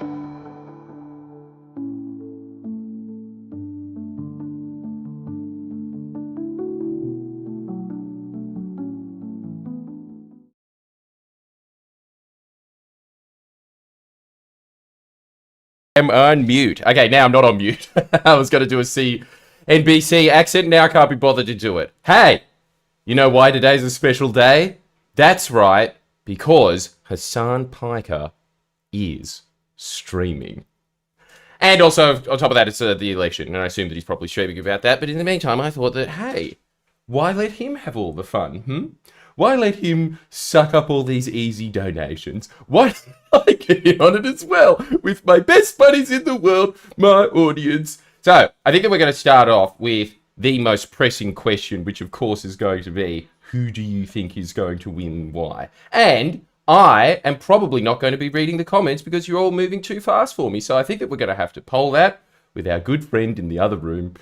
I'm on mute. Okay, now I'm not on mute. I was going to do a CNBC accent. Now I can't be bothered to do it. Hey, you know why today's a special day? That's right, because Hassan Piker is streaming. And also, on top of that, it's the election, and I assume that he's probably streaming about that. But in the meantime, I thought that, hey, why let him have all the fun, Why let him suck up all these easy donations? Why don't I get in on it as well with my best buddies in the world, my audience? So, I think that we're going to start off with the most pressing question, which of course is going to be, who do you think is going to win and why? And I am probably not going to be reading the comments because you're all moving too fast for me. So I think that we're going to have to poll that with our good friend in the other room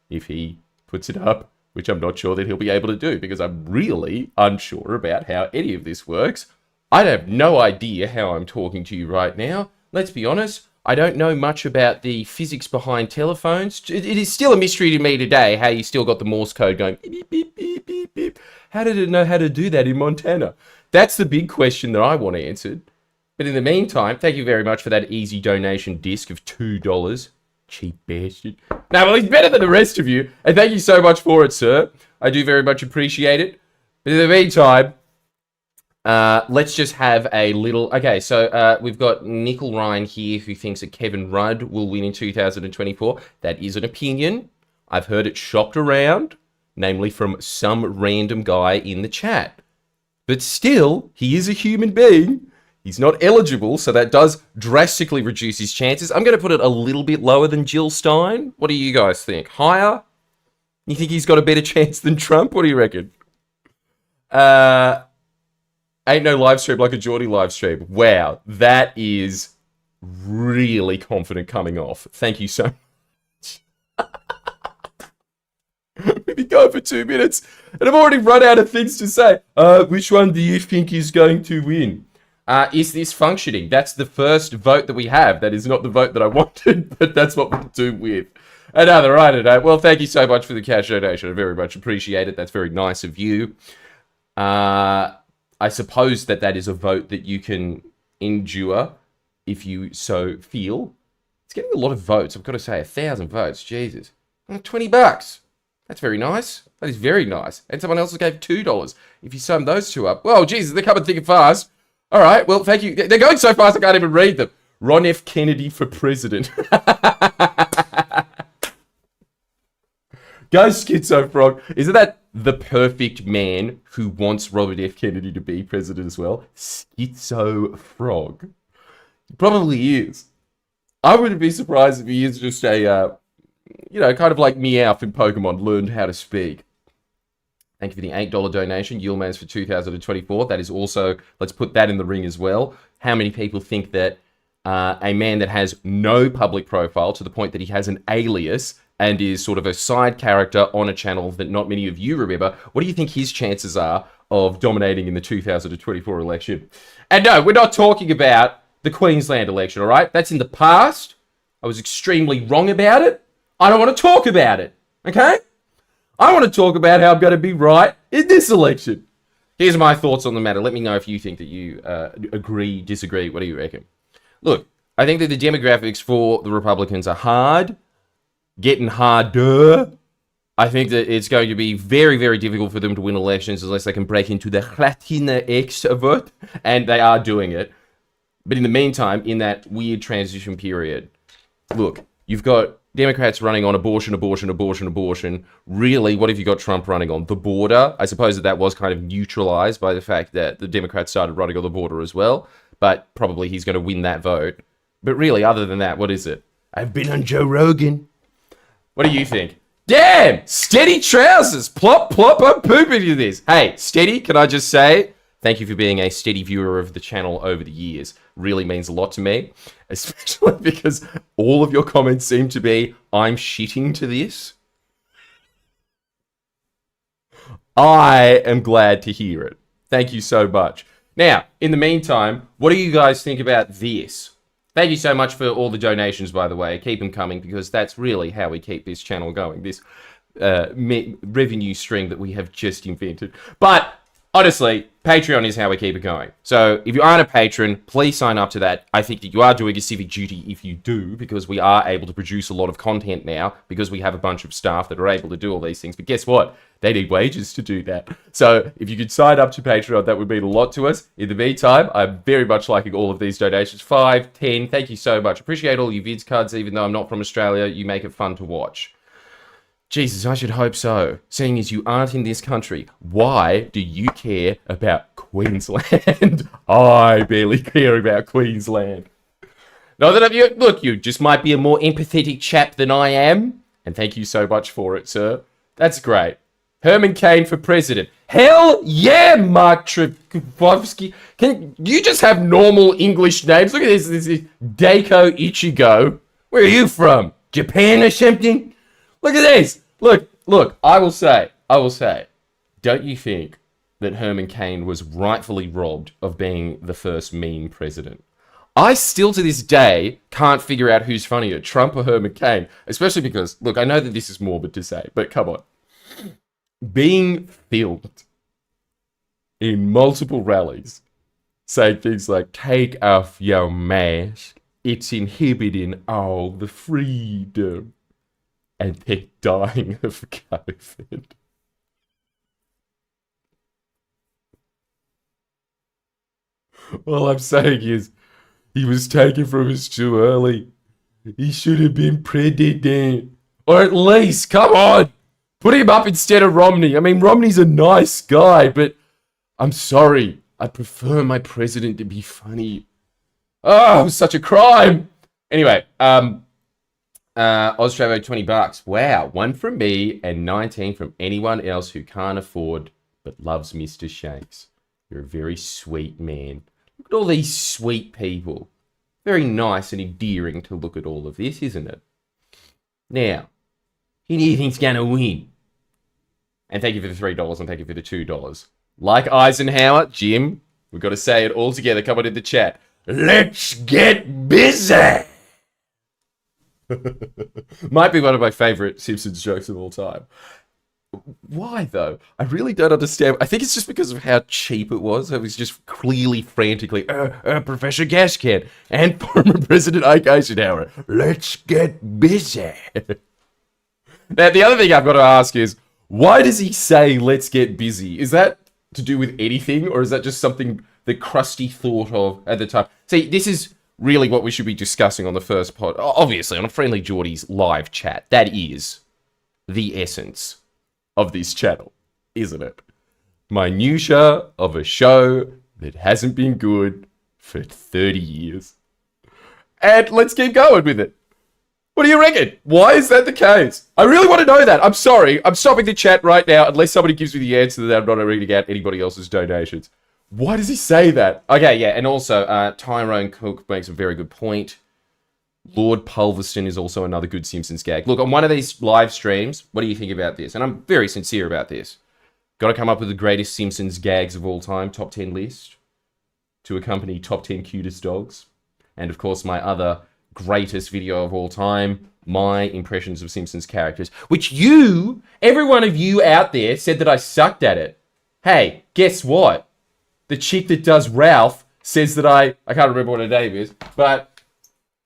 if he puts it up, which I'm not sure that he'll be able to do because I'm really unsure about how any of this works. I have no idea how I'm talking to you right now. Let's be honest, I don't know much about the physics behind telephones. It is still a mystery to me today how you still got the Morse code going beep, beep, beep, beep, beep. How did it know how to do that in Montana? That's the big question that I want answered. But in the meantime, thank you very much for that easy donation disc of $2. Cheap bastard. Now, well, he's better than the rest of you. And thank you so much for it, sir. I do very much appreciate it. But in the meantime, let's just have a little... Okay, so we've got Nickel Ryan here who thinks that Kevin Rudd will win in 2024. That is an opinion. I've heard it shopped around, namely from some random guy in the chat. But still, he is a human being. He's not eligible, so that does drastically reduce his chances. I'm going to put it a little bit lower than Jill Stein. What do you guys think? Higher? You think he's got a better chance than Trump? What do you reckon? Ain't no live stream like a Geordie live stream. Wow, that is really confident coming off. Thank you so much. We've been going for 2 minutes, and I've already run out of things to say. Which one do you think is going to win? Is this functioning? That's the first vote that we have. That is not the vote that I wanted, but that's what we'll do with another. I don't know. Well, thank you so much for the cash donation. I very much appreciate it. That's very nice of you. I suppose that is a vote that you can endure if you so feel. It's getting a lot of votes. I've got to say, 1,000 votes. Jesus. $20. That's very nice. That is very nice. And someone else gave $2. If you sum those two up, well, Jesus, they're coming thick and fast. All right, well, thank you. They're going so fast I can't even read them. Ron F. Kennedy for president. Go Schizo Frog. Isn't that the perfect man who wants Robert F. Kennedy to be president as well? Schizo Frog. He probably is. I wouldn't be surprised if he is just a, kind of like Meowth in Pokemon, learned how to speak. Thank you for the $8 donation. Yulmans for 2024. That is also, let's put that in the ring as well. How many people think that a man that has no public profile to the point that he has an alias and is sort of a side character on a channel that not many of you remember, what do you think his chances are of dominating in the 2024 election? And no, we're not talking about the Queensland election, all right? That's in the past. I was extremely wrong about it. I don't want to talk about it, okay? I want to talk about how I'm going to be right in this election. Here's my thoughts on the matter. Let me know if you think that you agree, disagree. What do you reckon? Look, I think that the demographics for the Republicans are hard, getting harder. I think that it's going to be very, very difficult for them to win elections unless they can break into the Latinx vote, and they are doing it. But in the meantime, in that weird transition period, look, you've got Democrats running on abortion. Really, what have you got Trump running on? The border. I suppose that was kind of neutralized by the fact that the Democrats started running on the border as well, but probably he's going to win that vote. But really, other than that, what is it? I've been on Joe Rogan. What do you think? Damn! Steady trousers! Plop, plop, I'm pooping to this. Hey, Steady, can I just say, thank you for being a steady viewer of the channel over the years. Really means a lot to me, especially because all of your comments seem to be, I'm shitting to this. I am glad to hear it. Thank you so much. Now, in the meantime, what do you guys think about this? Thank you so much for all the donations, by the way. Keep them coming, because that's really how we keep this channel going. This revenue stream that we have just invented. But honestly, Patreon is how we keep it going. So if you aren't a patron, please sign up to that. I think that you are doing a civic duty if you do, because we are able to produce a lot of content now, because we have a bunch of staff that are able to do all these things. But guess what? They need wages to do that. So if you could sign up to Patreon, that would mean a lot to us. In the meantime, I'm very much liking all of these donations. 5, 10, thank you so much. Appreciate all your vids cards, even though I'm not from Australia. You make it fun to watch. Jesus, I should hope so. Seeing as you aren't in this country, why do you care about Queensland? I barely care about Queensland. Not that you just might be a more empathetic chap than I am. And thank you so much for it, sir. That's great. Herman Cain for president. Hell yeah, Mark Tripkovsky. Can you just have normal English names? Look at this. This is Daiko Ichigo. Where are you from? Japan or something? Look at this. Look, I will say, don't you think that Herman Cain was rightfully robbed of being the first meme president? I still to this day can't figure out who's funnier, Trump or Herman Cain, especially because, look, I know that this is morbid to say, but come on. Being filmed in multiple rallies saying things like, take off your mask, it's inhibiting all the freedom, and they're dying of COVID. All I'm saying is, he was taken from us too early. He should have been president. Or at least, come on, put him up instead of Romney. I mean, Romney's a nice guy, but I'm sorry. I prefer my president to be funny. Oh, it was such a crime. Anyway, Austravo, $20. Wow, 1 from me and 19 from anyone else who can't afford but loves Mr. Shanks. You're a very sweet man. Look at all these sweet people. Very nice and endearing to look at all of this, isn't it? Now, who do you think's gonna win? And thank you for the $3 and thank you for the $2. Like Eisenhower, Jim, we've got to say it all together. Come on in the chat. Let's get busy! Might be one of my favorite Simpsons jokes of all time. Why, though? I really don't understand. I think it's just because of how cheap it was. It was just clearly frantically, Professor Gascan and former President Ike Eisenhower. Let's get busy. Now, the other thing I've got to ask is, why does he say, let's get busy? Is that to do with anything, or is that just something that Krusty thought of at the time? See, this is really what we should be discussing on the first pod. Obviously, on a Friendlyjordies live chat. That is the essence of this channel, isn't it? Minutia of a show that hasn't been good for 30 years. And let's keep going with it. What do you reckon? Why is that the case? I really want to know that. I'm sorry. I'm stopping the chat right now unless somebody gives me the answer that I'm not reading out anybody else's donations. Why does he say that? Okay, yeah, and also Tyrone Cook makes a very good point. Lord Pulverston is also another good Simpsons gag. Look, on one of these live streams, what do you think about this? And I'm very sincere about this. Got to come up with the greatest Simpsons gags of all time, top 10 list, to accompany top 10 cutest dogs. And of course, my other greatest video of all time, my impressions of Simpsons characters, which you, every one of you out there, said that I sucked at it. Hey, guess what? The chick that does Ralph says that I can't remember what her name is, but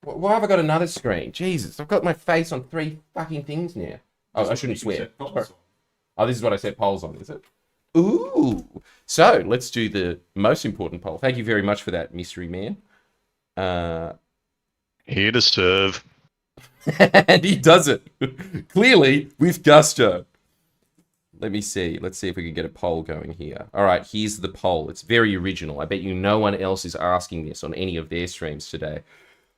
why have I got another screen? Jesus, I've got my face on 3 fucking things now. Oh, I shouldn't swear. Oh, this is what I set polls on, is it? Ooh. So, let's do the most important poll. Thank you very much for that, mystery man. Here to serve. And he does it. Clearly, with gusto. Let me see. Let's see if we can get a poll going here. All right, here's the poll. It's very original. I bet you no one else is asking this on any of their streams today.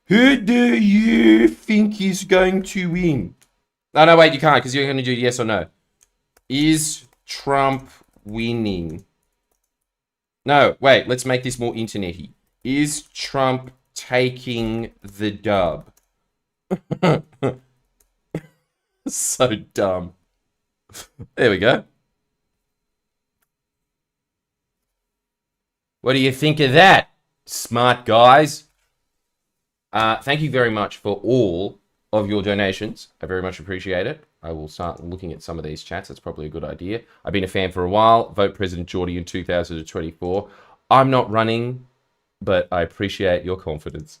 Who do you think is going to win? Oh, no, wait, you can't, because you're going to do yes or no. Is Trump winning? No, wait, let's make this more internet-y. Is Trump taking the dub? So dumb. There we go. What do you think of that, smart guys? Thank you very much for all of your donations. I very much appreciate it. I will start looking at some of these chats. That's probably a good idea. I've been a fan for a while. Vote President Geordie in 2024. I'm not running, but I appreciate your confidence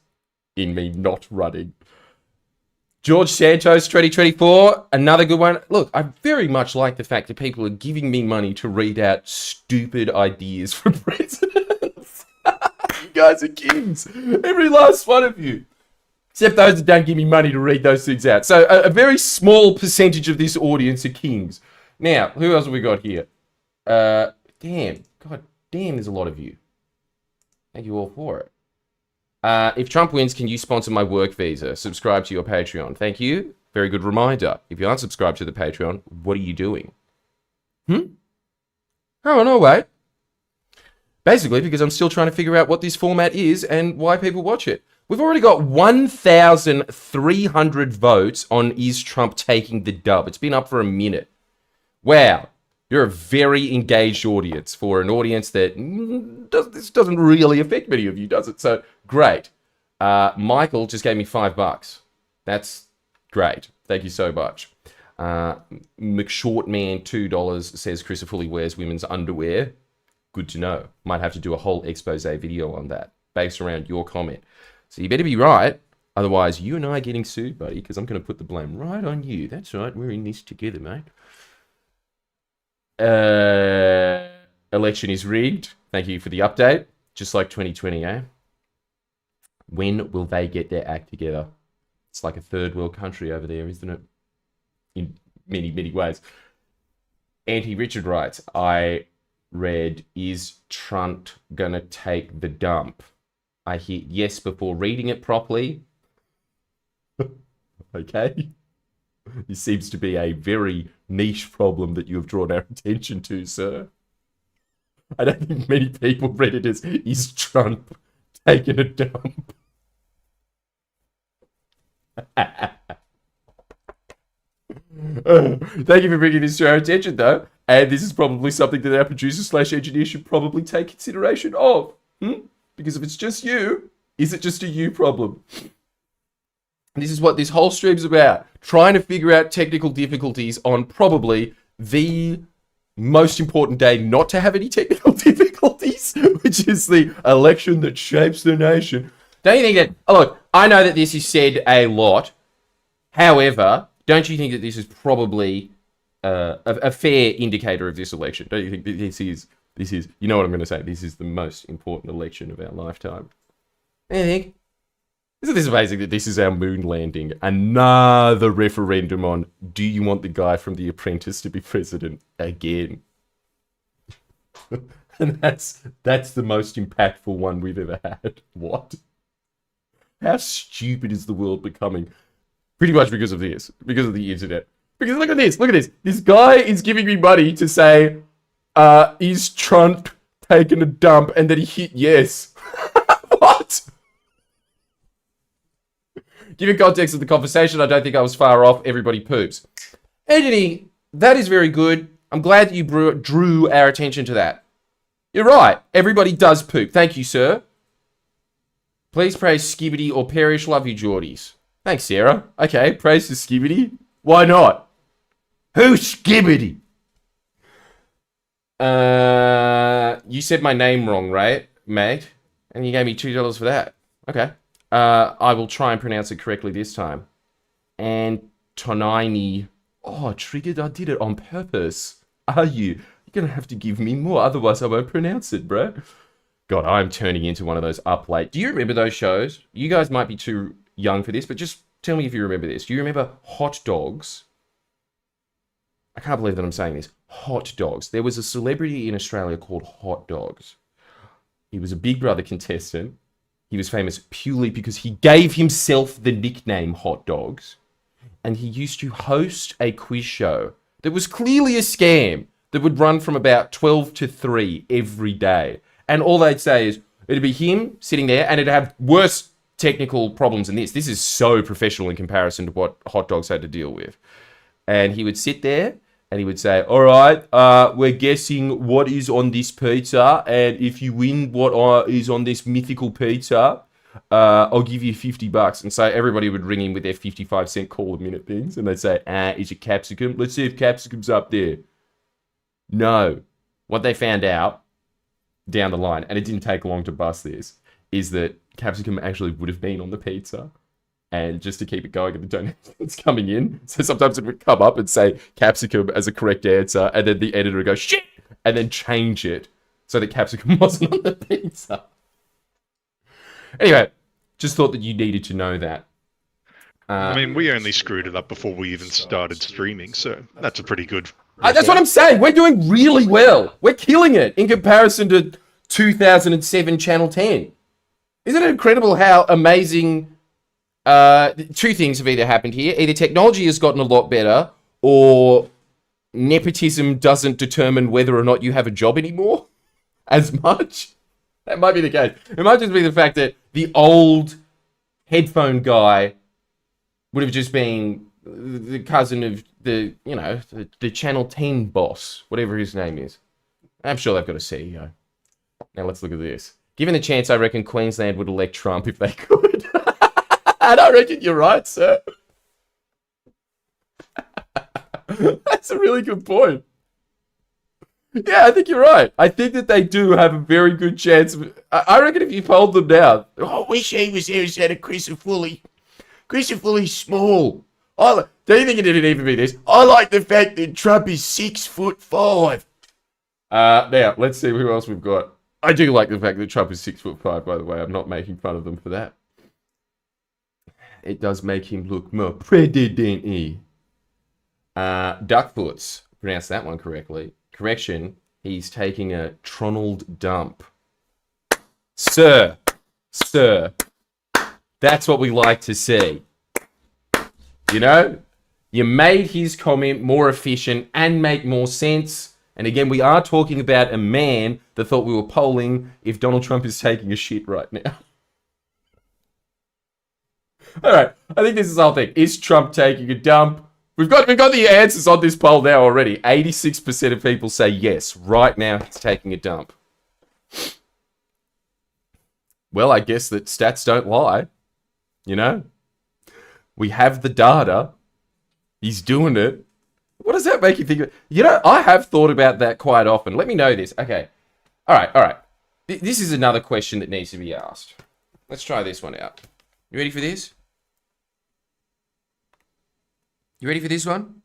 in me not running. George Santos 2024, another good one. Look, I very much like the fact that people are giving me money to read out stupid ideas for presidents. You guys are kings. Every last one of you. Except those that don't give me money to read those things out. So a very small percentage of this audience are kings. Now, who else have we got here? Damn. God damn, there's a lot of you. Thank you all for it. If Trump wins, can you sponsor my work visa? Subscribe to your Patreon. Thank you. Very good reminder. If you aren't subscribed to the Patreon, what are you doing? Oh, no, wait. Basically, because I'm still trying to figure out what this format is and why people watch it. We've already got 1,300 votes on Is Trump taking the dub. It's been up for a minute. Wow. You're a very engaged audience for an audience that this doesn't really affect many of you, does it? So, great. Michael just gave me $5. That's great. Thank you so much. McShortman, $2, says Chris fully wears women's underwear. Good to know. Might have to do a whole expose video on that based around your comment. So you better be right. Otherwise, you and I are getting sued, buddy, because I'm going to put the blame right on you. That's right. We're in this together, mate. Election is rigged. Thank you for the update. Just like 2020, eh? When will they get their act together? It's like a third world country over there, isn't it? In many, many ways. Anti-Richard writes, I read, is Trump gonna take the dump? I hit yes before reading it properly. Okay. This seems to be a very niche problem that you have drawn our attention to, sir. I don't think many people read it as, is Trump taking a dump? Thank you for bringing this to our attention, though. And this is probably something that our producer/engineer should probably take consideration of. Because if it's just you, is it just a you problem? This is what this whole stream's about. Trying to figure out technical difficulties on probably the most important day not to have any technical difficulties, which is the election that shapes the nation. Don't you think that... Oh, look, I know that this is said a lot. However, don't you think that this is probably a fair indicator of this election? Don't you think that this is... You know what I'm going to say. This is the most important election of our lifetime. Don't you think? Isn't this amazing that this is our moon landing? Another referendum on, do you want the guy from The Apprentice to be president again? And that's the most impactful one we've ever had. What? How stupid is the world becoming? Pretty much because of this. Because of the internet. Because look at this. Look at this. This guy is giving me money to say, is Trump taking a dump? And then he hit yes. What? Given context of the conversation, I don't think I was far off. Everybody poops. Anthony, that is very good. I'm glad that you drew our attention to that. You're right. Everybody does poop. Thank you, sir. Please praise Skibbity or perish. Love you, Geordies. Thanks, Sarah. Okay, praise to Skibbity. Why not? Who's Skibbity? You said my name wrong, right, mate? And you gave me $2 for that. Okay. I will try and pronounce it correctly this time. Antonini. Oh, triggered. I did it on purpose. Are you? You're going to have to give me more. Otherwise, I won't pronounce it, bro. God, I'm turning into one of those up late. Do you remember those shows? You guys might be too young for this, but just tell me if you remember this. Do you remember Hot Dogs? I can't believe that I'm saying this. Hot Dogs. There was a celebrity in Australia called Hot Dogs. He was a Big Brother contestant. He was famous purely because he gave himself the nickname Hot Dogs. And he used to host a quiz show that was clearly a scam that would run from about 12 to 3 every day. And all they'd say is, it'd be him sitting there and it'd have worse technical problems than this. This is so professional in comparison to what Hot Dogs had to deal with. And he would sit there and he would say, all right, we're guessing what is on this pizza. And if you win what is on this mythical pizza, I'll give you $50. And so everybody would ring in with their 55-cent call a minute things. And they'd say, is it capsicum? Let's see if capsicum's up there. No. What they found out down the line, and it didn't take long to bust this, is that capsicum actually would have been on the pizza. And just to keep it going and the donations coming in. So sometimes it would come up and say capsicum as a correct answer. And then the editor would go, shit! And then change it so that capsicum wasn't on the pizza. Anyway, just thought that you needed to know that. I mean, we only screwed it up before we even started streaming, so that's a pretty good... That's what I'm saying. We're doing really well. We're killing it in comparison to 2007 Channel 10. Isn't it incredible how amazing... two things have either happened here. Either technology has gotten a lot better, or nepotism doesn't determine whether or not you have a job anymore as much. That might be the case. It might just be the fact that the old headphone guy would have just been the cousin of the Channel 10 boss, whatever his name is. I'm sure they've got a CEO. Now let's look at this. Given the chance, I reckon Queensland would elect Trump if they could. And I reckon you're right, sir. That's a really good point. Yeah, I think you're right. I think that they do have a very good chance. I reckon if you polled them now, I wish he was there instead of Chris Fully. Chris Fully's small. Don't you think it'd even be this? I like the fact that Trump is 6'5". Now, let's see who else we've got. I do like the fact that Trump is 6'5", by the way. I'm not making fun of them for that. It does make him look more president-y. Duckfoots. Pronounced that one correctly. Correction, he's taking a Tronald dump. Sir, that's what we like to see. You know? You made his comment more efficient and make more sense. And again, we are talking about a man that thought we were polling if Donald Trump is taking a shit right now. All right, I think this is the whole thing. Is Trump taking a dump? We've got the answers on this poll now already. 86% of people say yes. Right now, he's taking a dump. Well, I guess that stats don't lie. You know? We have the data. He's doing it. What does that make you think of? You know, I have thought about that quite often. Let me know this. Okay. All right. This is another question that needs to be asked. Let's try this one out. You ready for this? You ready for this one?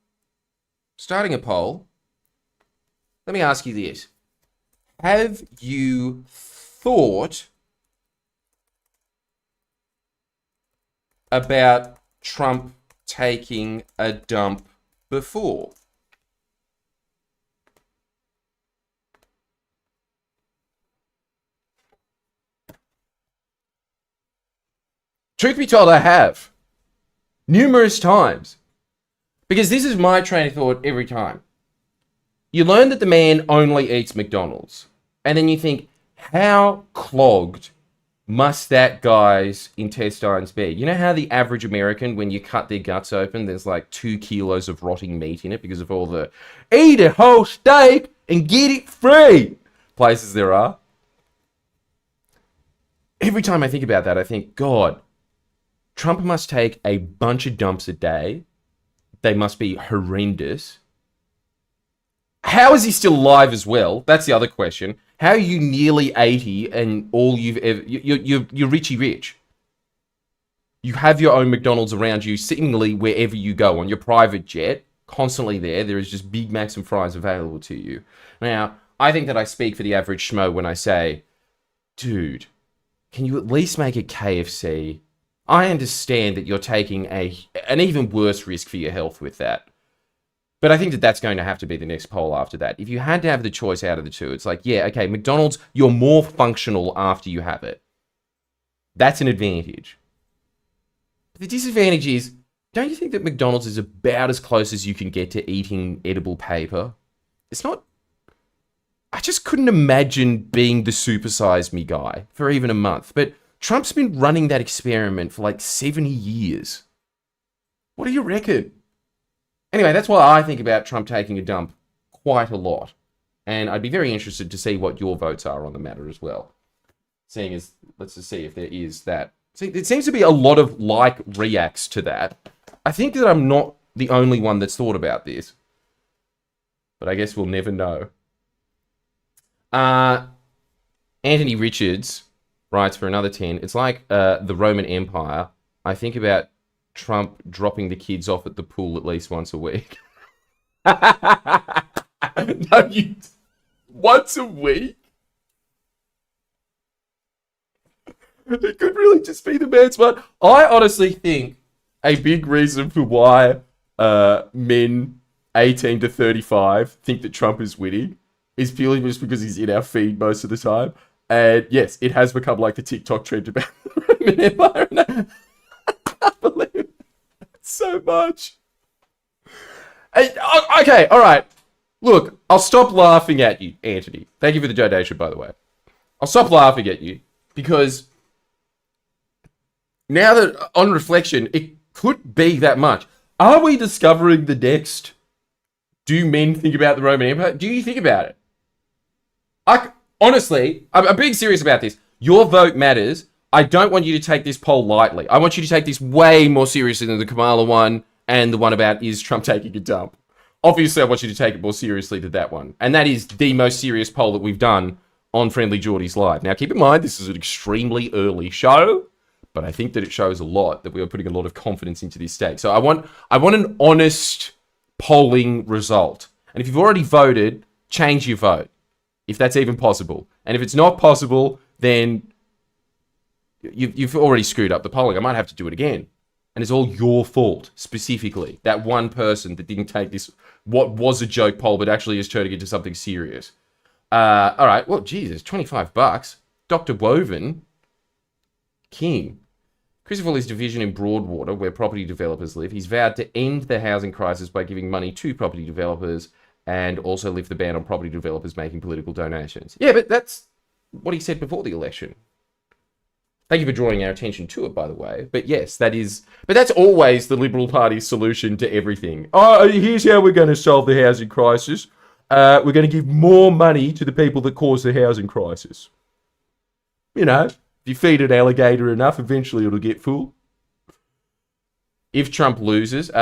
Starting a poll. Let me ask you this. Have you thought about Trump taking a dump before? Truth be told, I have. Numerous times. Because this is my train of thought every time. You learn that the man only eats McDonald's. And then you think, how clogged must that guy's intestines be? You know how the average American, when you cut their guts open, there's like 2 kilos of rotting meat in it because of all the eat a whole steak and get it free places there are? Every time I think about that, I think, God, Trump must take a bunch of dumps a day. They must be horrendous. How is he still alive as well? That's the other question. How are you nearly 80 and all you've ever... You're Richie Rich. You have your own McDonald's around you seemingly wherever you go. On your private jet, constantly there. There is just Big Macs and fries available to you. Now, I think that I speak for the average schmo when I say, dude, can you at least make a KFC? I understand that you're taking an even worse risk for your health with that. But I think that that's going to have to be the next poll after that. If you had to have the choice out of the two, it's like, yeah, okay, McDonald's, you're more functional after you have it. That's an advantage. But the disadvantage is, don't you think that McDonald's is about as close as you can get to eating edible paper? It's not... I just couldn't imagine being the supersize me guy for even a month. But Trump's been running that experiment for like 70 years. What do you reckon? Anyway, that's why I think about Trump taking a dump quite a lot. And I'd be very interested to see what your votes are on the matter as well. Seeing as, let's just see if there is that See, it seems to be a lot of like reacts to that. I think that I'm not the only one that's thought about this. But I guess we'll never know. Anthony Richards writes for another 10. It's like the Roman Empire. I think about Trump dropping the kids off at the pool at least once a week. No, once a week? It could really just be the man's one. I honestly think a big reason for why men 18 to 35 think that Trump is winning is purely just because he's in our feed most of the time. And yes, it has become like the TikTok trend about the Roman Empire. And I can't believe it so much. Okay, all right. Look, I'll stop laughing at you, Anthony. Thank you for the donation, by the way. I'll stop laughing at you because now that on reflection, it could be that much. Are we discovering the next? Do men think about the Roman Empire? Do you think about it? Honestly, I'm being serious about this. Your vote matters. I don't want you to take this poll lightly. I want you to take this way more seriously than the Kamala one and the one about is Trump taking a dump. Obviously, I want you to take it more seriously than that one. And that is the most serious poll that we've done on Friendlyjordies Live. Now, keep in mind, this is an extremely early show, but I think that it shows a lot that we are putting a lot of confidence into this stake. So I want an honest polling result. And if you've already voted, change your vote, if that's even possible. And if it's not possible, then you've already screwed up the polling. I might have to do it again. And it's all your fault, specifically. That one person that didn't take this, what was a joke poll, but actually is turning into something serious. All right, well, Jesus, $25. Dr. Woven, King. Christopher Lee's division in Broadwater, where property developers live. He's vowed to end the housing crisis by giving money to property developers and also lift the ban on property developers making political donations. Yeah, but that's what he said before the election. Thank you for drawing our attention to it, by the way. But yes, that's always the Liberal Party's solution to everything. Oh, here's how we're going to solve the housing crisis. We're going to give more money to the people that cause the housing crisis. You know, if you feed an alligator enough, eventually it'll get full. If Trump loses,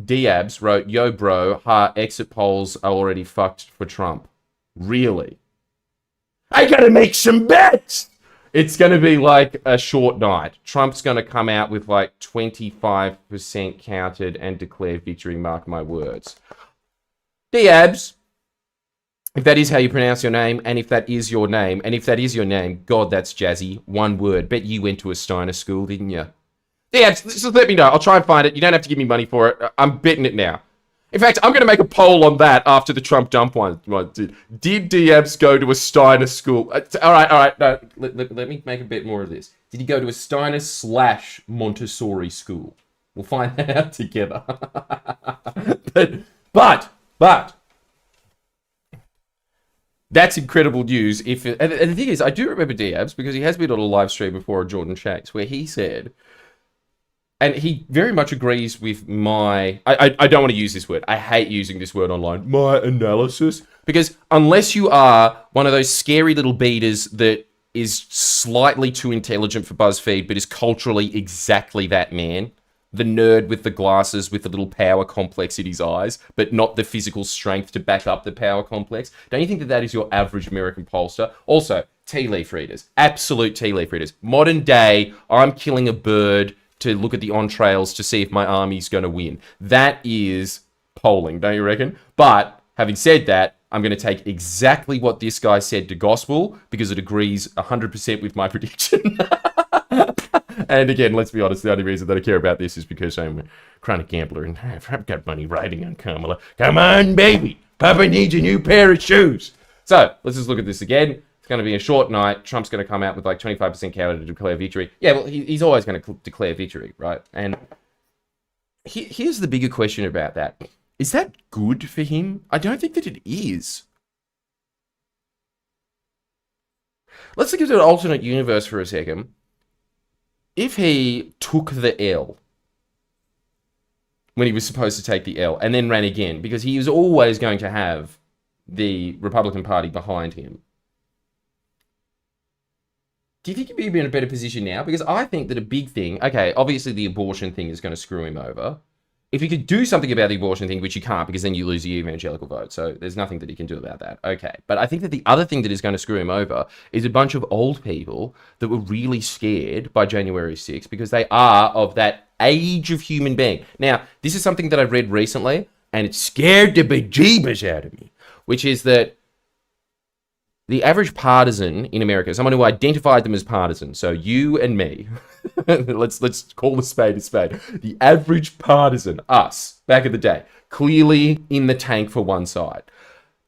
Diabs wrote, yo, bro, exit polls are already fucked for Trump. Really? I gotta make some bets! It's going to be like a short night. Trump's going to come out with like 25% counted and declare victory, mark my words. Diabs, if that is how you pronounce your name, and if that is your name, God, that's jazzy. One word. Bet you went to a Steiner school, didn't you? Diabs, just let me know. I'll try and find it. You don't have to give me money for it. I'm betting it now. In fact, I'm going to make a poll on that after the Trump dump one. Did Diabs go to a Steiner school? All right. No, let me make a bit more of this. Did he go to a Steiner/Montessori school? We'll find that out together. but that's incredible news. And the thing is, I do remember Diabs because he has been on a live stream before on Jordan Shanks where he said, and he very much agrees with my... I don't want to use this word. I hate using this word online. My analysis. Because unless you are one of those scary little beaters that is slightly too intelligent for BuzzFeed, but is culturally exactly that man, the nerd with the glasses with the little power complex in his eyes, but not the physical strength to back up the power complex, don't you think that that is your average American pollster? Also, tea leaf readers. Absolute tea leaf readers. Modern day, I'm killing a bird to look at the entrails to see if my army's going to win. That is polling, don't you reckon? But having said that, I'm going to take exactly what this guy said to gospel because it agrees 100% with my prediction. And again, let's be honest, the only reason that I care about this is because I'm a chronic gambler and I've got money riding on Kamala. Come on, baby. Papa needs a new pair of shoes. So let's just look at this again. It's going to be a short night. Trump's going to come out with like 25% counted to declare victory. Yeah, well, he's always going to declare victory, right? And here's the bigger question about that. Is that good for him? I don't think that it is. Let's look at an alternate universe for a second. If he took the L when he was supposed to take the L and then ran again, because he was always going to have the Republican Party behind him. do you think you'd be in a better position now? Because I think that a big thing, okay, obviously the abortion thing is going to screw him over. If you could do something about the abortion thing, which you can't, because then you lose the evangelical vote, so there's nothing that he can do about that. Okay, but I think that the other thing that is going to screw him over is a bunch of old people that were really scared by January 6th because they are of that age of human being. Now, this is something that I read recently, and it scared the bejeebers out of me, which is that the average partisan in America, someone who identified them as partisan, so you and me, let's call a spade a spade. The average partisan, us, back in the day, clearly in the tank for one side.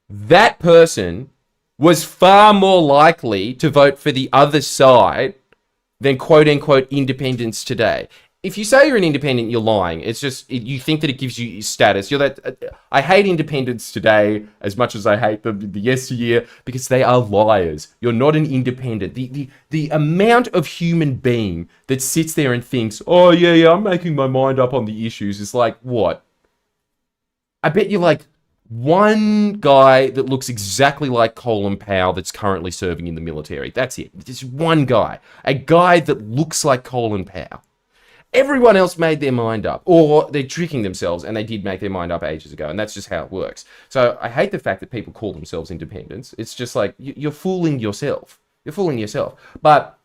That person was far more likely to vote for the other side than quote-unquote independents today. If you say you're an independent, you're lying. It's just, you think that it gives you status. You're that. I hate independents today as much as I hate them the yesteryear because they are liars. You're not an independent. The amount of human being that sits there and thinks, oh, yeah, I'm making my mind up on the issues is like, what? I bet you're like one guy that looks exactly like Colin Powell that's currently serving in the military. That's it. Just one guy. A guy that looks like Colin Powell. Everyone else made their mind up, or they're tricking themselves, and they did make their mind up ages ago, and that's just how it works. So I hate the fact that people call themselves independents. It's just like, you're fooling yourself. You're fooling yourself. But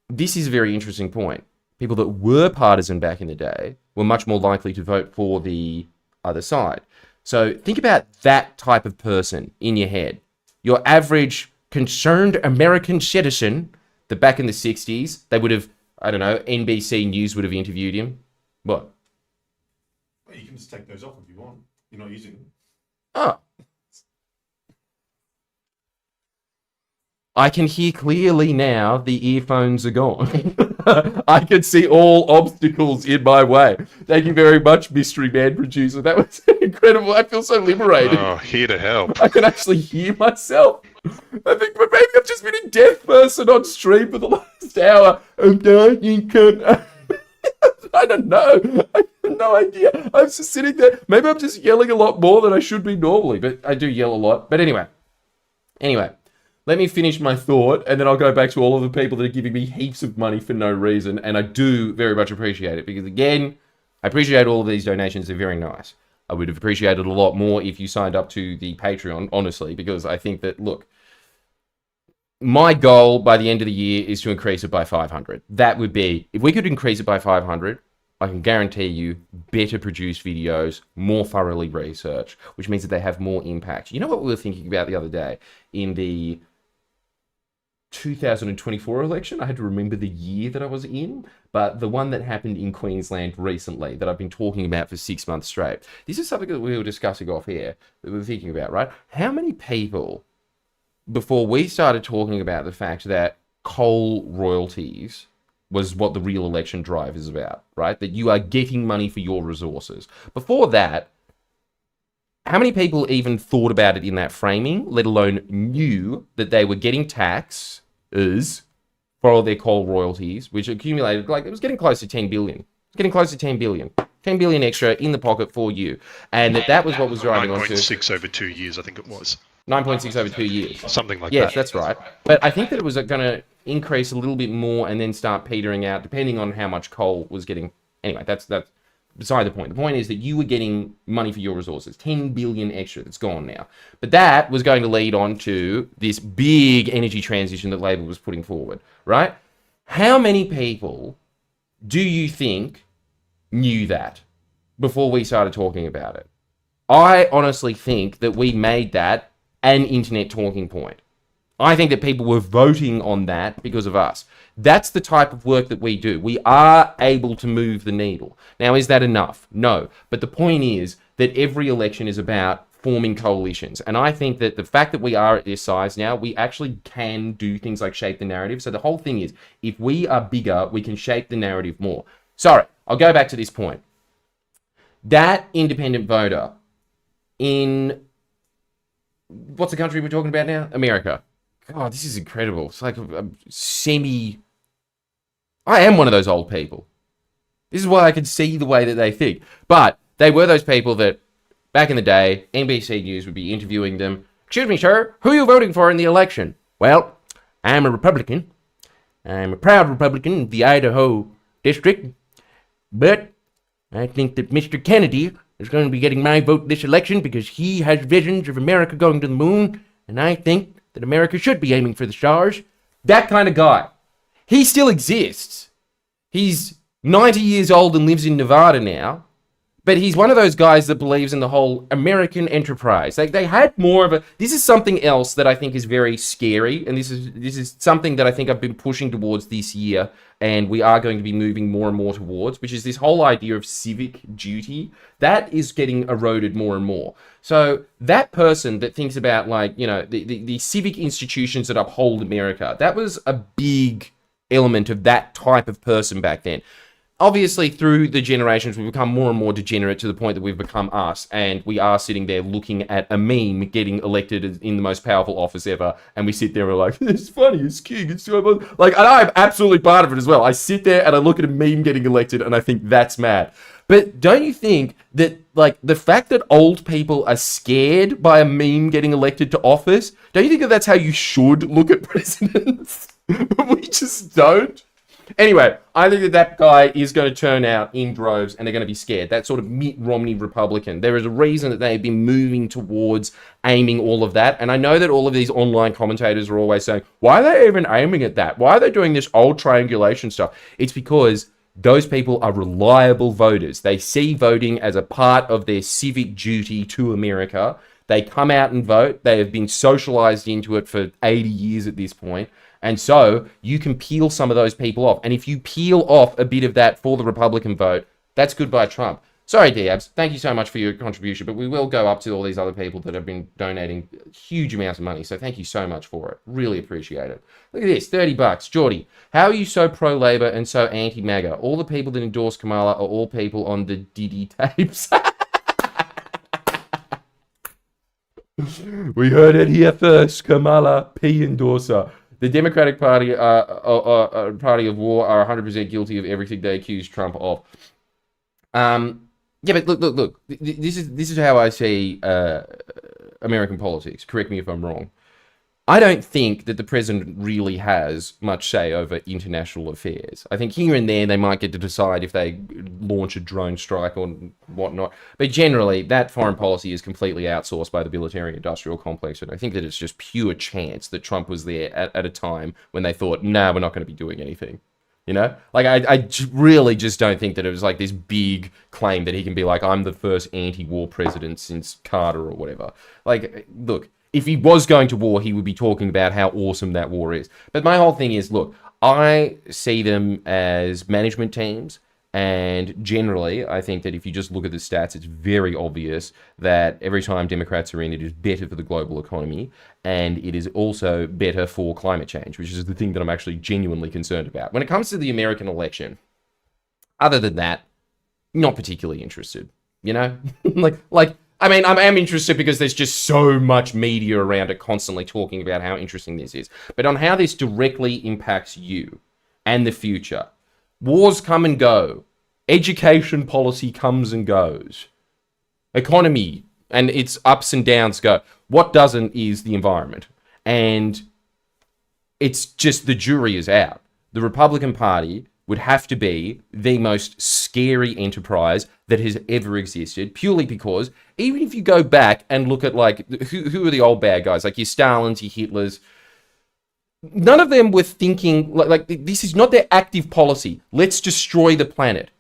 this is a very interesting point. People that were partisan back in the day were much more likely to vote for the other side. So think about that type of person in your head. Your average concerned American citizen that back in the 60s, they would have, I don't know, NBC News would have interviewed him. What? Well, you can just take those off if you want. You're not using them. Oh. I can hear clearly now the earphones are gone. I can see all obstacles in my way. Thank you very much, Mystery Man Producer. That was incredible. I feel so liberated. Oh, here to help. I can actually hear myself. I think maybe I've just been a deaf person on stream for the last hour. I'm dying, cunt. I don't know. I have no idea. I'm just sitting there. Maybe I'm just yelling a lot more than I should be normally, but I do yell a lot. But anyway. Let me finish my thought, and then I'll go back to all of the people that are giving me heaps of money for no reason, and I do very much appreciate it, because again, I appreciate all of these donations. They're very nice. I would have appreciated a lot more if you signed up to the Patreon, honestly, because I think that, look, my goal by the end of the year is to increase it by 500. That would be, if we could increase it by 500, I can guarantee you better produced videos, more thoroughly researched, which means that they have more impact. You know what we were thinking about the other day? In the 2024 election, I had to remember the year that I was in, but the one that happened in Queensland recently that I've been talking about for 6 months straight. This is something that we were discussing off here, that we were thinking about, right? How many people, before we started talking about the fact that coal royalties was what the real election drive is about, right? That you are getting money for your resources. Before that, how many people even thought about it in that framing, let alone knew that they were getting taxes for all their coal royalties, which accumulated, like, it was getting close to 10 billion. It's getting close to 10 billion. 10 billion extra in the pocket for you. And that was what was driving on to 9.6 over 2 years, I think it was. 9.6 over 2 years. Something like that. Yes, that's right. But I think that it was going to increase a little bit more and then start petering out, depending on how much coal was getting. Anyway, that's beside the point. The point is that you were getting money for your resources. 10 billion extra that's gone now. But that was going to lead on to this big energy transition that Labor was putting forward, right? How many people do you think knew that before we started talking about it? I honestly think that we made that an internet talking point. I think that people were voting on that because of us. That's the type of work that we do. We are able to move the needle. Now, is that enough? No. But the point is that every election is about forming coalitions. And I think that the fact that we are at this size now, we actually can do things like shape the narrative. So the whole thing is, if we are bigger, we can shape the narrative more. Sorry, I'll go back to this point. That independent voter in, what's the country we're talking about now? America. God, this is incredible. It's like a I am one of those old people. This is why I can see the way that they think. But they were those people that, back in the day, NBC News would be interviewing them. Excuse me, sir, who are you voting for in the election? Well, I'm a Republican, I'm a proud Republican of the Idaho district, but I think that Mr. Kennedy is going to be getting my vote this election because he has visions of America going to the moon, and I think that America should be aiming for the stars. That kind of guy. He still exists. He's 90 years old and lives in Nevada now. But he's one of those guys that believes in the whole American enterprise. They had more of a... This is something else that I think is very scary. And this is something that I think I've been pushing towards this year. And we are going to be moving more and more towards, which is this whole idea of civic duty. That is getting eroded more and more. So that person that thinks about, like, you know, the civic institutions that uphold America, that was a big element of that type of person back then. Obviously, through the generations, we've become more and more degenerate to the point that we've become us, and we are sitting there looking at a meme getting elected in the most powerful office ever, and we sit there and we're like, it's funny, it's king, it's so much. Like, and I'm absolutely part of it as well. I sit there and I look at a meme getting elected, and I think that's mad. But don't you think that, like, the fact that old people are scared by a meme getting elected to office, don't you think that that's how you should look at presidents? We just don't. Anyway, I think that guy is going to turn out in droves and they're going to be scared. That sort of Mitt Romney Republican. There is a reason that they've been moving towards aiming all of that. And I know that all of these online commentators are always saying, why are they even aiming at that? Why are they doing this old triangulation stuff? It's because those people are reliable voters. They see voting as a part of their civic duty to America. They come out and vote. They have been socialized into it for 80 years at this point. And so you can peel some of those people off. And if you peel off a bit of that for the Republican vote, that's goodbye Trump. Sorry, Diabs. Thank you so much for your contribution. But we will go up to all these other people that have been donating huge amounts of money. So thank you so much for it. Really appreciate it. Look at this. $30. Geordie, how are you so pro-Labor and so anti-MAGA? All the people that endorse Kamala are all people on the Diddy tapes. We heard it here first. Kamala P. endorser. The Democratic Party, party of war, are 100% guilty of everything they accuse Trump of. Yeah, but look. This is how I see American politics. Correct me if I'm wrong. I don't think that the president really has much say over international affairs. I think here and there they might get to decide if they launch a drone strike or whatnot. But generally, that foreign policy is completely outsourced by the military-industrial complex. And I think that it's just pure chance that Trump was there at a time when they thought, nah, we're not going to be doing anything. You know? Like, I really just don't think that it was like this big claim that he can be like, I'm the first anti-war president since Carter or whatever. Like, look. If he was going to war, he would be talking about how awesome that war is. But my whole thing is, look, I see them as management teams. And generally, I think that if you just look at the stats, it's very obvious that every time Democrats are in, it is better for the global economy. And it is also better for climate change, which is the thing that I'm actually genuinely concerned about. When it comes to the American election, other than that, not particularly interested. You know? I mean, I am interested because there's just so much media around it constantly talking about how interesting this is. But on how this directly impacts you and the future. Wars come and go. Education policy comes and goes. Economy and its ups and downs go. What doesn't is the environment. And it's just the jury is out. The Republican Party would have to be the most scary enterprise that has ever existed, purely because even if you go back and look at, like, who are the old bad guys, like your Stalins, your Hitlers, none of them were thinking, like this is not their active policy. Let's destroy the planet.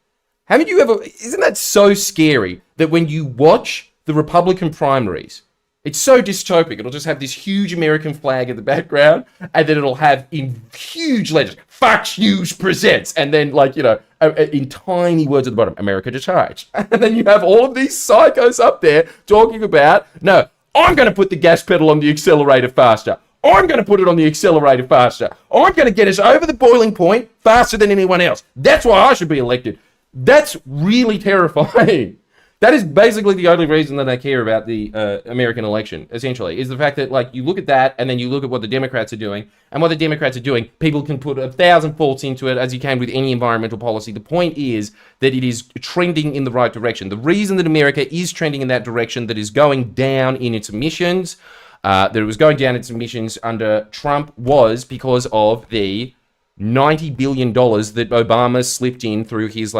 Haven't you ever, isn't that so scary that when you watch the Republican primaries, it's so dystopic. It'll just have this huge American flag in the background, and then it'll have in huge letters, Fox News presents, and then, like, you know, in tiny words at the bottom, America decides. And then you have all of these psychos up there talking about, no, I'm going to put the gas pedal on the accelerator faster. I'm going to put it on the accelerator faster. I'm going to get us over the boiling point faster than anyone else. That's why I should be elected. That's really terrifying. That is basically the only reason that I care about the American election, essentially, is the fact that, like, you look at that and then you look at what the Democrats are doing, and what the Democrats are doing, people can put 1,000 faults into it, as you can with any environmental policy. The point is that it is trending in the right direction. The reason that America is trending in that direction, that is going down in its emissions, that it was going down its emissions under Trump, was because of the $90 billion that Obama slipped in through his,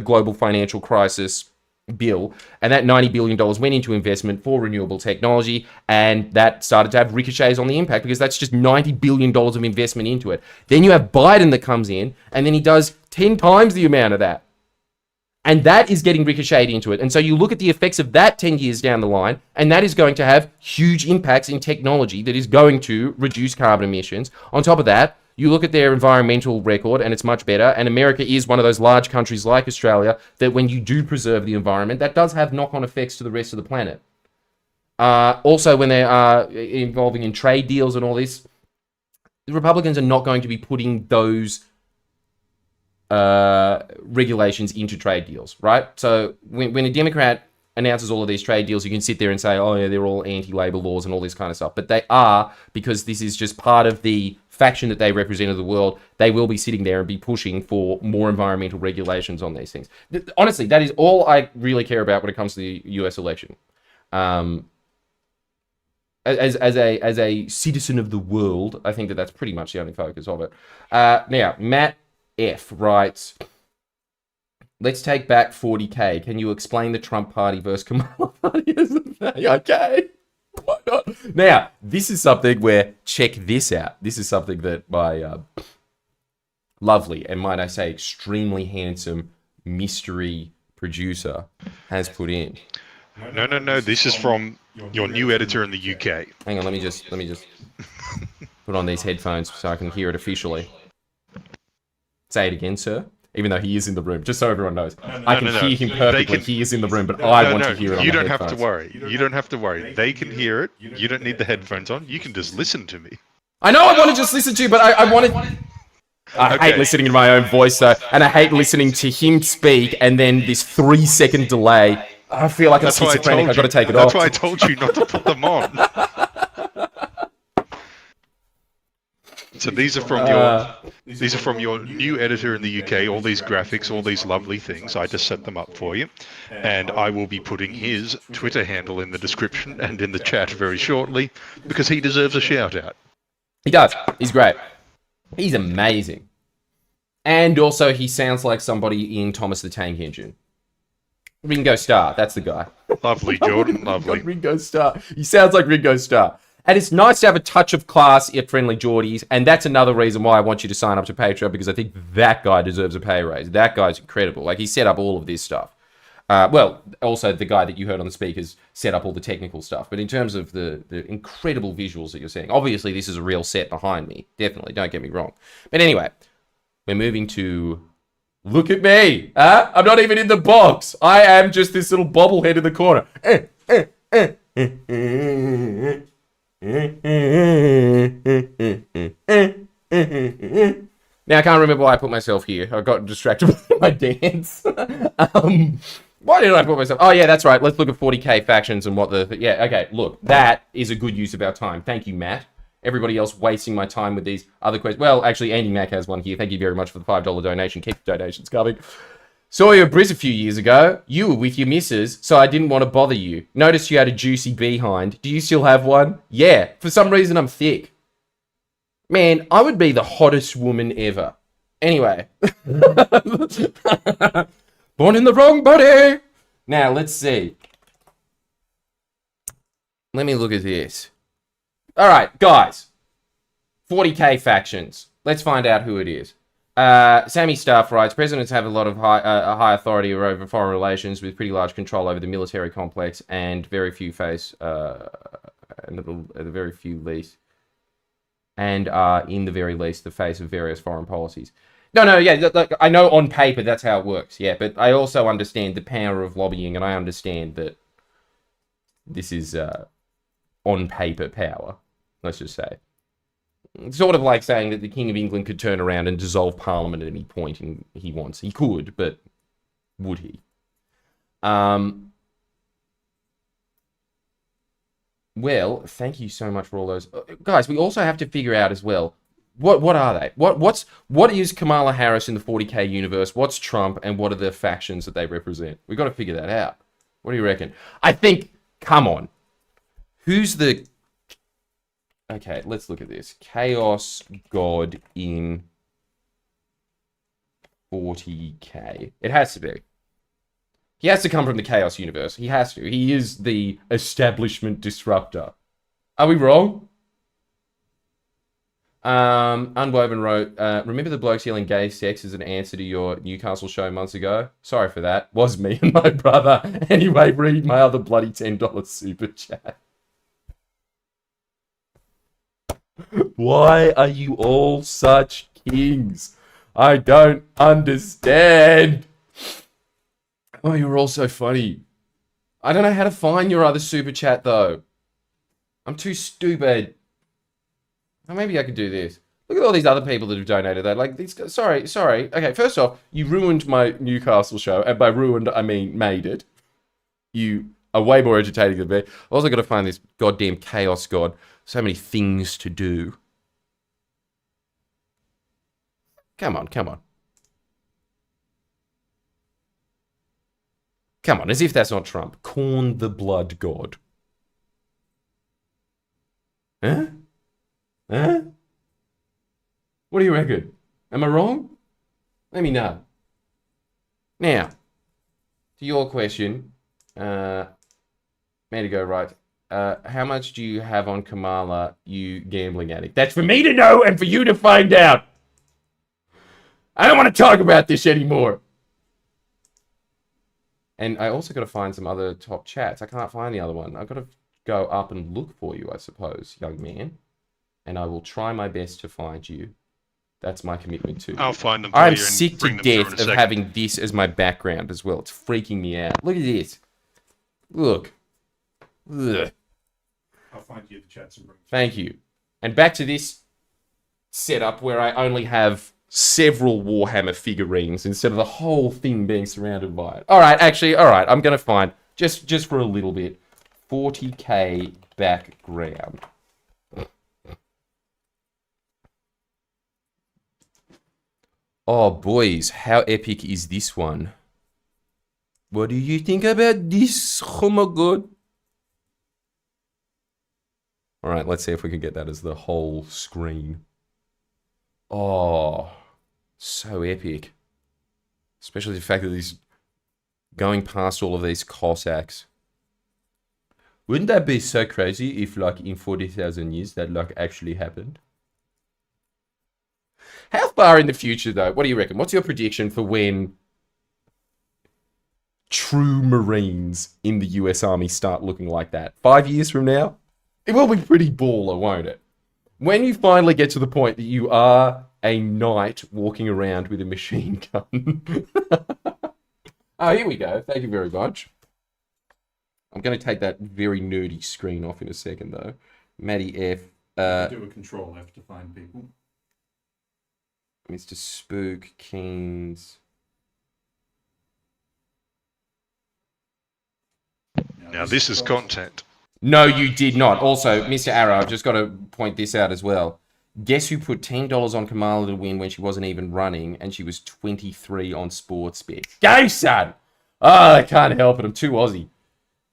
global financial crisis bill, and that $90 billion went into investment for renewable technology, and that started to have ricochets on the impact because that's just $90 billion of investment into it. Then you have Biden that comes in, and then he does 10 times the amount of that. And that is getting ricocheted into it. And so you look at the effects of that 10 years down the line, and that is going to have huge impacts in technology that is going to reduce carbon emissions. On top of that, you look at their environmental record, and it's much better. And America is one of those large countries like Australia that when you do preserve the environment, that does have knock-on effects to the rest of the planet. Also, when they are involving in trade deals and all this, the Republicans are not going to be putting those regulations into trade deals, right? So when a Democrat announces all of these trade deals, you can sit there and say, oh yeah, they're all anti-labor laws and all this kind of stuff. But they are, because this is just part of the faction that they represent of the world. They will be sitting there and be pushing for more environmental regulations on these things. Honestly, that is all I really care about when it comes to the U.S. election. As a citizen of the world, I think that's pretty much the only focus of it. Now, Matt F writes, let's take back 40K. Can you explain the Trump party versus Kamala party? Okay. Why not? Now, this is something where, check this out. This is something that my lovely, and might I say extremely handsome mystery producer has put in. No. This is from your new editor in the UK. Hang on, let me just put on these headphones so I can hear it officially. Say it again, sir. Even though he is in the room, just so everyone knows. I can hear him perfectly. He is in the room, but I want to hear it on the headphones. You don't have to worry. You don't have to worry. They can hear it. You don't need the headphones on. You can just listen to me. I know I want to just listen to you, but I want to... I hate listening to my own voice, though, and I hate listening to him speak, and then this 3-second delay. I feel like I'm schizophrenic. I've got to take it off. That's why I told you not to put them on. So these are from your new editor in the UK. All these graphics, all these lovely things. I just set them up for you, and I will be putting his Twitter handle in the description and in the chat very shortly because he deserves a shout out. He does. He's great. He's amazing, and also he sounds like somebody in Thomas the Tank Engine. Ringo Starr. That's the guy. Lovely, Jordan. Lovely. Ringo Starr. He sounds like Ringo Starr. And it's nice to have a touch of class at Friendlyjordies, and that's another reason why I want you to sign up to Patreon, because I think that guy deserves a pay raise. That guy's incredible. Like, he set up all of this stuff. Well, also the guy that you heard on the speakers set up all the technical stuff. But in terms of the incredible visuals that you're seeing, obviously this is a real set behind me. Definitely, don't get me wrong. But anyway, we're moving to... Look at me! I'm not even in the box! I am just this little bobblehead in the corner. Now I can't remember why I put myself here. I got distracted with my dance. Why did I put myself? Oh yeah, that's right. Let's look at 40K factions and what the... Yeah, okay, look. That is a good use of our time. Thank you, Matt. Everybody else wasting my time with these other questions. Well, actually, Andy Mack has one here. Thank you very much for the $5 donation. Keep the donations coming. Saw you at Briz a few years ago. You were with your missus, so I didn't want to bother you. Noticed you had a juicy behind. Do you still have one? Yeah, for some reason I'm thick. Man, I would be the hottest woman ever. Anyway. Born in the wrong body. Now, let's see. Let me look at this. Alright, guys. 40K factions. Let's find out who it is. Sammy Staff writes, presidents have a lot of high authority over foreign relations with pretty large control over the military complex and very few face, in the very least, the face of various foreign policies. No, yeah, like, I know on paper that's how it works, yeah, but I also understand the power of lobbying, and I understand that this is on paper power, let's just say. It's sort of like saying that the King of England could turn around and dissolve Parliament at any point he wants. He could, but would he? Well, thank you so much for all those. Guys, we also have to figure out as well, what are they? What is Kamala Harris in the 40K universe? What's Trump? And what are the factions that they represent? We've got to figure that out. What do you reckon? I think, come on. Who's the... Okay, let's look at this. Chaos God in 40k. It has to be. He has to come from the Chaos universe. He has to. He is the establishment disruptor. Are we wrong? Unwoven wrote, remember the blokes yelling gay sex as an answer to your Newcastle show months ago? Sorry for that. Was me and my brother. Anyway, read my other bloody $10 super chat. Why are you all such kings? I don't understand. Oh, you're all so funny. I don't know how to find your other super chat, though. I'm too stupid. Oh, maybe I could do this. Look at all these other people that have donated that. Like, these guys, sorry. Okay, first off, you ruined my Newcastle show. And by ruined, I mean made it. You are way more entertaining than me. I've also got to find this goddamn chaos god. So many things to do. Come on. Come on, as if that's not Trump. Corn the blood god. Huh? What do you reckon? Am I wrong? Let me know. Now, to your question, Medigo, right? How much do you have on Kamala, you gambling addict? That's for me to know and for you to find out. I don't want to talk about this anymore. And I also got to find some other top chats. I can't find the other one. I've got to go up and look for you, I suppose, young man. And I will try my best to find you. That's my commitment to you. I'll find them. I'm sick to death of having this as my background as well. It's freaking me out. Look at this. Look. Ugh. I'll find you the chats and bring them. Thank you. And back to this setup where I only have several Warhammer figurines instead of the whole thing being surrounded by it. All right, I'm going to find, just for a little bit, 40k background. Oh, boys, how epic is this one? What do you think about this? Oh my god. All right, let's see if we can get that as the whole screen. Oh, so epic. Especially the fact that he's going past all of these Cossacks. Wouldn't that be so crazy if, like, in 40,000 years that, like, actually happened? How far in the future, though? What do you reckon? What's your prediction for when true Marines in the US Army start looking like that? 5 years from now? It will be pretty baller, won't it? When you finally get to the point that you are a knight walking around with a machine gun. Oh, here we go. Thank you very much. I'm going to take that very nerdy screen off in a second, though. Matty F. Do a control F to find people. Mr. Spook, Kings. Now this is content. No, you did not. Also, Mr. Arrow, I've just got to point this out as well. Guess who put $10 on Kamala to win when she wasn't even running, and she was 23 on Sportsbet? Go, son! Oh, I can't help it. I'm too Aussie.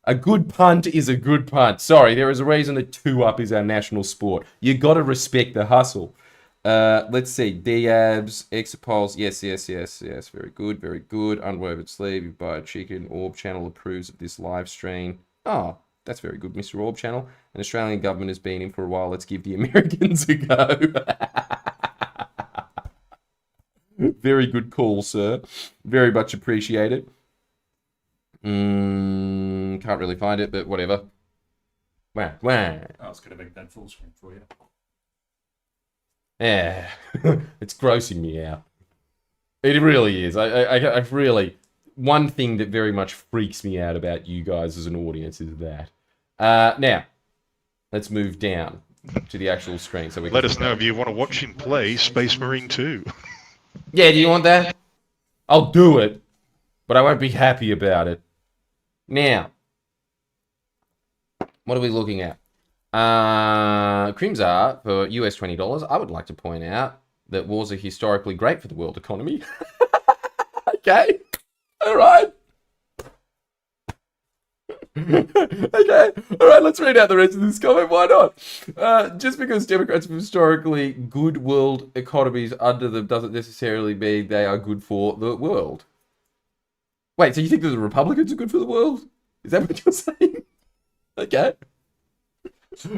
A good punt is a good punt. Sorry, there is a reason that 2-up is our national sport. You got to respect the hustle. Let's see. Diabs, Exapulse. Yes. Very good, very good. Unwoven sleeve. You buy a chicken. Orb channel approves of this live stream. Oh, that's very good, Mr. Orb channel. An Australian government has been in for a while. Let's give the Americans a go. Very good call, sir. Very much appreciated. Can't really find it, but whatever. Wah. I was going to make that full screen for you. Yeah, it's grossing me out. It really is. I really... One thing that very much freaks me out about you guys as an audience is that. Now, let's move down to the actual screen. So we can Let us know if you want to watch him play Space Marine 2. Yeah, do you want that? I'll do it, but I won't be happy about it. Now, what are we looking at? Crimsar for US $20. I would like to point out that wars are historically great for the world economy. Okay. All right. Okay, all right, let's read out the rest of this comment. Why not? Just because Democrats have historically good world economies under them doesn't necessarily mean they are good for the world. Wait, so you think that the Republicans are good for the world? Is that what you're saying? Okay.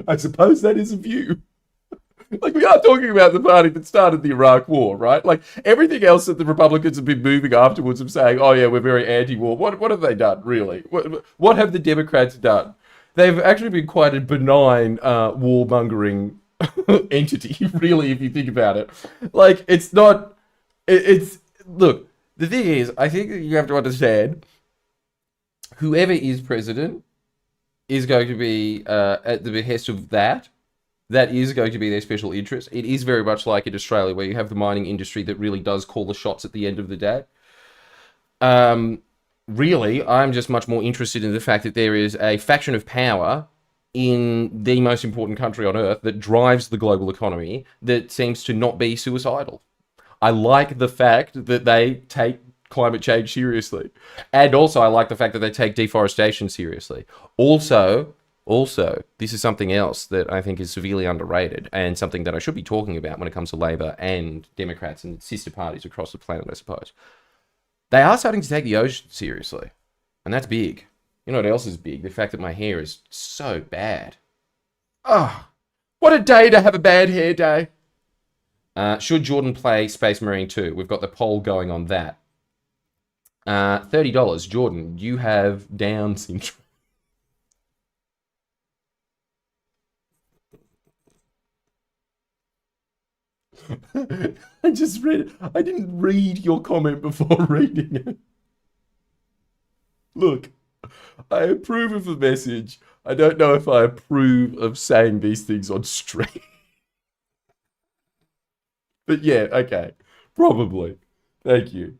I suppose that is a view. Like, we are talking about the party that started the Iraq War, right? Like, everything else that the Republicans have been moving afterwards of saying, oh yeah, we're very anti-war. What have they done, really? What have the Democrats done? They've actually been quite a benign warmongering entity, really, if you think about it. Like, it's not... It's... Look, the thing is, I think that you have to understand, whoever is president is going to be at the behest of that. That is going to be their special interest. It is very much like in Australia, where you have the mining industry that really does call the shots at the end of the day. Really, I'm just much more interested in the fact that there is a faction of power in the most important country on earth that drives the global economy that seems to not be suicidal. I like the fact that they take climate change seriously. And also, I like the fact that they take deforestation seriously. Also, this is something else that I think is severely underrated and something that I should be talking about when it comes to Labor and Democrats and sister parties across the planet, I suppose. They are starting to take the ocean seriously. And that's big. You know what else is big? The fact that my hair is so bad. Oh, what a day to have a bad hair day. Should Jordan play Space Marine 2? We've got the poll going on that. $30. Jordan, you have Down syndrome. I just read it. I didn't read your comment before reading it. Look, I approve of the message. I don't know if I approve of saying these things on stream. But yeah, okay. Probably. Thank you.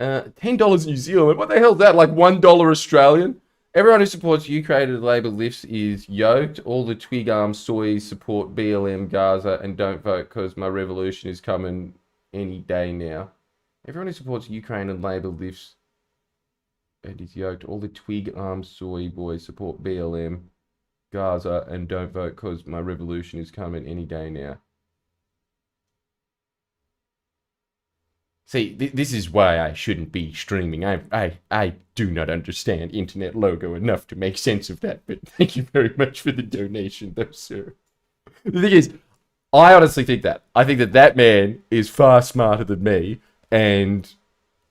$10 New Zealand. What the hell is that? Like $1 Australian? Everyone who supports Ukraine and Labour lifts is yoked. All the twig arm soys support BLM Gaza and don't vote because my revolution is coming any day now. Everyone who supports Ukraine and Labour lifts and is yoked. All the twig arm soy boys support BLM Gaza and don't vote because my revolution is coming any day now. See, this is why I shouldn't be streaming. I do not understand internet logo enough to make sense of that, but thank you very much for the donation, though, sir. The thing is, I honestly think that. I think that that man is far smarter than me, and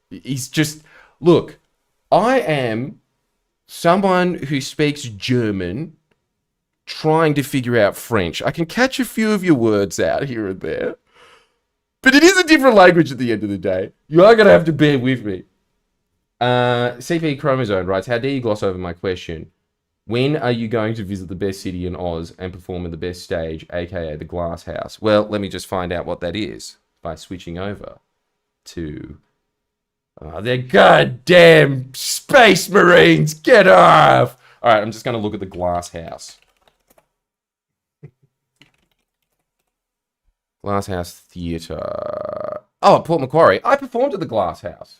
he's just... Look, I am someone who speaks German trying to figure out French. I can catch a few of your words out here and there. But it is a different language at the end of the day. You are going to have to bear with me. CP Chromosome writes, how dare you gloss over my question? When are you going to visit the best city in Oz and perform in the best stage, aka the Glass House? Well, let me just find out what that is by switching over to... the goddamn Space Marines! Get off! Alright, I'm just going to look at the Glass House. Glass House Theatre. Oh, Port Macquarie. I performed at the Glass House.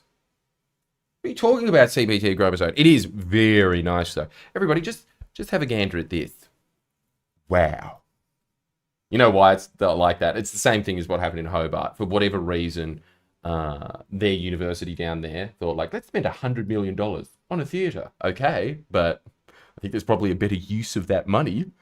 What are you talking about, CBT Chromosome? It is very nice, though. Everybody, just have a gander at this. Wow. You know why it's like that? It's the same thing as what happened in Hobart. For whatever reason, their university down there thought, like, let's spend $100 million on a theatre. Okay, but I think there's probably a better use of that money.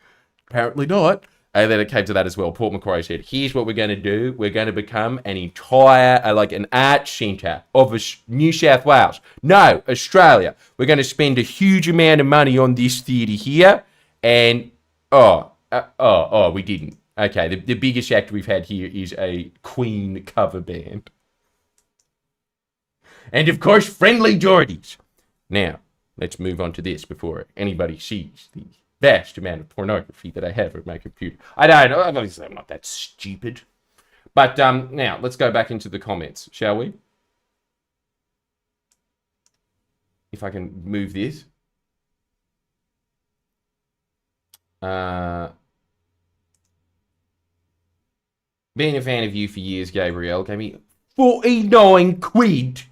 Apparently not. And then it came to that as well. Port Macquarie said, here's what we're going to do. We're going to become an entire, like an art centre of New South Wales. No, Australia. We're going to spend a huge amount of money on this theatre here. And, we didn't. Okay, the biggest act we've had here is a Queen cover band. And, of course, Friendlyjordies. Now, let's move on to this before anybody sees the vast amount of pornography that I have on my computer. I don't know. Obviously, I'm not that stupid. But now, let's go back into the comments, shall we? If I can move this. Being a fan of you for years, Gabrielle, gave me 49 quid.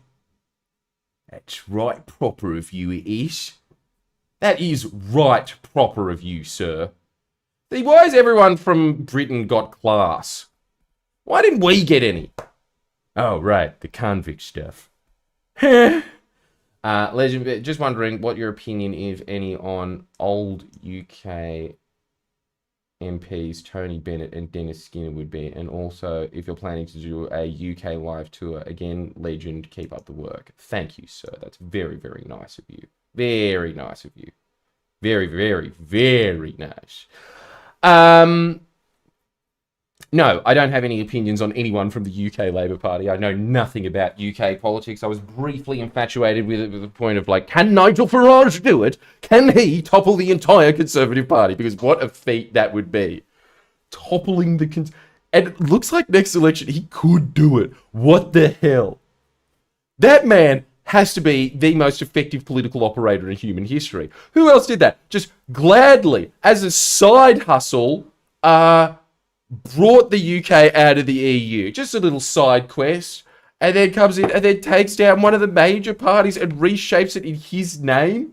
That's right proper of you, it is. That is right proper of you, sir. See, why has everyone from Britain got class? Why didn't we get any? Oh, right, the convict stuff. Legend, just wondering what your opinion, if any, on old UK MPs Tony Bennett and Dennis Skinner would be, and also if you're planning to do a UK live tour. Again, Legend, keep up the work. Thank you, sir. That's very, very nice of you. Very nice of you. Very, very, very nice. No, I don't have any opinions on anyone from the UK Labour Party. I know nothing about UK politics. I was briefly infatuated with it to the point of like, can Nigel Farage do it? Can he topple the entire Conservative Party? Because what a feat that would be. Toppling the... And it looks like next election he could do it. What the hell? That man has to be the most effective political operator in human history. Who else did that? Just gladly, as a side hustle, brought the UK out of the EU. Just a little side quest. And then comes in and then takes down one of the major parties and reshapes it in his name.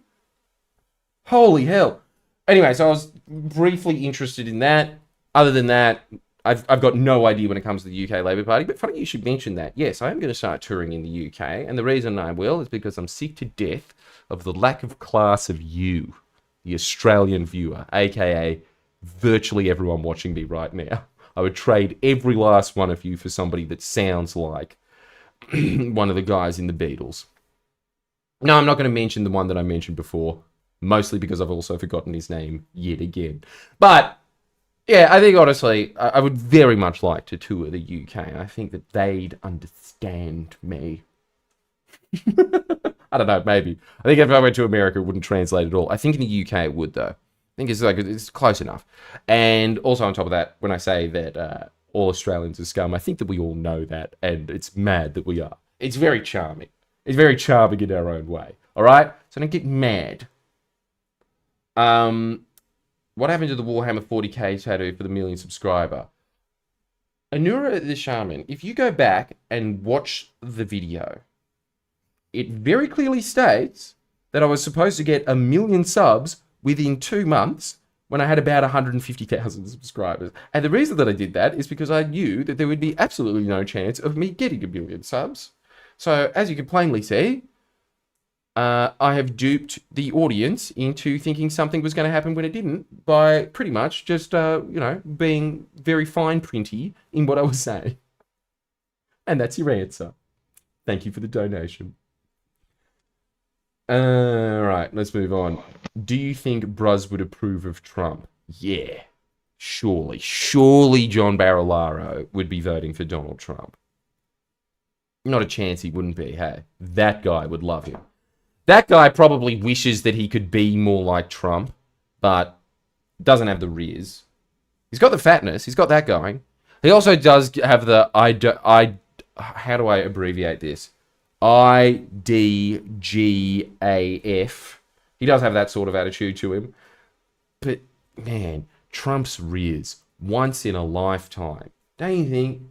Holy hell. Anyway, so I was briefly interested in that. Other than that, I've got no idea when it comes to the UK Labour Party. But funny you should mention that. Yes, I am going to start touring in the UK. And the reason I will is because I'm sick to death of the lack of class of you, the Australian viewer, aka virtually everyone watching me right now. I would trade every last one of you for somebody that sounds like one of the guys in the Beatles. No, I'm not going to mention the one that I mentioned before, mostly because I've also forgotten his name yet again. But, yeah, I think, honestly, I would very much like to tour the UK. I think that they'd understand me. I don't know, maybe. I think if I went to America, it wouldn't translate at all. I think in the UK it would, though. I think it's close enough. And also on top of that, when I say that all Australians are scum, I think that we all know that, and it's mad that we are. It's very charming. It's very charming in our own way. All right? So don't get mad. What happened to the Warhammer 40k tattoo for the 1 million subscriber? Anura the Shaman, if you go back and watch the video, it very clearly states that I was supposed to get 1 million subs within 2 months when I had about 150,000 subscribers. And the reason that I did that is because I knew that there would be absolutely no chance of me getting 1 million subs. So, as you can plainly see, I have duped the audience into thinking something was going to happen when it didn't by pretty much just, being very fine printy in what I was saying. And that's your answer. Thank you for the donation. Right, let's move on. Do you think Bruz would approve of Trump? Yeah, surely. Surely John Barilaro would be voting for Donald Trump. Not a chance he wouldn't be, hey. That guy would love him. That guy probably wishes that he could be more like Trump, but doesn't have the riz. He's got the fatness, he's got that going. He also does have the, how do I abbreviate this? IDGAF. He does have that sort of attitude to him. But, man, Trump's riz, once in a lifetime. Don't you think?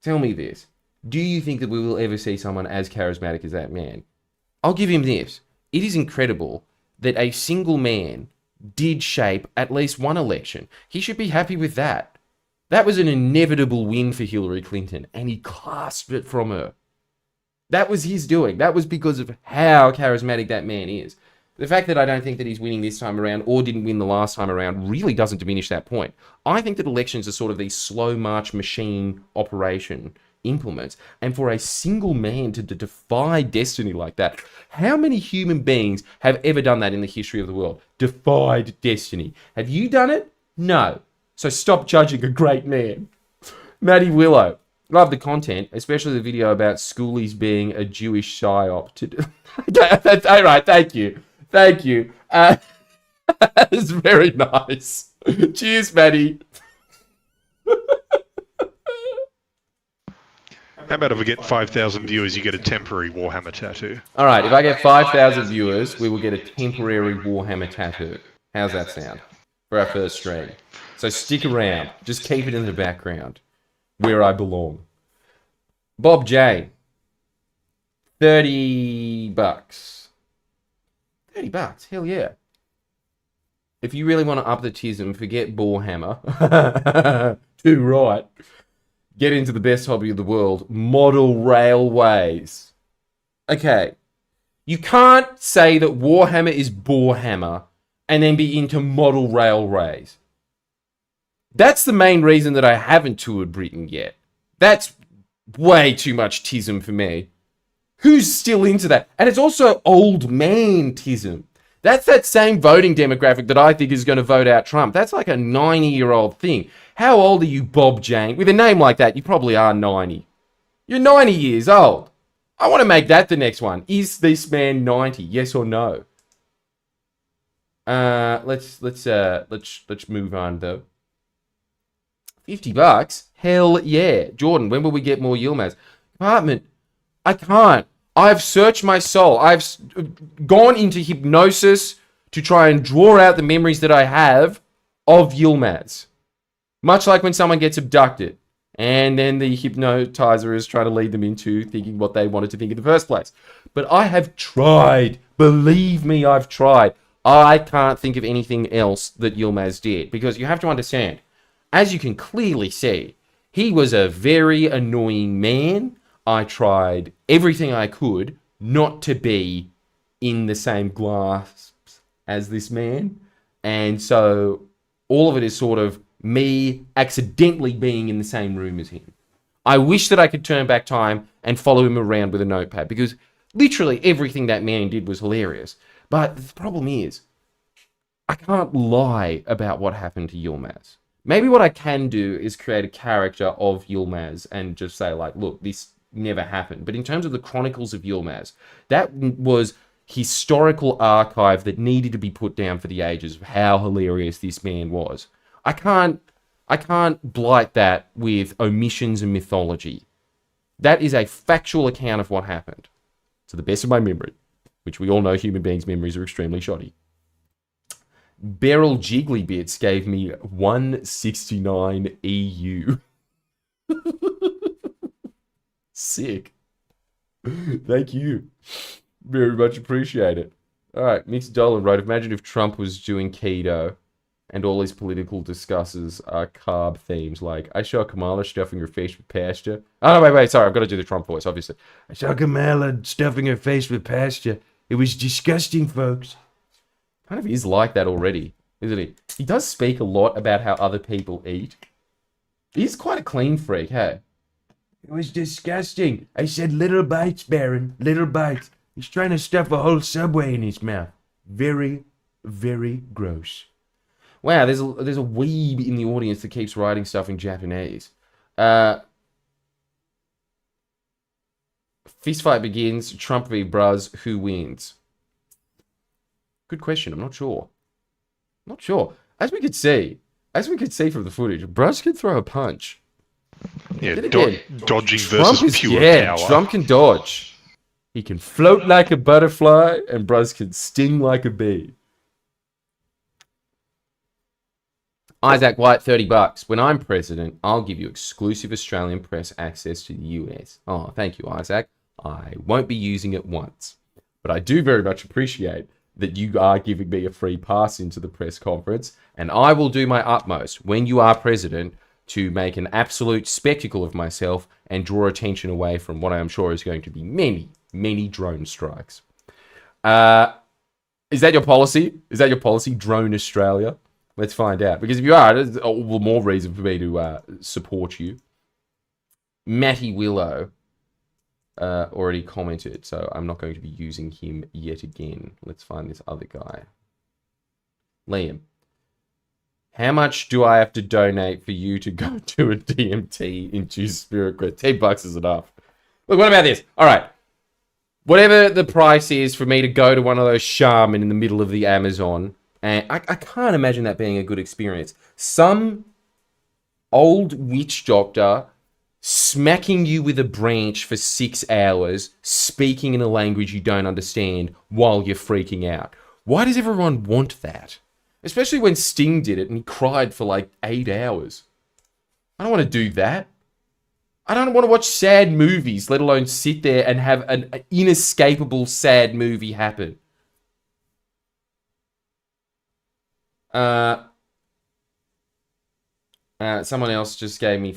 Tell me this. Do you think that we will ever see someone as charismatic as that man? I'll give him this. It is incredible that a single man did shape at least one election. He should be happy with that. That was an inevitable win for Hillary Clinton, and he clasped it from her. That was his doing. That was because of how charismatic that man is. The fact that I don't think that he's winning this time around or didn't win the last time around really doesn't diminish that point. I think that elections are sort of these slow march machine operation implements. And for a single man to defy destiny like that, how many human beings have ever done that in the history of the world? Defied destiny. Have you done it? No. So stop judging a great man. Matty Willow. Love the content, especially the video about schoolies being a Jewish psyop. Okay, all right, thank you. Thank you. It's very nice. Cheers, Matty. How about if we get 5,000 viewers, you get a temporary Warhammer tattoo? All right, if I get 5,000 viewers, we will get a temporary Warhammer tattoo. How's that sound? For our first stream. So stick around. Just keep it in the background. Where I belong. Bob J. $30. $30. Hell yeah. If you really want to up the tism, forget Warhammer. Too right. Get into the best hobby of the world, model railways. Okay. You can't say that Warhammer is Borehammer and then be into model railways. That's the main reason that I haven't toured Britain yet. That's way too much tism for me. Who's still into that? And it's also old man tism. That's that same voting demographic that I think is going to vote out Trump. That's like a 90-year-old thing. How old are you, Bob Jane? With a name like that, you probably are 90. You're 90 years old. I want to make that the next one. Is this man 90? Yes or no? Let's move on though. $50? Hell yeah. Jordan, when will we get more Yilmaz? Apartment, I can't. I've searched my soul. I've gone into hypnosis to try and draw out the memories that I have of Yilmaz. Much like when someone gets abducted and then the hypnotizer is trying to lead them into thinking what they wanted to think in the first place. But I have tried. Believe me, I've tried. I can't think of anything else that Yilmaz did, because you have to understand, as you can clearly see, he was a very annoying man. I tried everything I could not to be in the same glass as this man. And so all of it is sort of me accidentally being in the same room as him. I wish that I could turn back time and follow him around with a notepad, because literally everything that man did was hilarious. But the problem is, I can't lie about what happened to Yilmaz. Maybe what I can do is create a character of Yilmaz and just say, like, look, this never happened. But in terms of the Chronicles of Yilmaz, that was historical archive that needed to be put down for the ages of how hilarious this man was. I can't blight that with omissions and mythology. That is a factual account of what happened, to the best of my memory, which we all know human beings' memories are extremely shoddy. Beryl Jiggly Bits gave me 169 EU. Sick. Thank you. Very much appreciate it. Alright, Mixed Dolan wrote, imagine if Trump was doing keto and all his political discusses are carb themes, like, I saw Kamala stuffing her face with pasta. Oh, no, wait, sorry, I've got to do the Trump voice, obviously. I saw Kamala stuffing her face with pasta. It was disgusting, folks. Kind of is like that already, isn't he? He does speak a lot about how other people eat. He's quite a clean freak, hey? It was disgusting. I said little bites, Baron, little bites. He's trying to stuff a whole subway in his mouth. Very, very gross. Wow, there's a weeb in the audience that keeps writing stuff in Japanese. Fistfight begins. Trump v. Bruz. Who wins? Good question. I'm not sure. As we could see from the footage, Bruz can throw a punch. Yeah, dodging versus pure power. Trump can dodge. He can float like a butterfly, and Bruz can sting like a bee. Isaac White, $30. When I'm president, I'll give you exclusive Australian press access to the US. Oh, thank you, Isaac. I won't be using it once. But I do very much appreciate that you are giving me a free pass into the press conference, and I will do my utmost when you are president to make an absolute spectacle of myself and draw attention away from what I am sure is going to be many, many drone strikes. Is that your policy? Drone Australia? Let's find out. Because if you are, there's all the more reason for me to support you. Matty Willow already commented, so I'm not going to be using him yet again. Let's find this other guy. Liam. How much do I have to donate for you to go to a DMT into Spirit Quest? $10 is enough. Look, what about this? All right. Whatever the price is for me to go to one of those shaman in the middle of the Amazon, and I can't imagine that being a good experience. Some old witch doctor smacking you with a branch for 6 hours, speaking in a language you don't understand while you're freaking out. Why does everyone want that? Especially when Sting did it and he cried for like 8 hours. I don't want to do that. I don't want to watch sad movies, let alone sit there and have an inescapable sad movie happen. Someone else just gave me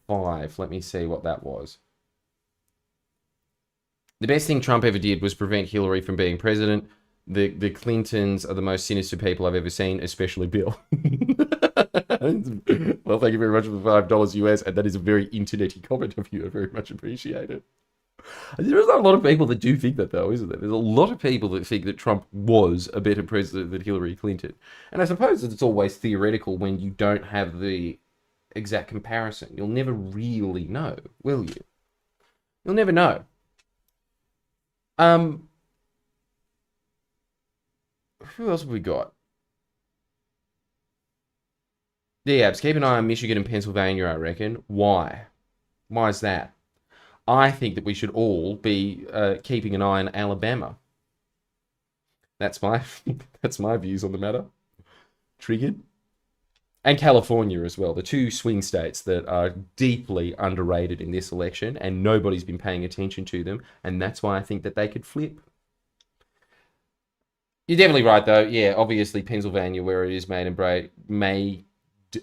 5. Let me see what that was. The best thing Trump ever did was prevent Hillary from being president. The Clintons are the most sinister people I've ever seen, especially Bill. Well, thank you very much for the $5 US, and that is a very internet-y comment of you. I very much appreciate it. There's a lot of people that do think that, though, isn't there? There's a lot of people that think that Trump was a better president than Hillary Clinton. And I suppose that it's always theoretical when you don't have the exact comparison. You'll never really know, will you? You'll never know. Who else have we got? Yeah, Abs, keep an eye on Michigan and Pennsylvania, I reckon. Why? Why is that? I think that we should all be keeping an eye on Alabama. That's my that's my views on the matter. Triggered. And California as well. The 2 swing states that are deeply underrated in this election, and nobody's been paying attention to them, and that's why I think that they could flip. You're definitely right, though. Yeah, obviously Pennsylvania, where it is made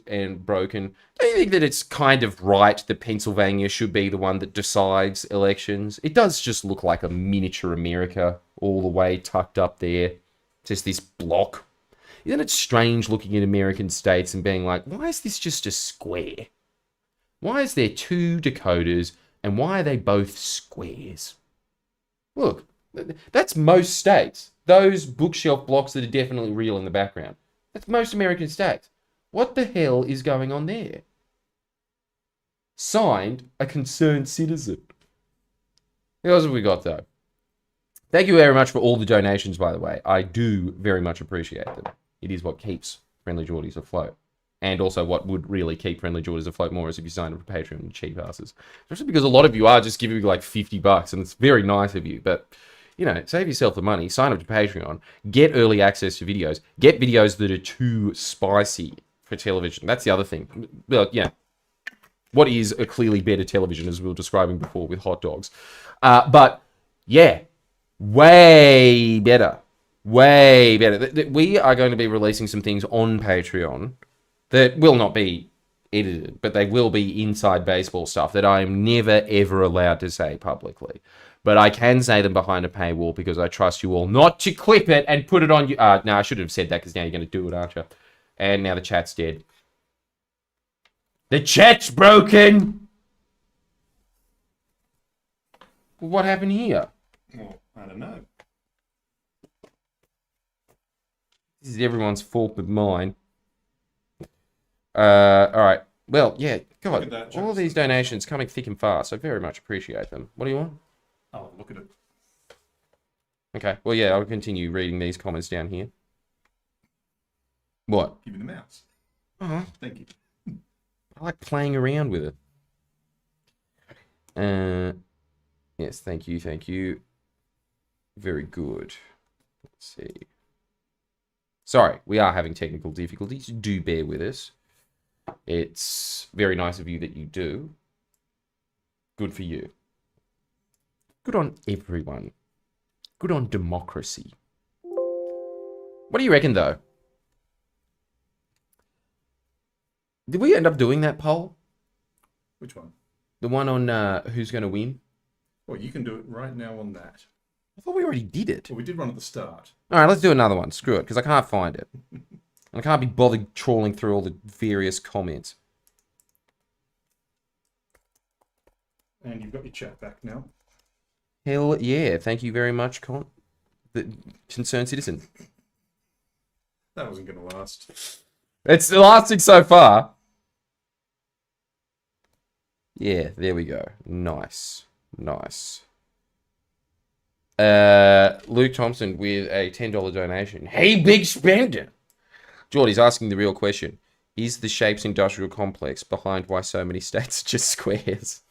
and broken. Do you think that it's kind of right that Pennsylvania should be the one that decides elections? It does just look like a miniature America all the way tucked up there. Just this block. Isn't it strange looking at American states and being like, why is this just a square? Why is there 2 Dakotas and why are they both squares? Look, that's most states. Those bookshelf blocks that are definitely real in the background. That's most American states. What the hell is going on there? Signed, a concerned citizen. What else have we got, though? Thank you very much for all the donations, by the way. I do very much appreciate them. It is what keeps Friendlyjordies afloat. And also what would really keep Friendlyjordies afloat more is if you sign up for Patreon and cheap asses. Especially because a lot of you are just giving me like $50, and it's very nice of you, but... You know, save yourself the money, sign up to Patreon, get early access to videos, get videos that are too spicy for television. That's the other thing. Well, yeah, what is a clearly better television, as we were describing before with hot dogs. But, yeah, way better. Way better. We are going to be releasing some things on Patreon that will not be edited, but they will be inside baseball stuff that I am never, ever allowed to say publicly. But I can say them behind a paywall because I trust you all not to clip it and put it on you. No, I should have said that because now you're going to do it, aren't you? And now the chat's dead. The chat's broken! What happened here? Well, I don't know. This is everyone's fault but mine. Alright. Well, yeah, God, all these donations coming thick and fast. I very much appreciate them. What do you want? Oh, look at it. Okay, well, yeah, I'll continue reading these comments down here. What? Give me the mouse. Uh-huh. Thank you. I like playing around with it. Yes, thank you, thank you. Very good. Let's see. Sorry, we are having technical difficulties. Do bear with us. It's very nice of you that you do. Good for you. Good on everyone. Good on democracy. What do you reckon, though? Did we end up doing that poll? Which one? The one on who's going to win? Well, you can do it right now on that. I thought we already did it. Well, we did one at the start. All right, let's do another one. Screw it, because I can't find it. I can't be bothered trawling through all the various comments. And you've got your chat back now. Hell yeah. Thank you very much, the concerned citizen. That wasn't going to last. It's lasting so far. Yeah, there we go. Nice. Nice. Luke Thompson with a $10 donation. Hey, big spender! Geordie's asking the real question. Is the Shapes Industrial Complex behind why so many states are just squares?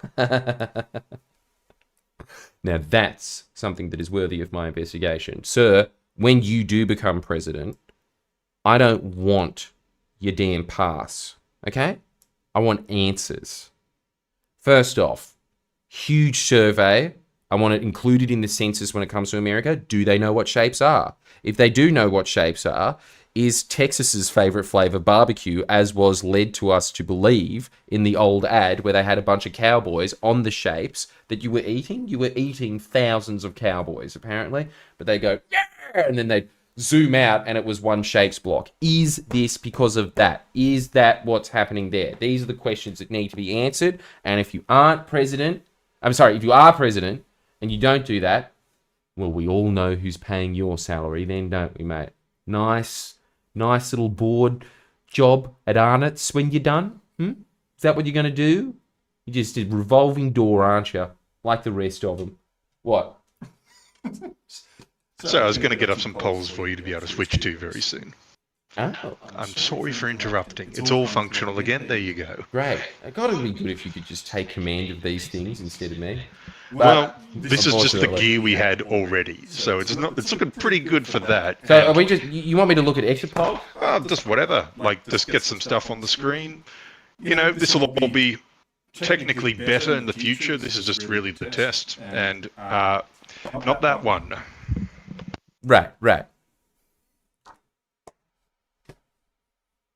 Now that's something that is worthy of my investigation. Sir, when you do become president, I don't want your damn pass, okay? I want answers. First off, huge survey. I want it included in the census when it comes to America. Do they know what shapes are? If they do know what shapes are, is Texas's favorite flavor barbecue, as was led to us to believe in the old ad where they had a bunch of cowboys on the shapes that you were eating. You were eating thousands of cowboys, apparently. But they go, yeah! And then they'd zoom out and it was one shapes block. Is this because of that? Is that what's happening there? These are the questions that need to be answered. And if you aren't president, if you are president and you don't do that, well, we all know who's paying your salary then, don't we, mate? Nice little board job at Arnott's when you're done. Is that what you're going to do? You're just a revolving door, aren't you? Like the rest of them. What? So I was going to get up some polls for you to be able to switch to very soon. Oh. I'm sorry for interrupting. It's all functional again. There you go. Great. It got to be good if you could just take command of these things instead of me. Well, this is just the gear we had already, so it's looking pretty good for that. So are we just? You want me to look at exit polls? Just whatever. Like, just get some stuff on the screen. You know, this will all be technically better in the future. This is just really the test, and not that one. Right.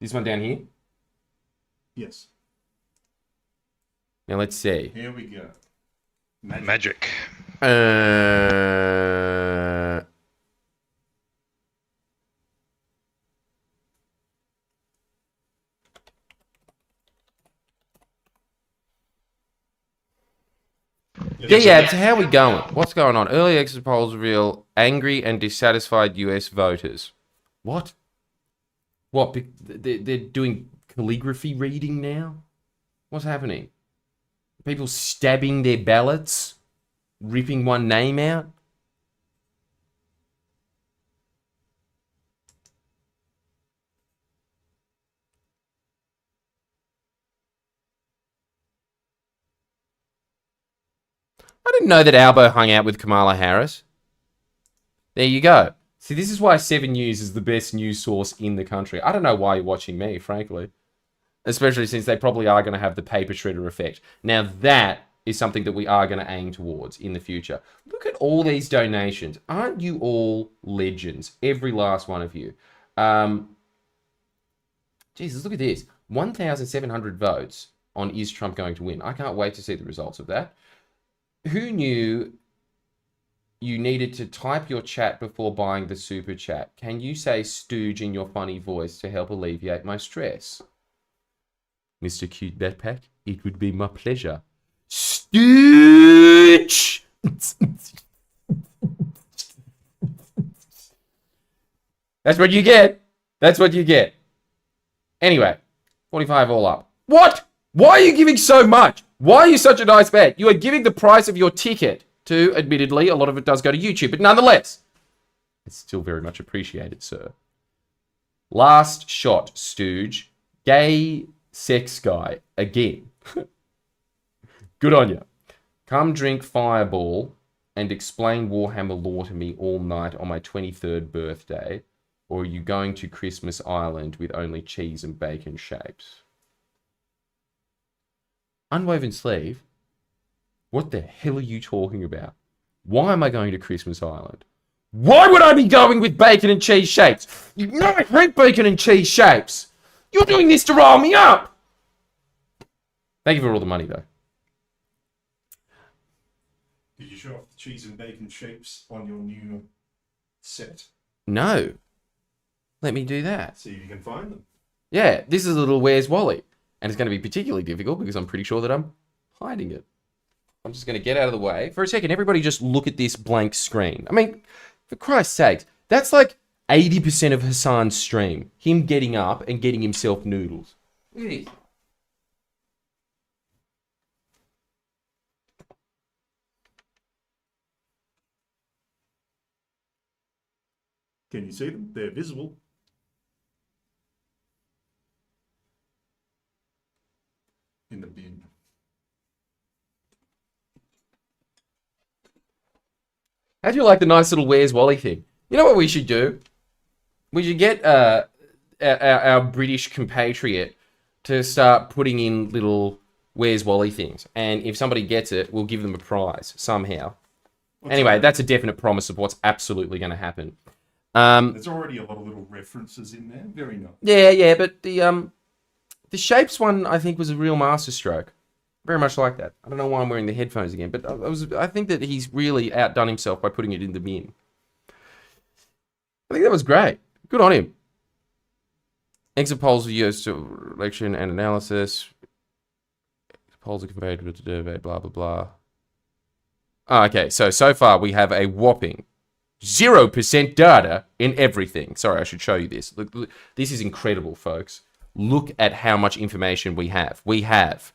This one down here? Yes. Now let's see. Here we go. Magic. Yeah, so how are we going? What's going on? Early exit polls reveal angry and dissatisfied US voters. What? What? They're doing calligraphy reading now? What's happening? People stabbing their ballots? Ripping one name out? I didn't know that Albo hung out with Kamala Harris. There you go. See, this is why 7 News is the best news source in the country. I don't know why you're watching me, frankly. Especially since they probably are going to have the paper shredder effect. Now, that is something that we are going to aim towards in the future. Look at all these donations. Aren't you all legends? Every last one of you. Jesus, look at this. 1,700 votes on is Trump going to win? I can't wait to see the results of that. Who knew you needed to type your chat before buying the super chat? Can you say stooge in your funny voice to help alleviate my stress? Mr. Cute Backpack, it would be my pleasure. Stooge! That's what you get. That's what you get. Anyway, 45 all up. What? Why are you giving so much? Why are you such a nice man? You are giving the price of your ticket to, admittedly, a lot of it does go to YouTube, but nonetheless, it's still very much appreciated, sir. Last shot, stooge. Gay sex guy again. Good on you. Come drink Fireball and explain Warhammer lore to me all night on my 23rd birthday, or are you going to Christmas Island with only cheese and bacon shapes? Unwoven sleeve? What the hell are you talking about? Why am I going to Christmas Island? Why would I be going with bacon and cheese shapes? You know I hate bacon and cheese shapes. You're doing this to rile me up. Thank you for all the money, though. Did you show off the cheese and bacon shapes on your new set? No. Let me do that. See if you can find them. Yeah, this is a little Where's Wally? And it's going to be particularly difficult because I'm pretty sure that I'm hiding it. I'm just going to get out of the way. For a second, everybody just look at this blank screen. I mean, for Christ's sake, that's like 80% of Hassan's stream. Him getting up and getting himself noodles. Look at this. Can you see them? They're visible. In the bin. How do you like the nice little Where's Wally thing? You know what we should do? We should get our British compatriot to start putting in little Where's Wally things. And if somebody gets it, we'll give them a prize somehow. Anyway, that's a definite promise of what's absolutely going to happen. There's already a lot of little references in there. Very nice. Yeah, but the shapes one I think was a real masterstroke. Very much like that. I don't know why I'm wearing the headphones again, but I think that he's really outdone himself by putting it in the bin. I think that was great. Good on him. Exit polls for U.S. election and analysis. Polls are conveyed with the survey, blah, blah, blah. Oh, okay, so far we have a whopping 0% data in everything. Sorry, I should show you this. Look, this is incredible, folks. Look at how much information we have. We have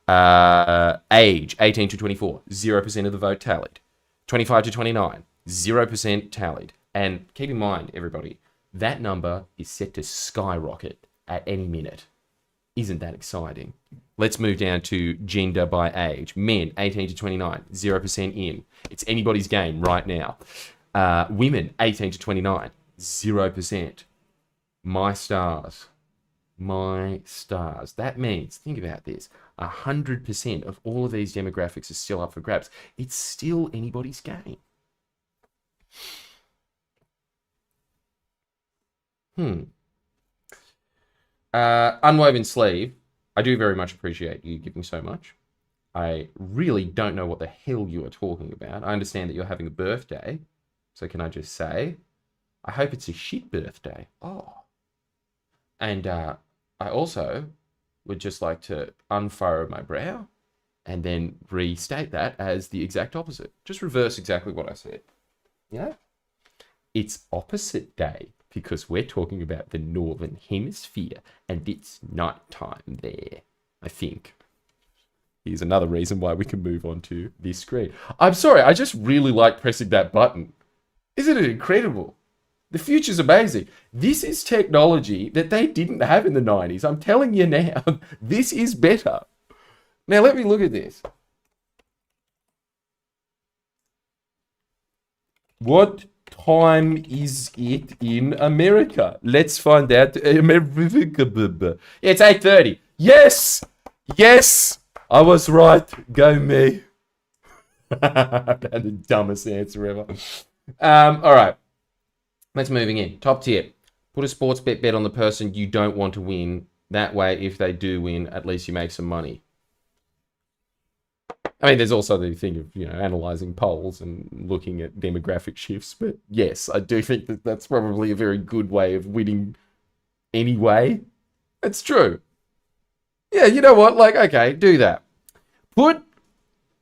age, 18 to 24, 0% of the vote tallied. 25 to 29, 0% tallied. And keep in mind, everybody, that number is set to skyrocket at any minute. Isn't that exciting? Let's move down to gender by age. Men, 18 to 29, 0% in. It's anybody's game right now. Women, 18 to 29, 0%. My stars. My stars. That means, think about this, 100% of all of these demographics are still up for grabs. It's still anybody's game. Unwoven sleeve. I do very much appreciate you giving so much. I really don't know what the hell you are talking about. I understand that you're having a birthday. So can I just say, I hope it's a shit birthday. Oh. And I also would just like to unfurrow my brow and then restate that as the exact opposite. Just reverse exactly what I said. Yeah? It's opposite day because we're talking about the Northern Hemisphere and it's nighttime there, I think. Here's another reason why we can move on to this screen. I'm sorry, I just really like pressing that button. Isn't it incredible? The future's amazing. This is technology that they didn't have in the 90s. I'm telling you now, this is better. Now, let me look at this. What time is it in America? Let's find out. Yeah, it's 8:30. Yes! Yes! I was right. Go me. The dumbest answer ever. All right. Let's moving in. Top tip. Put a sports bet on the person you don't want to win. That way, if they do win, at least you make some money. I mean, there's also the thing of, analyzing polls and looking at demographic shifts. But yes, I do think that that's probably a very good way of winning anyway. It's true. Yeah, you know what? Okay, do that. Put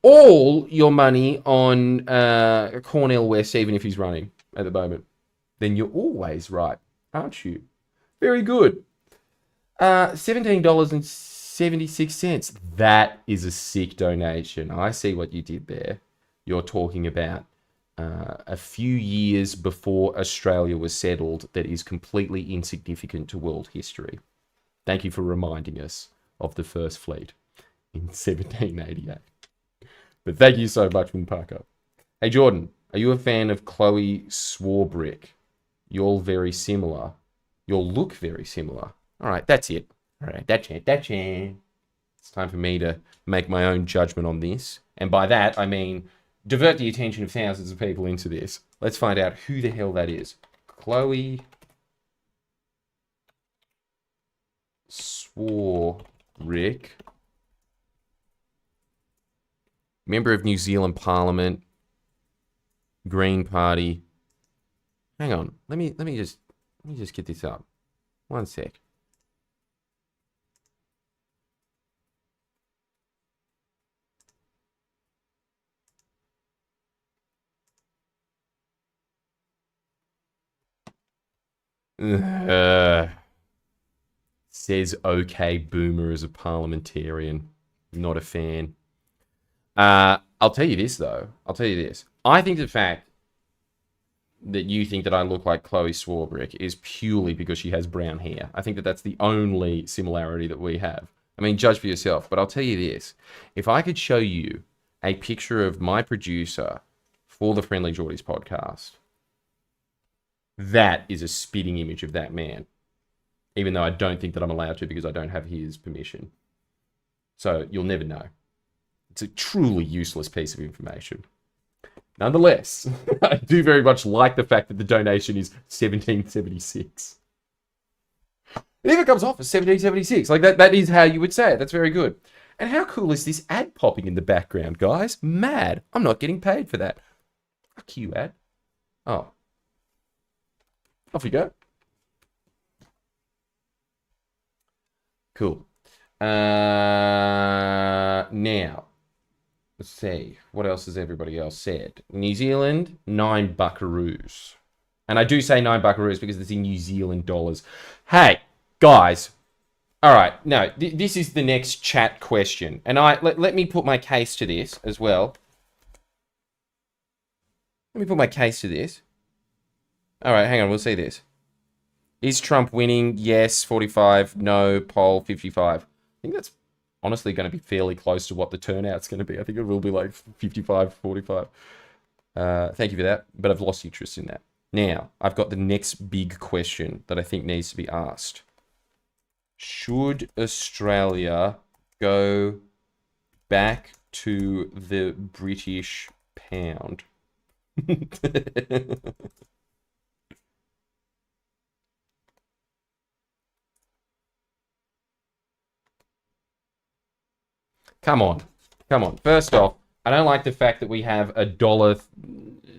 all your money on Cornel West, even if he's running at the moment. Then you're always right, aren't you? Very good. $17.76. That is a sick donation. I see what you did there. You're talking about a few years before Australia was settled that is completely insignificant to world history. Thank you for reminding us of the First Fleet in 1788. But thank you so much, Parker. Hey, Jordan, are you a fan of Chloe Swarbrick? You're very similar. You'll look very similar. All right, that's it. All right, that's it. It's time for me to make my own judgment on this. And by that, I mean divert the attention of thousands of people into this. Let's find out who the hell that is. Chloe Swarbrick. Member of New Zealand Parliament. Green Party. Hang on. Let me just get this up. One sec. Says okay boomer as a parliamentarian. Not a fan. I'll tell you this though. I think the fact that you think that I look like Chloe Swarbrick is purely because she has brown hair. I think that that's the only similarity that we have. I mean, judge for yourself. But I'll tell you this. If I could show you a picture of my producer for the Friendlyjordies podcast, that is a spitting image of that man. Even though I don't think that I'm allowed to because I don't have his permission. So you'll never know. It's a truly useless piece of information. Nonetheless, I do very much like the fact that the donation is 1776. It even comes off as 1776. Like, that is how you would say it. That's very good. And how cool is this ad popping in the background, guys? Mad. I'm not getting paid for that. Fuck you, ad. Oh. Off you go. Cool. Now, let's see. What else has everybody else said? New Zealand, 9 buckaroos. And I do say 9 buckaroos because it's in New Zealand dollars. Hey, guys. All right. No, this is the next chat question. And let me put my case to this as well. Let me put my case to this. All right, hang on. We'll see this. Is Trump winning? Yes, 45. No, poll 55. I think that's honestly going to be fairly close to what the turnout's going to be. I think it will be like 55, 45. Thank you for that, but I've lost interest in that. Now, I've got the next big question that I think needs to be asked. Should Australia go back to the British pound? Come on. First off, I don't like the fact that we have a dollar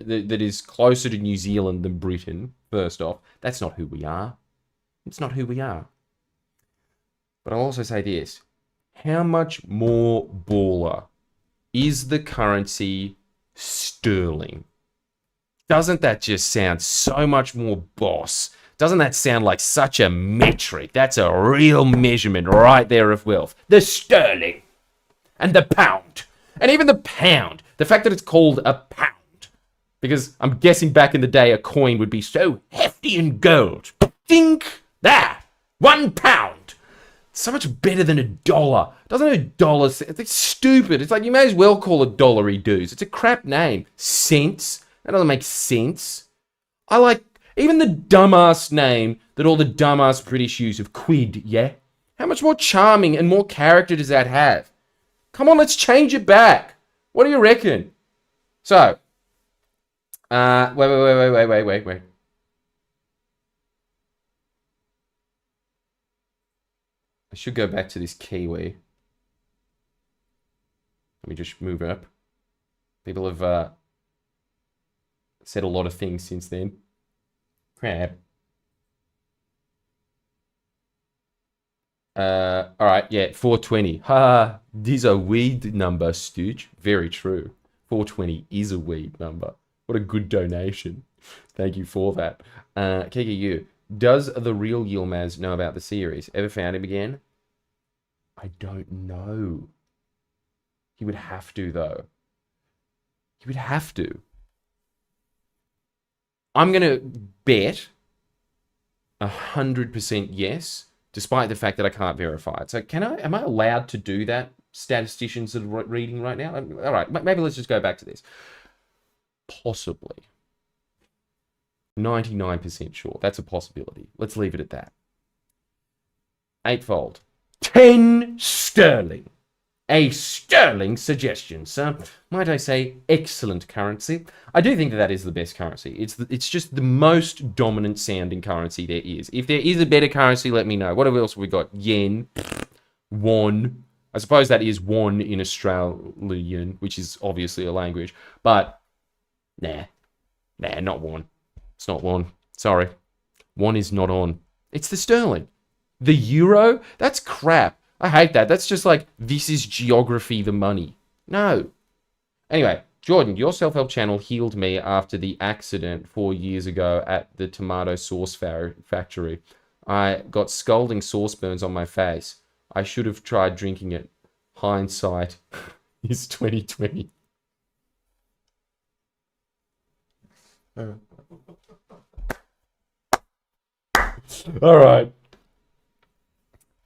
that is closer to New Zealand than Britain. First off, that's not who we are. It's not who we are. But I'll also say this. How much more baller is the currency sterling? Doesn't that just sound so much more boss? Doesn't that sound like such a metric? That's a real measurement right there of wealth. The sterling. And the pound. And even the pound. The fact that it's called a pound. Because I'm guessing back in the day a coin would be so hefty in gold. Think that. £1. So much better than $1. Doesn't $1... It's stupid. It's like you may as well call it dollary dues. It's a crap name. Cents. That doesn't make sense. I like even the dumbass name that all the dumbass British use of quid, yeah? How much more charming and more character does that have? Come on, let's change it back. What do you reckon? So, wait. I should go back to this Kiwi. Let me just move up. People have said a lot of things since then. Crap. Alright, yeah, 420. Ha, this is a weed number, Stooge. Very true. 420 is a weed number. What a good donation. Thank you for that. KKU, does the real Yilmaz know about the series? Ever found him again? I don't know. He would have to, though. He would have to. I'm going to bet 100% yes, despite the fact that I can't verify it. So am I allowed to do that, statisticians that are reading right now? All right, maybe let's just go back to this. Possibly. 99% sure. That's a possibility. Let's leave it at that. Eightfold. 10 sterling. A sterling suggestion, sir. Might I say excellent currency? I do think that is the best currency. It's just the most dominant sounding currency there is. If there is a better currency, let me know. What else have we got? Yen, won. I suppose that is won in Australian, which is obviously a language. But, nah, not won. It's not won. Sorry. Won is not on. It's the sterling. The euro? That's crap. I hate that. That's just like, this is geography, the money. No. Anyway, Jordan, your self-help channel healed me after the accident 4 years ago at the tomato sauce factory. I got scalding sauce burns on my face. I should have tried drinking it. Hindsight is 2020.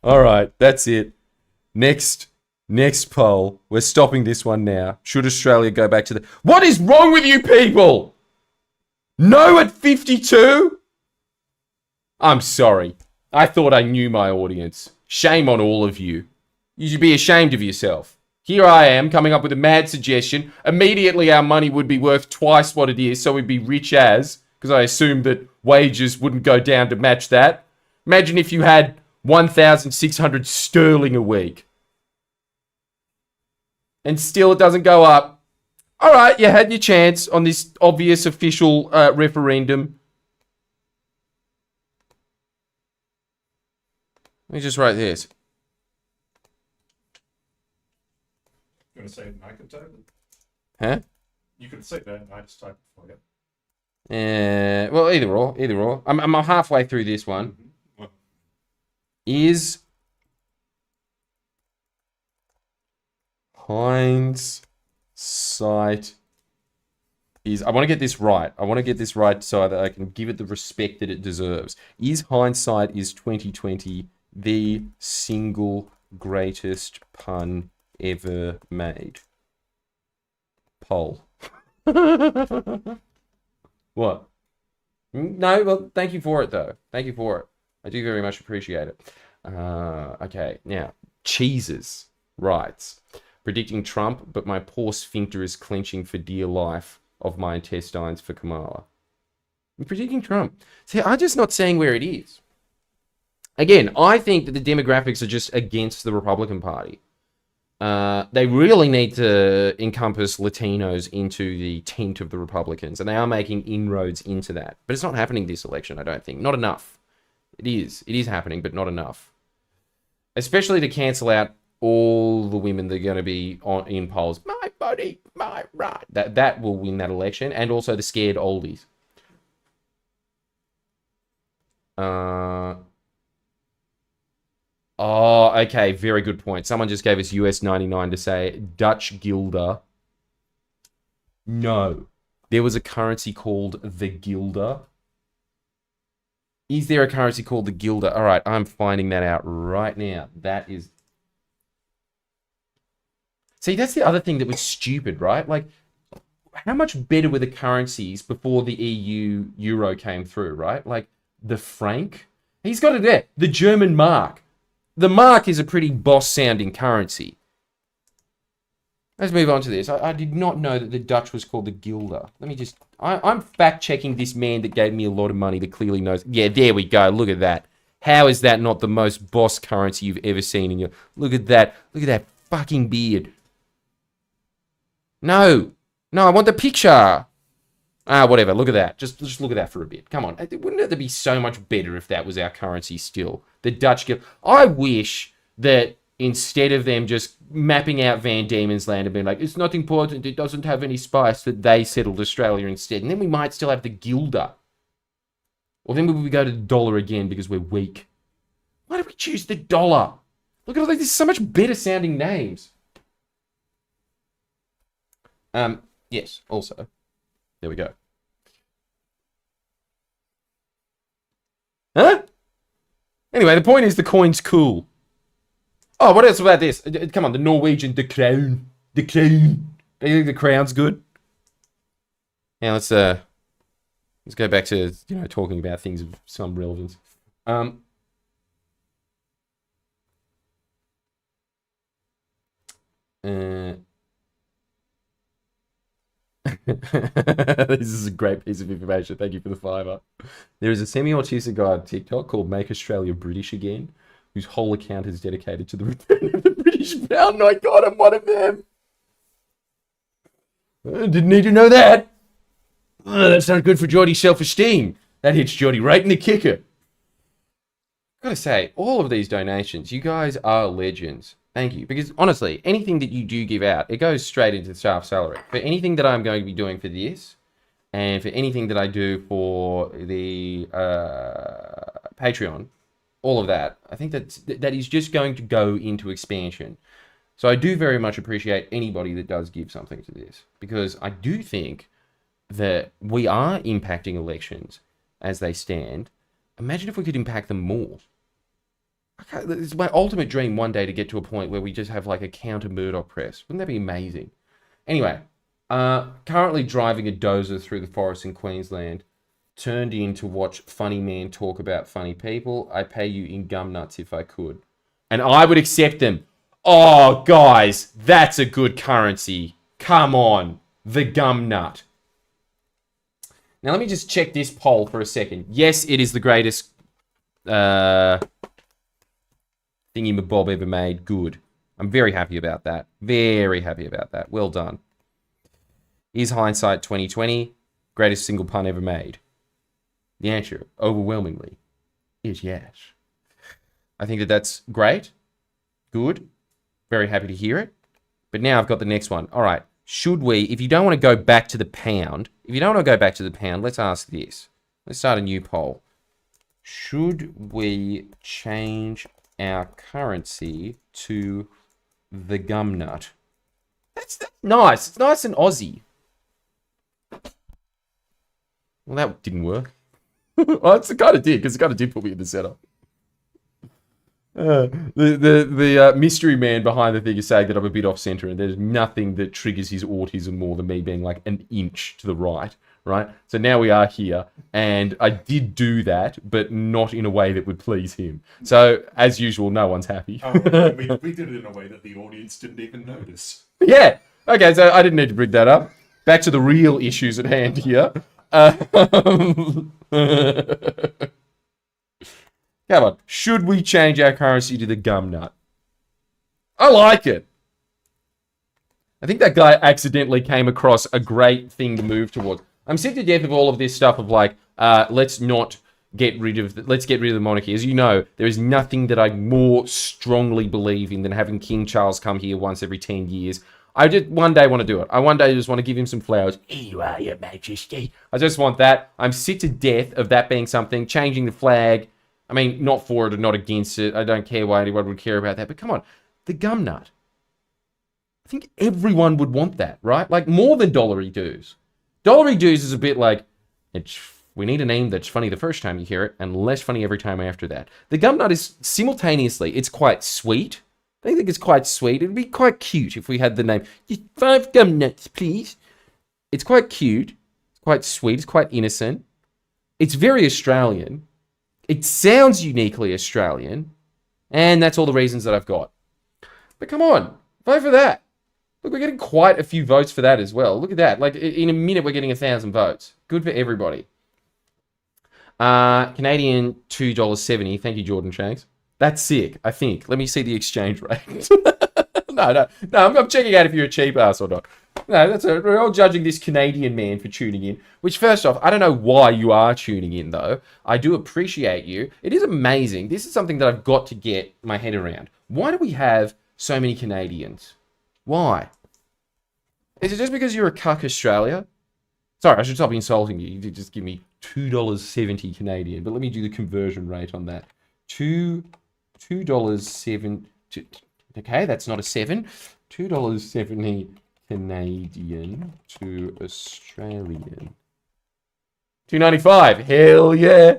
All right, that's it. Next poll. We're stopping this one now. Should Australia go back to the... What is wrong with you people? No at 52? I'm sorry. I thought I knew my audience. Shame on all of you. You should be ashamed of yourself. Here I am coming up with a mad suggestion. Immediately our money would be worth twice what it is, so we'd be rich as, because I assumed that wages wouldn't go down to match that. Imagine if you had 1,600 sterling a week. And still it doesn't go up. All right, you had your chance on this obvious official referendum. Let me just write this. You want to say it and I can type it? Huh? You can say that and I just type it for you. Well, either or. I'm halfway through this one. Well, Is hindsight is... I want to get this right. I want to get this right so that I can give it the respect that it deserves. Is hindsight is 2020 the single greatest pun ever made? Poll. What? No, well, thank you for it, though. Thank you for it. I do very much appreciate it. Okay, now, Cheeses writes, predicting Trump, but my poor sphincter is clenching for dear life of my intestines for Kamala. I'm predicting Trump. See, I'm just not saying where it is. Again, I think that the demographics are just against the Republican Party. They really need to encompass Latinos into the tent of the Republicans, and they are making inroads into that. But it's not happening this election, I don't think. Not enough. It is happening, but not enough. Especially to cancel out all the women that are going to be in polls. My body, my right. That will win that election, and also the scared oldies. Oh, okay, very good point. Someone just gave us US 99 to say Dutch guilder. No. There was a currency called the guilder. Is there a currency called the guilder? All right, I'm finding that out right now. That is... See, that's the other thing that was stupid, right? Like, how much better were the currencies before the EU euro came through, right? Like, the franc. He's got it there. The German mark. The mark is a pretty boss-sounding currency. Let's move on to this. I did not know that the Dutch was called the guilder. Let me just... I'm fact-checking this man that gave me a lot of money that clearly knows... Yeah, there we go. Look at that. How is that not the most boss currency you've ever seen in your... Look at that. Look at that fucking beard. No. No, I want the picture. Whatever. Look at that. Just look at that for a bit. Come on. Wouldn't it be so much better if that was our currency still? The Dutch guild. I wish that instead of them just mapping out Van Diemen's Land and being like, it's not important, it doesn't have any spice, that they settled Australia instead. And then we might still have the guilder. Or then we go to the dollar again because we're weak. Why did we choose the dollar? Look at all these so much better sounding names. Yes, also. There we go. Huh? Anyway, the point is the coin's cool. Oh, what else about this? Come on, the Norwegian, the crown. The crown. Do you think the crown's good? Now let's go back to, talking about things of some relevance. This is a great piece of information. Thank you for the $5. There is a semi-autistic guy on TikTok called Make Australia British Again, whose whole account is dedicated to the return of the British pound. And I got him, one of them. I didn't need to know that. That's not good for Geordie's self-esteem. That hits Geordie right in the kicker. I've got to say, all of these donations, you guys are legends. Thank you. Because honestly, anything that you do give out, it goes straight into the staff salary. For anything that I'm going to be doing for this, and for anything that I do for the Patreon, all of that, I think that is just going to go into expansion. So I do very much appreciate anybody that does give something to this, because I do think that we are impacting elections as they stand. Imagine if we could impact them more. It's my ultimate dream one day to get to a point where we just have like a counter Murdoch press. Wouldn't that be amazing? Anyway, currently driving a dozer through the forest in Queensland. Turned in to watch funny man talk about funny people. I pay you in gum nuts if I could. And I would accept them. Oh, guys, that's a good currency. Come on. The gum nut. Now, let me just check this poll for a second. Yes, it is the greatest thingy-mabob ever made. Good. I'm very happy about that. Very happy about that. Well done. Is hindsight 2020 greatest single pun ever made? The answer, overwhelmingly, is yes. I think that that's great. Good. Very happy to hear it. But now I've got the next one. All right. Should we, if you don't want to go back to the pound, let's ask this. Let's start a new poll. Should we change our currency to the gum nut? That's nice. It's nice and Aussie. Well, that didn't work. Well, it kind of did, because it kind of did put me in the center. The mystery man behind the thing is saying that I'm a bit off center, and there's nothing that triggers his autism more than me being like an inch to the right. So now we are here, and I did do that, but not in a way that would please him. So, as usual, no one's happy. We did it in a way that the audience didn't even notice. Yeah. Okay, so I didn't need to bring that up. Back to the real issues at hand here. Come on. Should we change our currency to the gum nut? I like it. I think that guy accidentally came across a great thing to move towards. I'm sick to death of all of this stuff of like, let's get rid of the monarchy. As you know, there is nothing that I more strongly believe in than having King Charles come here once every 10 years. I just one day want to do it. I one day just want to give him some flowers. Here you are, your majesty. I just want that. I'm sick to death of that being something. Changing the flag. I mean, not for it or not against it. I don't care why anyone would care about that. But come on, the gum nut. I think everyone would want that, right? Like more than dollary dues. Dollary dues is a bit like, we need a name that's funny the first time you hear it and less funny every time after that. The gum nut is simultaneously, it's quite sweet. I think it's quite sweet. It'd be quite cute if we had the name. Just 5 gum nuts, please. It's quite cute. It's quite sweet. It's quite innocent. It's very Australian. It sounds uniquely Australian. And that's all the reasons that I've got. But come on, vote for that. Look, we're getting quite a few votes for that as well. Look at that. Like, in a minute, we're getting 1,000 votes. Good for everybody. Canadian $2.70. Thank you, Jordan Shanks. That's sick, I think. Let me see the exchange rate. No, I'm checking out if you're a cheap ass or not. No, we're all judging this Canadian man for tuning in. Which, first off, I don't know why you are tuning in, though. I do appreciate you. It is amazing. This is something that I've got to get my head around. Why do we have so many Canadians? Why? Is it just because you're a cuck Australia? Sorry, I should stop insulting you. You just give me $2.70 Canadian. But let me do the conversion rate on that. $2.7. Okay, that's not a 7. $2.70 Canadian to Australian. $2.95. Hell yeah.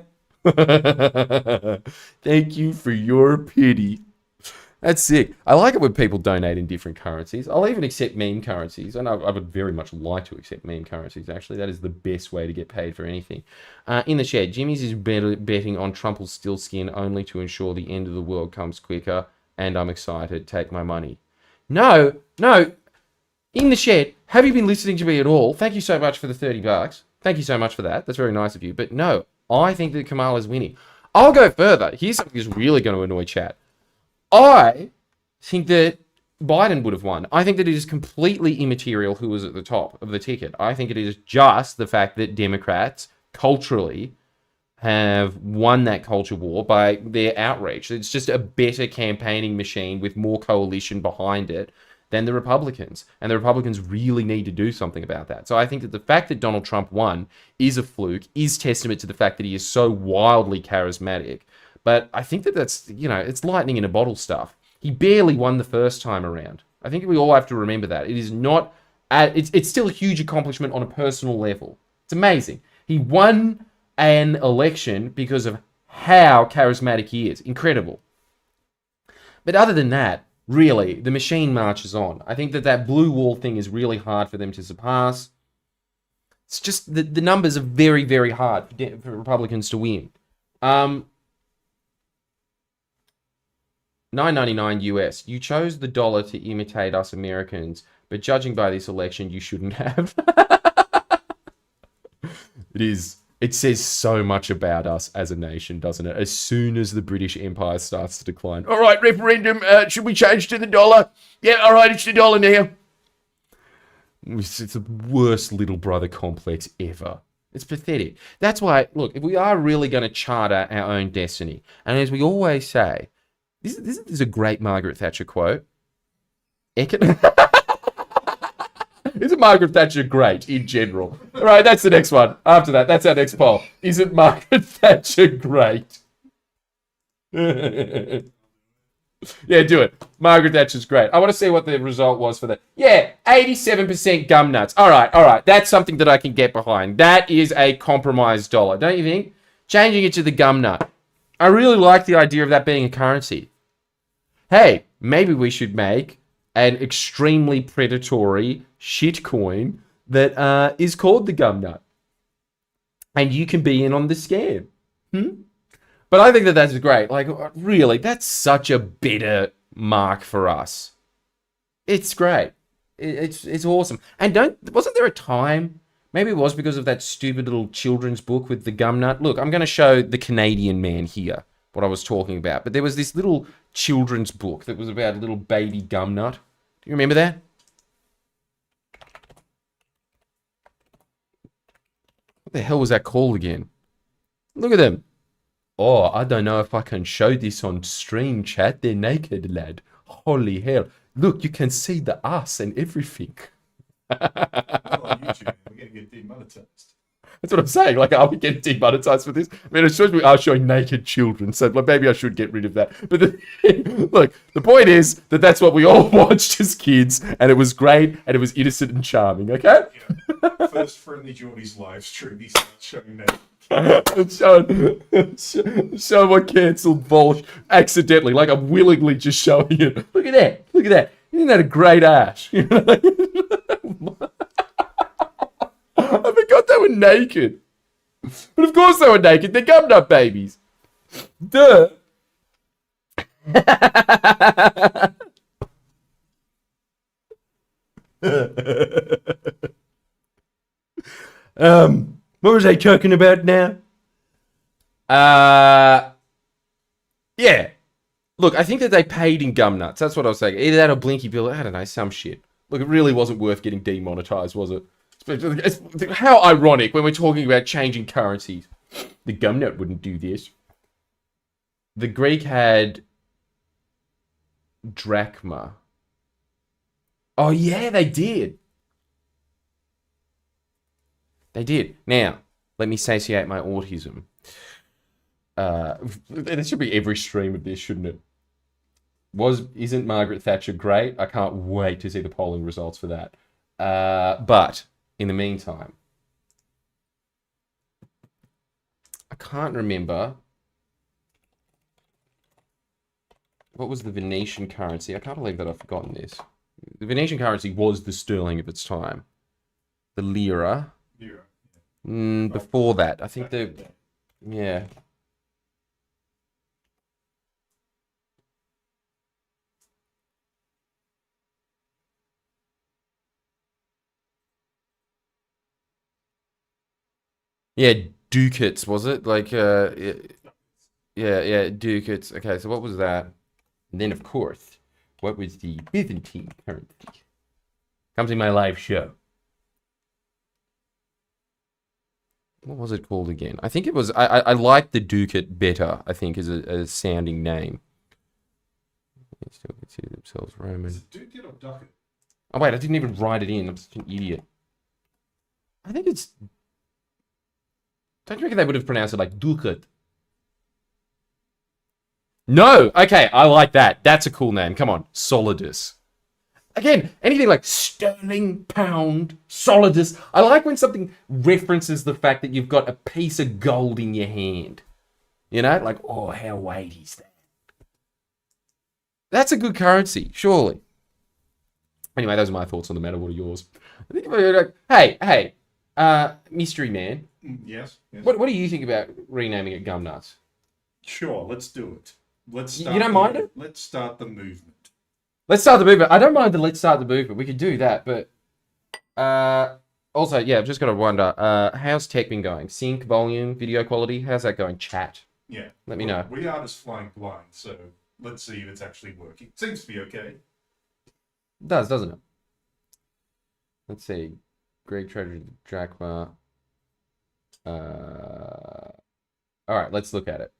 Thank you for your pity. That's sick. I like it when people donate in different currencies. I'll even accept meme currencies. And I would very much like to accept meme currencies, actually. That is the best way to get paid for anything. In the shed, Jimmy's is betting on Trump will still skin only to ensure the end of the world comes quicker. And I'm excited. Take my money. No. In the shed, have you been listening to me at all? Thank you so much for the $30. Thank you so much for that. That's very nice of you. But no, I think that Kamala's winning. I'll go further. Here's something that's really going to annoy chat. I think that Biden would have won. I think that it is completely immaterial who was at the top of the ticket. I think it is just the fact that Democrats culturally have won that culture war by their outreach. It's just a better campaigning machine with more coalition behind it than the Republicans. And the Republicans really need to do something about that. So I think that the fact that Donald Trump won is a fluke, is testament to the fact that he is so wildly charismatic. But I think that that's, it's lightning in a bottle stuff. He barely won the first time around. I think we all have to remember that. It is not, it's still a huge accomplishment on a personal level. It's amazing. He won an election because of how charismatic he is. Incredible. But other than that, really, the machine marches on. I think that blue wall thing is really hard for them to surpass. It's just the numbers are very, very hard for Republicans to win. $9.99 US. You chose the dollar to imitate us Americans, but judging by this election, you shouldn't have. It is. It says so much about us as a nation, doesn't it? As soon as the British Empire starts to decline. All right, referendum. Should we change to the dollar? Yeah, all right, it's the dollar now. It's the worst little brother complex ever. It's pathetic. That's why, look, if we are really going to charter our own destiny, and as we always say, this is a great Margaret Thatcher quote. Isn't Margaret Thatcher great in general? All right, that's the next one. After that, that's our next poll. Isn't Margaret Thatcher great? Yeah, do it. Margaret Thatcher's great. I want to see what the result was for that. Yeah, 87% gum nuts. All right. That's something that I can get behind. That is a compromised dollar, don't you think? Changing it to the gum nut. I really like the idea of that being a currency. Hey, maybe we should make an extremely predatory shitcoin that is called the gum nut. And you can be in on the scam. But I think that that's great. Like, really, that's such a better mark for us. It's great. It's awesome. And wasn't there a time, maybe it was because of that stupid little children's book with the gum nut. Look, I'm going to show the Canadian man here what I was talking about. But there was this little children's book that was about a little baby gum nut. Do you remember that? What the hell was that called again? Look at them. Oh, I don't know if I can show this on stream chat. They're naked, lad. Holy hell. Look, you can see the ass and everything. Well, on YouTube, we're going to get demonetized. That's what I'm saying. Like, are we getting demonetized for this? I mean, it shows we are showing naked children, so like, maybe I should get rid of that. But look, the point is that that's what we all watched as kids, and it was great, and it was innocent and charming, okay? Yeah. First Friendlyjordies live stream, he starts showing that. Show my cancelled Volsh accidentally, like I'm willingly just showing it. Look at that. Isn't that a great ass? I forgot they were naked. But of course they were naked. They're gum nut babies. Duh. What was I talking about now? Yeah. Look, I think that they paid in gum nuts. That's what I was saying. Either that or Blinky Bill. I don't know, some shit. Look, it really wasn't worth getting demonetized, was it? How ironic when we're talking about changing currencies. The gum nut wouldn't do this. The Greek had drachma. Oh, yeah, they did. They did. Now, let me satiate my autism. There should be every stream of this, shouldn't it? Isn't Margaret Thatcher great? I can't wait to see the polling results for that. But in the meantime, I can't remember what was the Venetian currency. I can't believe that I've forgotten this. The Venetian currency was the sterling of its time. The lira. Before that, I think yeah. Yeah, ducats, was it? Like, yeah, ducats. Okay, so what was that? And then, of course, what was the Byzantine currency? Come to my live show. What was it called again? I think it was... I like the ducat better, I think, as a sounding name. They still consider themselves Roman. Is it ducat or ducat? Oh, wait, I didn't even write it in. I'm such an idiot. I think it's... Don't you reckon they would have pronounced it like ducat? No! Okay, I like that. That's a cool name. Come on. Solidus. Again, anything like sterling, pound, solidus. I like when something references the fact that you've got a piece of gold in your hand. You know? Like, oh, how weighty is that? That's a good currency, surely. Anyway, those are my thoughts on the matter. What are yours? I think like, hey, mystery man. Yes. What do you think about renaming it Gum Nuts? Sure, let's do it. let's You start. don't mind it? Let's start the movement. Let's start the movement. I don't mind the let's start the movement. We could do that, but also, yeah, I've just got to wonder, how's tech been going? Sync, volume, video quality, how's that going? Chat. Yeah. Let me know. We are just flying blind, so let's see if it's actually working. Seems to be okay. It does, doesn't it? Let's see. Greg Treasure Drachma. All right, let's look at it.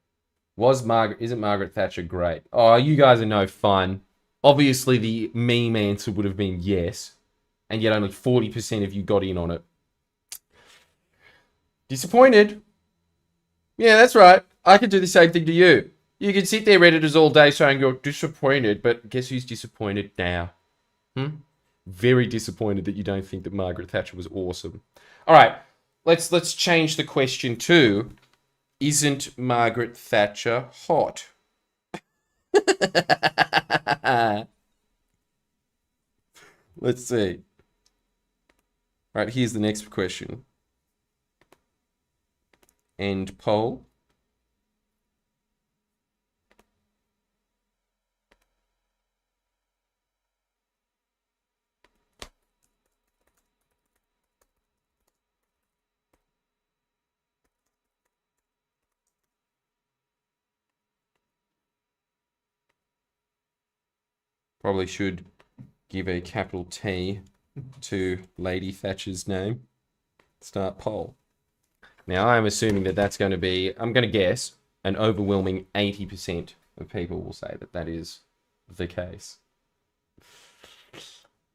Isn't Margaret Thatcher great? Oh, you guys are no fun. Obviously, the meme answer would have been yes, and yet only 40% of you got in on it. Disappointed. Yeah, that's right. I could do the same thing to you. You can sit there, Redditors, all day saying you're disappointed, but guess who's disappointed now? Very disappointed that you don't think that Margaret Thatcher was awesome. All right, let's change the question to, isn't Margaret Thatcher hot? Let's see. All right, here's the next question. End poll. Probably should give a capital T to Lady Thatcher's name. Start poll. Now, I'm assuming that that's going to be, I'm going to guess, an overwhelming 80% of people will say that that is the case.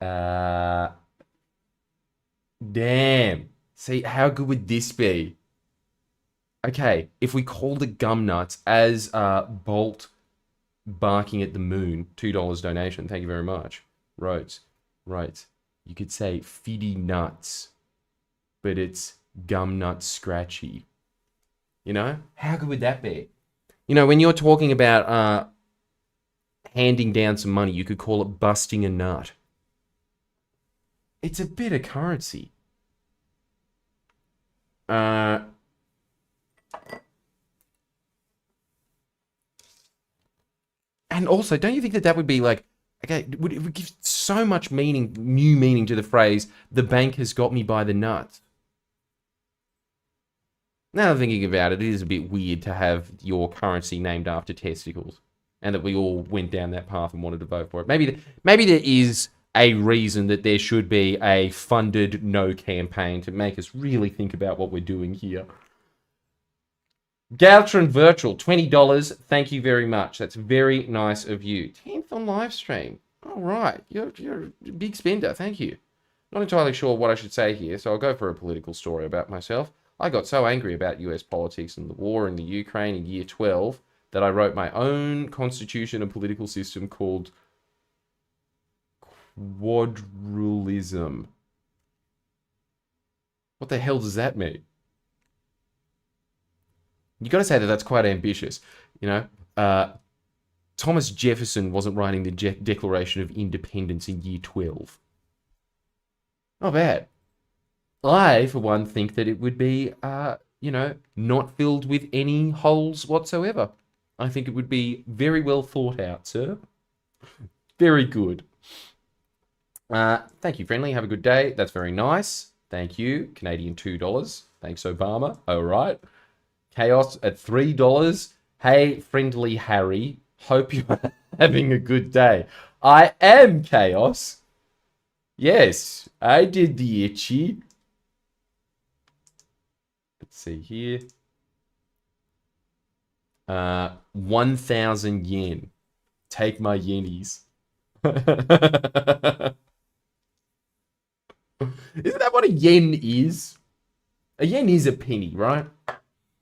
Damn. See, how good would this be? Okay, if we call the gum nuts as Bolt barking at the moon, $2 donation, thank you very much. Roads, right. You could say Fiddy nuts, but it's gum nut scratchy. You know? How good would that be? You know, when you're talking about handing down some money, you could call it busting a nut. It's a bit of currency. And also, don't you think that that would be like, okay, it would give so much meaning, new meaning to the phrase, the bank has got me by the nuts. Now that I'm thinking about it, it is a bit weird to have your currency named after testicles, and that we all went down that path and wanted to vote for it. Maybe there is a reason that there should be a funded no campaign to make us really think about what we're doing here. Galtron Virtual, $20. Thank you very much. That's very nice of you. 10th on live stream. All right. You're a big spender. Thank you. Not entirely sure what I should say here, so I'll go for a political story about myself. I got so angry about US politics and the war in the Ukraine in year 12 that I wrote my own constitution and political system called quadrilism. What the hell does that mean? You got to say that that's quite ambitious. You know, Thomas Jefferson wasn't writing the Declaration of Independence in year 12. Not bad. I, for one, think that it would be, you know, not filled with any holes whatsoever. I think it would be very well thought out, sir. Very good. Thank you, Friendly. Have a good day. That's very nice. Thank you. Canadian $2. Thanks, Obama. All right. Chaos at $3. Hey, Friendly Harry. Hope you're having a good day. I am Chaos. Yes, I did the itchy. Let's see here. 1,000 yen. Take my yennies. Isn't that what a yen is? A yen is a penny, right?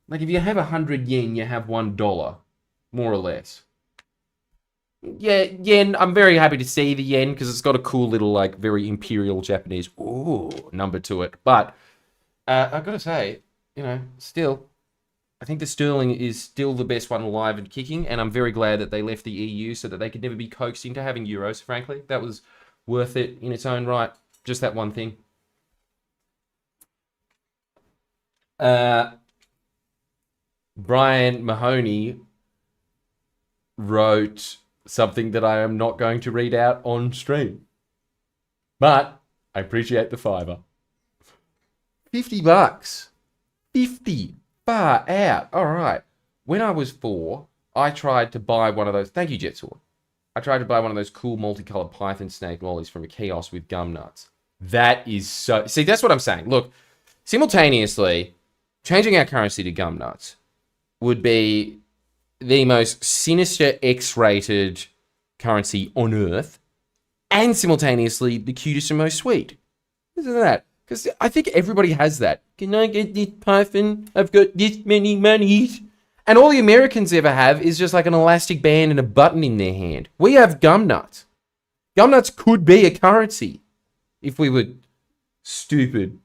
Like if you have 100 yen, you have $1, more or less. Yeah, yen. I'm very happy to see the yen because it's got a cool little, like, very imperial Japanese number to it. But I've got to say, you know, still, I think the sterling is still the best one alive and kicking, and I'm very glad that they left the EU so that they could never be coaxed into having euros, frankly. That was worth it in its own right. Just that one thing. Brian Mahoney wrote something that I am not going to read out on stream. But I appreciate the $5. $50. 50. Far out. All right. When I was 4, I tried to buy one of those. Thank you, Jetsword. I tried to buy one of those cool multicolored python snake lollies from a kiosk with gum nuts. That is so... See, that's what I'm saying. Look, simultaneously, changing our currency to gum nuts would be the most sinister X-rated currency on Earth, and simultaneously the cutest and most sweet. Isn't that? Because I think everybody has that. Can I get this python? I've got this many monies. And all the Americans ever have is just like an elastic band and a button in their hand. We have gum nuts. Gum nuts could be a currency if we were stupid.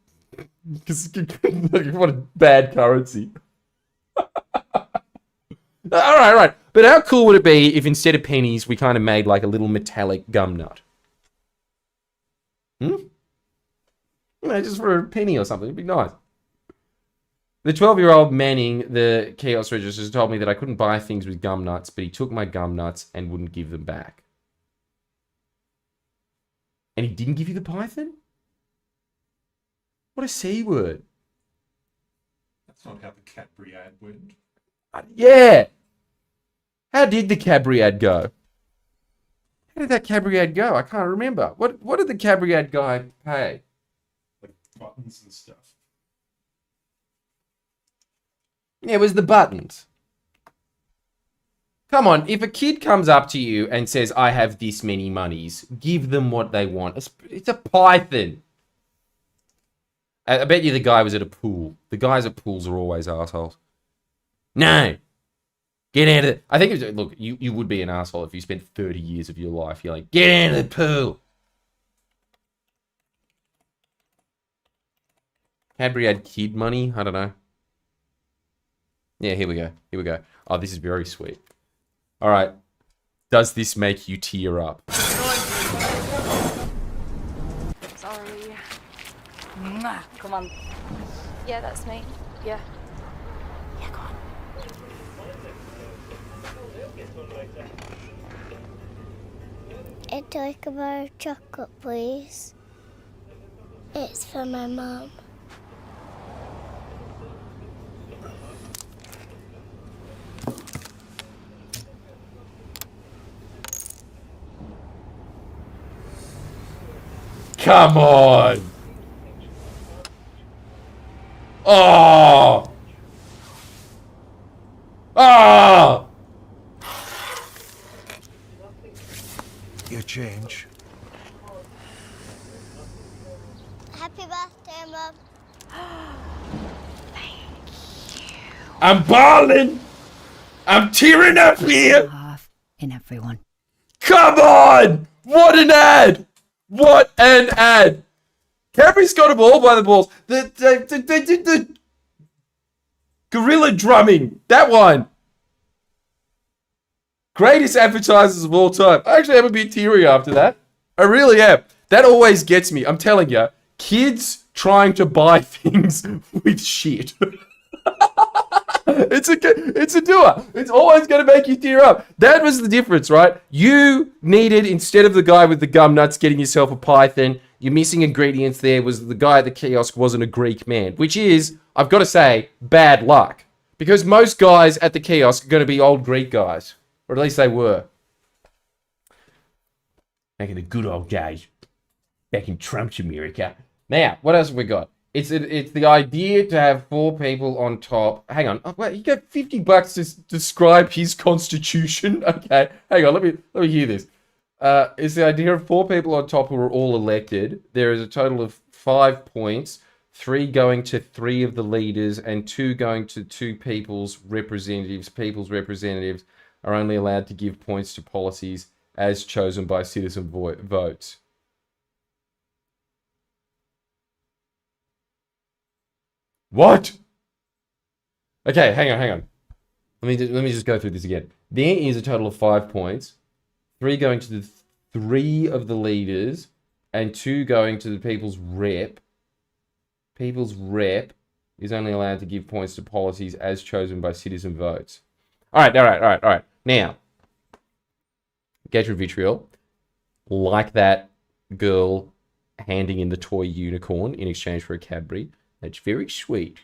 What a bad currency. All right. But how cool would it be if instead of pennies, we kind of made like a little metallic gum nut? Just for a penny or something. It'd be nice. The 12-year-old manning the kiosk registers told me that I couldn't buy things with gum nuts, but he took my gum nuts and wouldn't give them back. And he didn't give you the python? What a C word. That's not how the Cadbury ad went. Yeah. How did the Cadbury ad go? How did that Cadbury ad go? I can't remember. What did the Cadbury ad guy pay? Like buttons and stuff. Yeah, it was the buttons. Come on, if a kid comes up to you and says, I have this many monies, give them what they want. It's a python. I bet you the guy was at a pool. The guys at pools are always assholes. No. Get out of it. I think, look, you would be an asshole if you spent 30 years of your life yelling, get out of the pool. Cadbury had kid money? I don't know. Yeah, here we go. Oh, this is very sweet. All right. Does this make you tear up? Sorry. Come on. Yeah, that's me. Yeah. Yeah, go on. I'd like a bar of chocolate, please. It's for my mum. Come on! Oh! Oh! Your change. Happy birthday, Mum. I'm balling! I'm tearing up here! Half in everyone. Come on! What an ad! What an ad! Cadbury's got them all by the balls. The gorilla drumming. That one. Greatest advertisers of all time. I actually am a bit teary after that. I really am. That always gets me. I'm telling you. Kids trying to buy things with shit. It's a doer. It's always going to make you tear up. That was the difference, right? You needed, instead of the guy with the gum nuts getting yourself a python, your missing ingredients there was the guy at the kiosk wasn't a Greek man, which is, I've got to say, bad luck. Because most guys at the kiosk are going to be old Greek guys. Or at least they were. Back in the good old days. Back in Trump's America. Now, what else have we got? It's the idea to have 4 people on top. Hang on. Oh, wait, you got $50 to describe his constitution? Okay. Hang on. Let me hear this. It's the idea of 4 people on top who are all elected. There is a total of 5 points. 3 going to 3 of the leaders and 2 going to 2 people's representatives. People's representatives are only allowed to give points to policies as chosen by citizen votes. What? Okay, hang on. Let me just go through this again. There is a total of 5 points. 3 going to the 3 of the leaders, and 2 going to the people's rep. People's rep is only allowed to give points to policies as chosen by citizen votes. All right. Now, engagement vitriol, like that girl handing in the toy unicorn in exchange for a Cadbury. That's very sweet.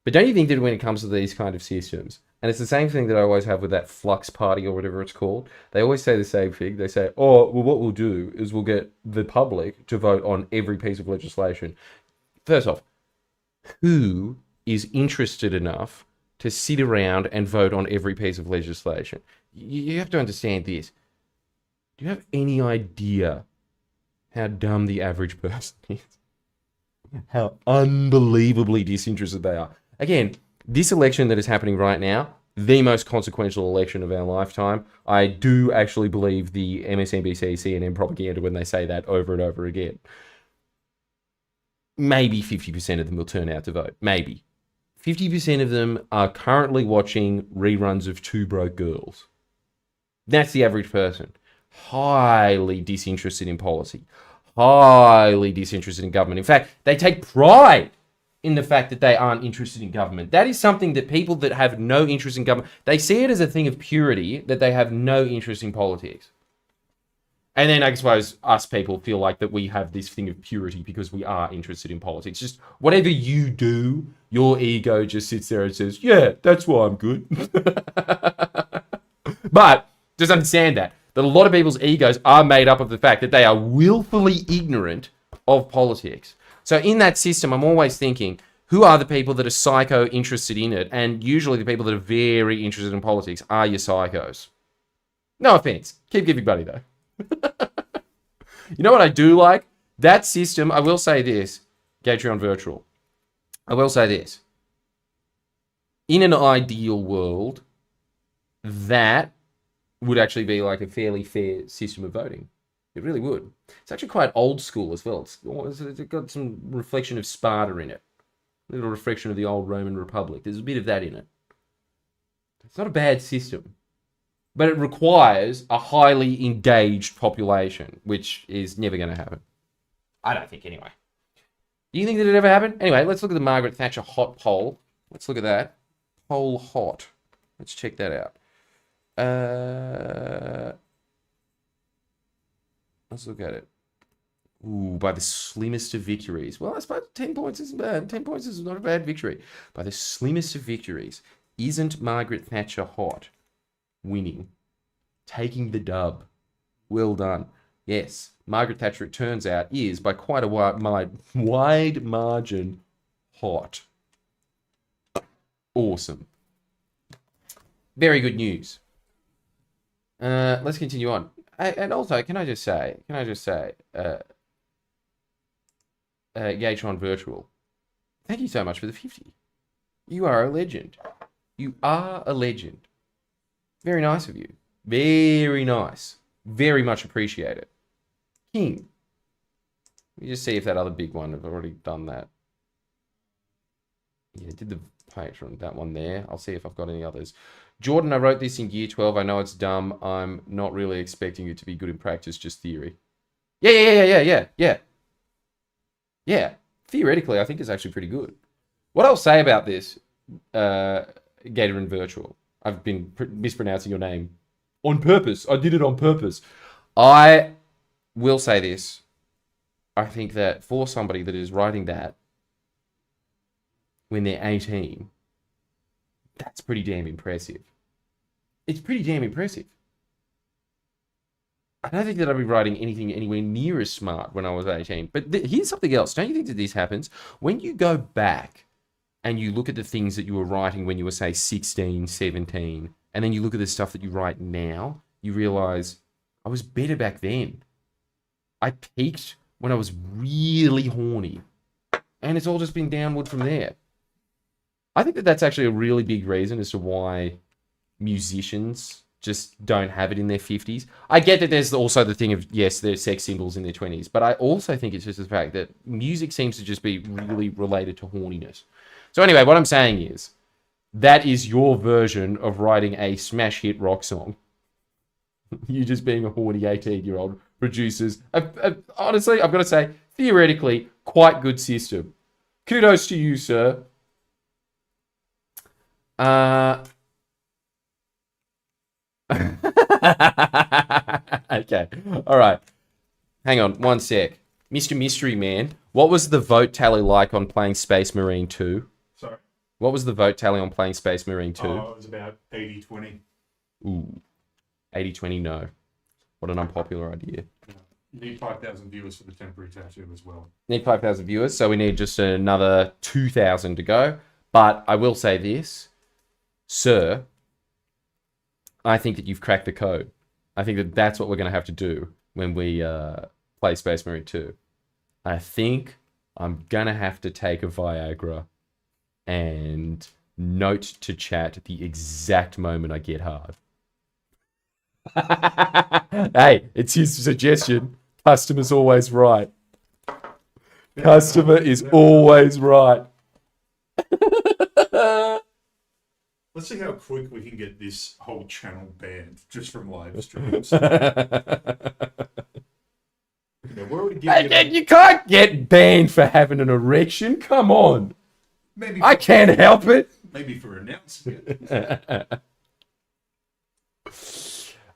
But don't you think that when it comes to these kind of systems, and it's the same thing that I always have with that Flux Party or whatever it's called, they always say the same thing. They say, oh, well, what we'll do is we'll get the public to vote on every piece of legislation. First off, who is interested enough to sit around and vote on every piece of legislation? You have to understand this. Do you have any idea how dumb the average person is? How unbelievably disinterested they are. Again, this election that is happening right now, the most consequential election of our lifetime, I do actually believe the MSNBC, CNN propaganda when they say that over and over again. Maybe 50% of them will turn out to vote. Maybe. 50% of them are currently watching reruns of Two Broke Girls. That's the average person. Highly disinterested in policy. Highly disinterested in government. In fact, they take pride in the fact that they aren't interested in government. That is something that people that have no interest in government, they see it as a thing of purity that they have no interest in politics. And then I suppose us people feel like that we have this thing of purity because we are interested in politics. Just whatever you do, your ego just sits there and says, yeah, that's why I'm good. But just understand that a lot of people's egos are made up of the fact that they are willfully ignorant of politics. So in that system, I'm always thinking, who are the people that are psycho interested in it? And usually the people that are very interested in politics are your psychos. No offense. Keep giving buddy though. You know what I do like? That system, I will say this, Gatreon Virtual. I will say this. In an ideal world, that would actually be like a fairly fair system of voting. It really would. It's actually quite old school as well. It's got some reflection of Sparta in it. A little reflection of the old Roman Republic. There's a bit of that in it. It's not a bad system. But it requires a highly engaged population, which is never going to happen. I don't think anyway. Do you think that it ever happened? Anyway, let's look at the Margaret Thatcher hot poll. Let's look at that. Poll hot. Let's check that out. Let's look at it. Ooh, by the slimmest of victories. Well, I suppose 10 points isn't bad. 10 points is not a bad victory. By the slimmest of victories. Isn't Margaret Thatcher hot? Winning. Taking the dub. Well done. Yes, Margaret Thatcher, it turns out, is by quite a wide margin hot. Awesome. Very good news. Let's continue on. And also, can I just say, Gatron Virtual, thank you so much for the 50. You are a legend. You are a legend. Very nice of you. Very nice. Very much appreciate it. King. Let me just see if that other big one, I've already done that. Yeah, did the Patreon, that one there. I'll see if I've got any others. Jordan, I wrote this in year 12. I know it's dumb. I'm not really expecting it to be good in practice, just theory. Yeah. Theoretically, I think it's actually pretty good. What I'll say about this, Gator and Virtual, I've been mispronouncing your name on purpose. I did it on purpose. I will say this. I think that for somebody that is writing that when they're 18, that's pretty damn impressive. It's pretty damn impressive. I don't think that I'd be writing anything anywhere near as smart when I was 18. But here's something else. Don't you think that this happens? When you go back and you look at the things that you were writing when you were, say, 16, 17, and then you look at the stuff that you write now, you realize I was better back then. I peaked when I was really horny. And it's all just been downward from there. I think that that's actually a really big reason as to why musicians just don't have it in their 50s. I get that there's also the thing of, yes, there's sex symbols in their 20s, but I also think it's just the fact that music seems to just be really related to horniness. So anyway, what I'm saying is, that is your version of writing a smash hit rock song. You just being a horny 18-year-old producers. Honestly, I've got to say, theoretically, quite good system. Kudos to you, sir. Okay. All right. Hang on 1 sec. Mr. Mystery Man, what was the vote tally like on playing Space Marine 2? Sorry. What was the vote tally on playing Space Marine 2? Oh, it was about 80-20. Ooh. 80-20, no. What an unpopular idea. You need 5,000 viewers for the temporary tattoo as well. Need 5,000 viewers, so we need just another 2,000 to go. But I will say this, sir, I think that you've cracked the code. I think that that's what we're going to have to do when we play Space Marine 2. I think I'm going to have to take a Viagra and note to chat the exact moment I get hard. Hey, it's his suggestion. Customer's always right. Customer is always right. Let's see how quick we can get this whole channel banned just from live streams. We're already giving You can't get banned for having an erection. Come on. maybe I can't help it. maybe for announcing it.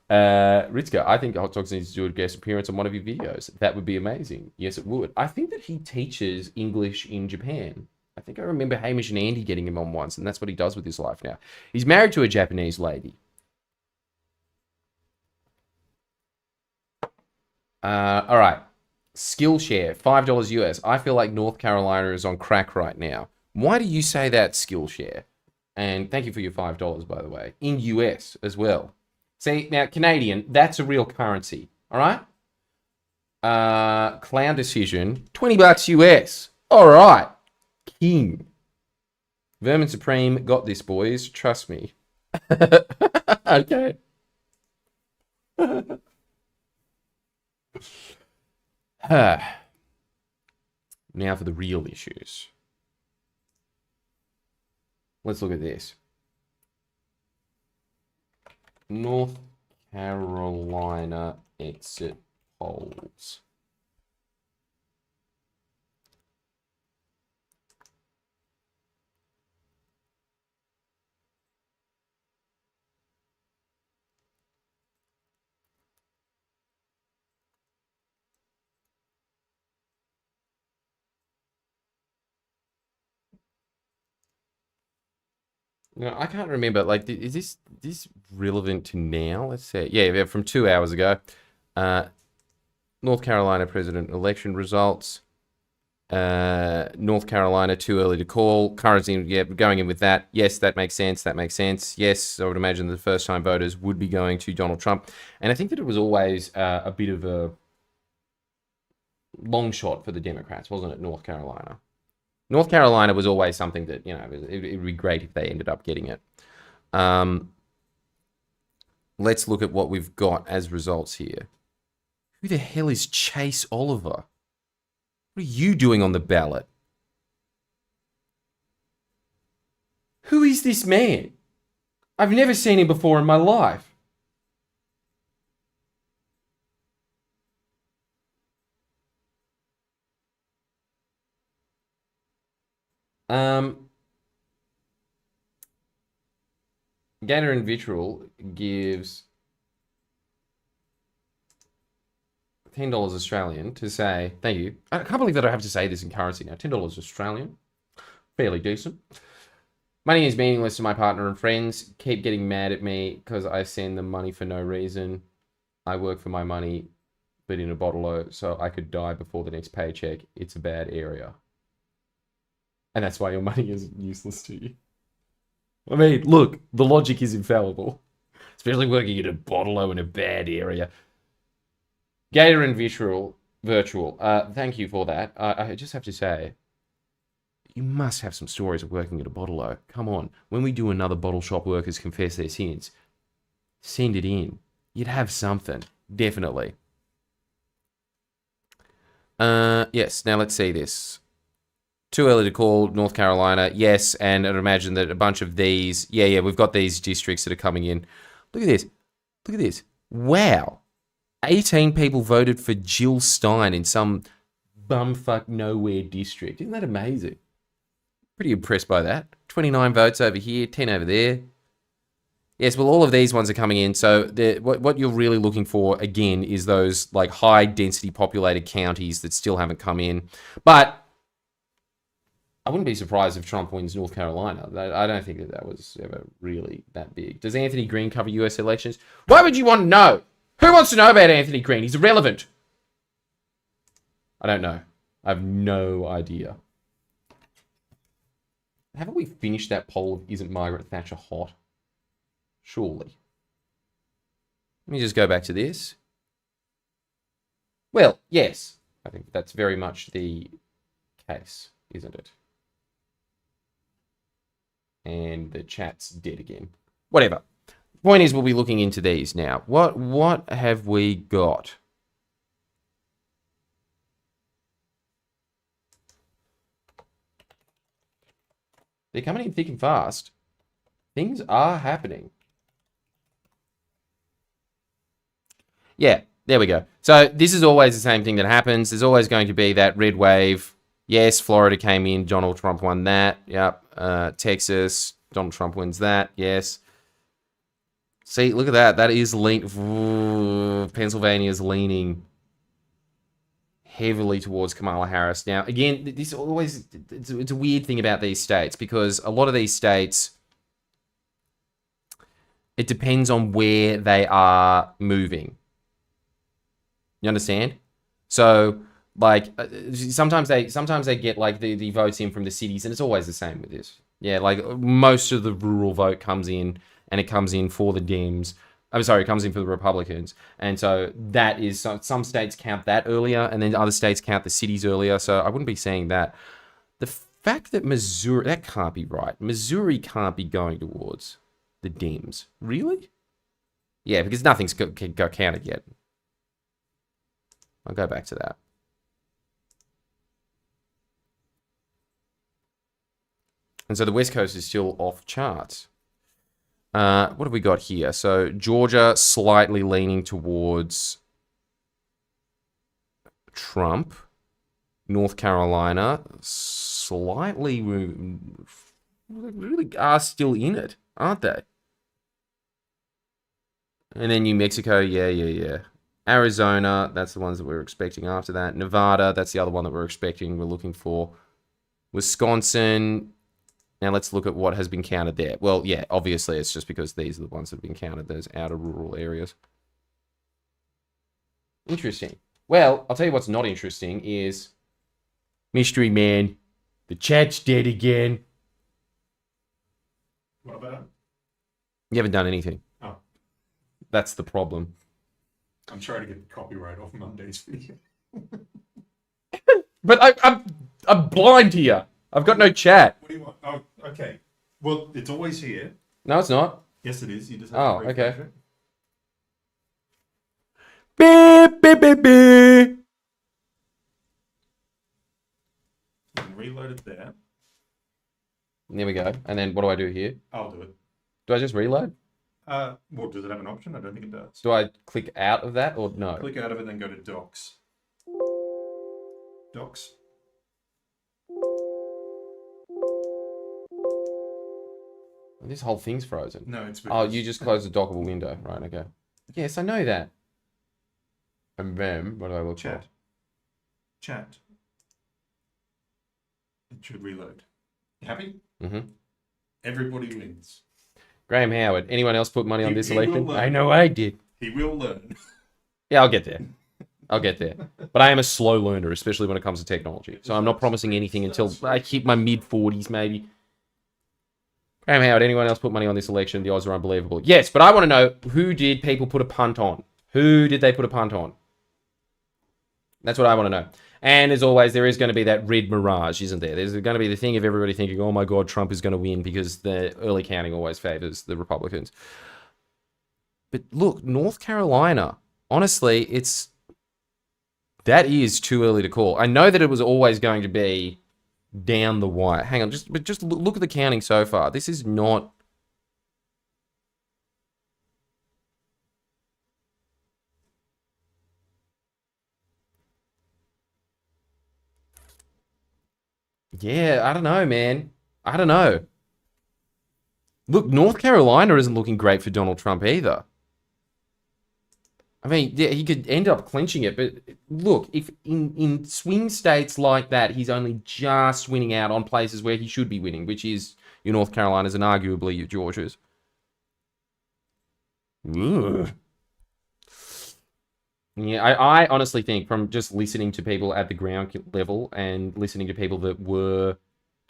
Ritzka, I think Hot Dogs needs to do a guest appearance on one of your videos. That would be amazing. Yes, it would. I think that he teaches English in Japan. I think I remember Hamish and Andy getting him on once, and that's what he does with his life now. He's married to a Japanese lady. All right. Skillshare, $5 US. I feel like North Carolina is on crack right now. Why do you say that, Skillshare? And thank you for your $5, by the way. In US as well. See, now, Canadian, that's a real currency. All right? Clown Decision, $20 US. All right. King. Vermin Supreme, got this, boys. Trust me. Okay. Now for the real issues. Let's look at this. North Carolina exit polls. No, I can't remember. Like, is this relevant to now? Let's see. Yeah, from 2 hours ago. North Carolina president election results. North Carolina too early to call. Currency, yeah, going in with that. Yes, that makes sense. That makes sense. Yes, I would imagine the first-time voters would be going to Donald Trump. And I think that it was always a bit of a long shot for the Democrats, wasn't it, North Carolina? North Carolina was always something that, you know, it would be great if they ended up getting it. Let's look at what we've got as results here. Who the hell is Chase Oliver? What are you doing on the ballot? Who is this man? I've never seen him before in my life. Gator and Vitriol gives $10 Australian to say, thank you. I can't believe that I have to say this in currency now. $10 Australian. Fairly decent. Money is meaningless to my partner and friends. Keep getting mad at me because I send them money for no reason. I work for my money, but in a bottle-o, so I could die before the next paycheck. It's a bad area. And that's why your money is useless to you. I mean, look, the logic is infallible. Especially working in a bottle-o in a bad area. Gator and Virtual, thank you for that. I just have to say, you must have some stories of working at a bottle-o. Come on, when we do another Bottle Shop Workers Confess Their Sins, send it in. You'd have something, definitely. Yes, now let's see this. Too early to call, North Carolina, yes, and I'd imagine that a bunch of these, yeah, we've got these districts that are coming in. Look at this. Wow. 18 people voted for Jill Stein in some bumfuck nowhere district. Isn't that amazing? Pretty impressed by that. 29 votes over here, 10 over there. Yes, well, all of these ones are coming in. So what you're really looking for, again, is those like high density populated counties that still haven't come in. But I wouldn't be surprised if Trump wins North Carolina. I don't think that was ever really that big. Does Anthony Green cover U.S. elections? Why would you want to know? Who wants to know about Anthony Green? He's irrelevant. I don't know. I have no idea. Haven't we finished that poll of isn't Margaret Thatcher hot? Surely. Let me just go back to this. Well, yes. I think that's very much the case, isn't it? And the chat's dead again. Whatever. Point is, we'll be looking into these now. What have we got? They're coming in thick and fast. Things are happening. Yeah, there we go. So this is always the same thing that happens. There's always going to be that red wave. Yes, Florida came in. Donald Trump won that. Yep. Texas. Donald Trump wins that. Yes. See, look at that. That is Pennsylvania's leaning heavily towards Kamala Harris. Now, again, this always it's a weird thing about these states because a lot of these states, it depends on where they are moving. You understand? So, like, sometimes they get like the votes in from the cities, and it's always the same with this. Yeah, like most of the rural vote comes in, and it comes in for the Dems. I'm sorry, it comes in for the Republicans. And so that is, some states count that earlier, and then other states count the cities earlier. So I wouldn't be saying that. The fact that Missouri, that can't be right. Missouri can't be going towards the Dems. Really? Yeah, because nothing's got counted yet. I'll go back to that. And so the West Coast is still off charts. What have we got here? So Georgia slightly leaning towards Trump. North Carolina slightly really are still in it, aren't they? And then New Mexico, yeah. Arizona, that's the ones that we're expecting after that. Nevada, that's the other one that we're expecting, we're looking for. Wisconsin. Now let's look at what has been counted there. Well, yeah, obviously it's just because these are the ones that have been counted, those outer rural areas. Interesting. Well, I'll tell you what's not interesting is Mystery Man. The chat's dead again. What about it? You haven't done anything. Oh. That's the problem. I'm trying to get the copyright off Monday's video. But I'm blind here. I've got no chat. What do you want? Oh, okay. Well, it's always here. No, it's not. Yes, it is. You just have to refresh okay. it. Beep, beep, beep, beep. You can reload it there. There we go. And then what do I do here? I'll do it. Do I just reload? Well, does it have an option? I don't think it does. Do I click out of that or no? Click out of it, then go to Docs. Docs. This whole thing's frozen. No, it's... Oh, you just closed the dockable window. Right, okay. Yes, I know that. And then, what do I look Chat. for? Chat. It should reload. You happy? Mm-hmm. Everybody wins. Graham Howard. Anyone else put money on this He will election? learn. I know I did. He will learn. Yeah, I'll get there. I'll get there. But I am a slow learner, especially when it comes to technology. So I'm not promising anything until I hit my mid-40s, maybe. Graham Howard, anyone else put money on this election? The odds are unbelievable. Yes, but I want to know, who did people put a punt on? Who did they put a punt on? That's what I want to know. And as always, there is going to be that red mirage, isn't there? There's going to be the thing of everybody thinking, oh my God, Trump is going to win because the early counting always favors the Republicans. But look, North Carolina, honestly, that is too early to call. I know that it was always going to be down the wire. Hang on, just look at the counting so far. This is not... Yeah, I don't know, man. I don't know. Look, North Carolina isn't looking great for Donald Trump either. I mean, yeah, he could end up clinching it, but look, if in swing states like that, he's only just winning out on places where he should be winning, which is your North Carolinas and arguably your Georgias. Ugh. Yeah, I honestly think from just listening to people at the ground level and listening to people that were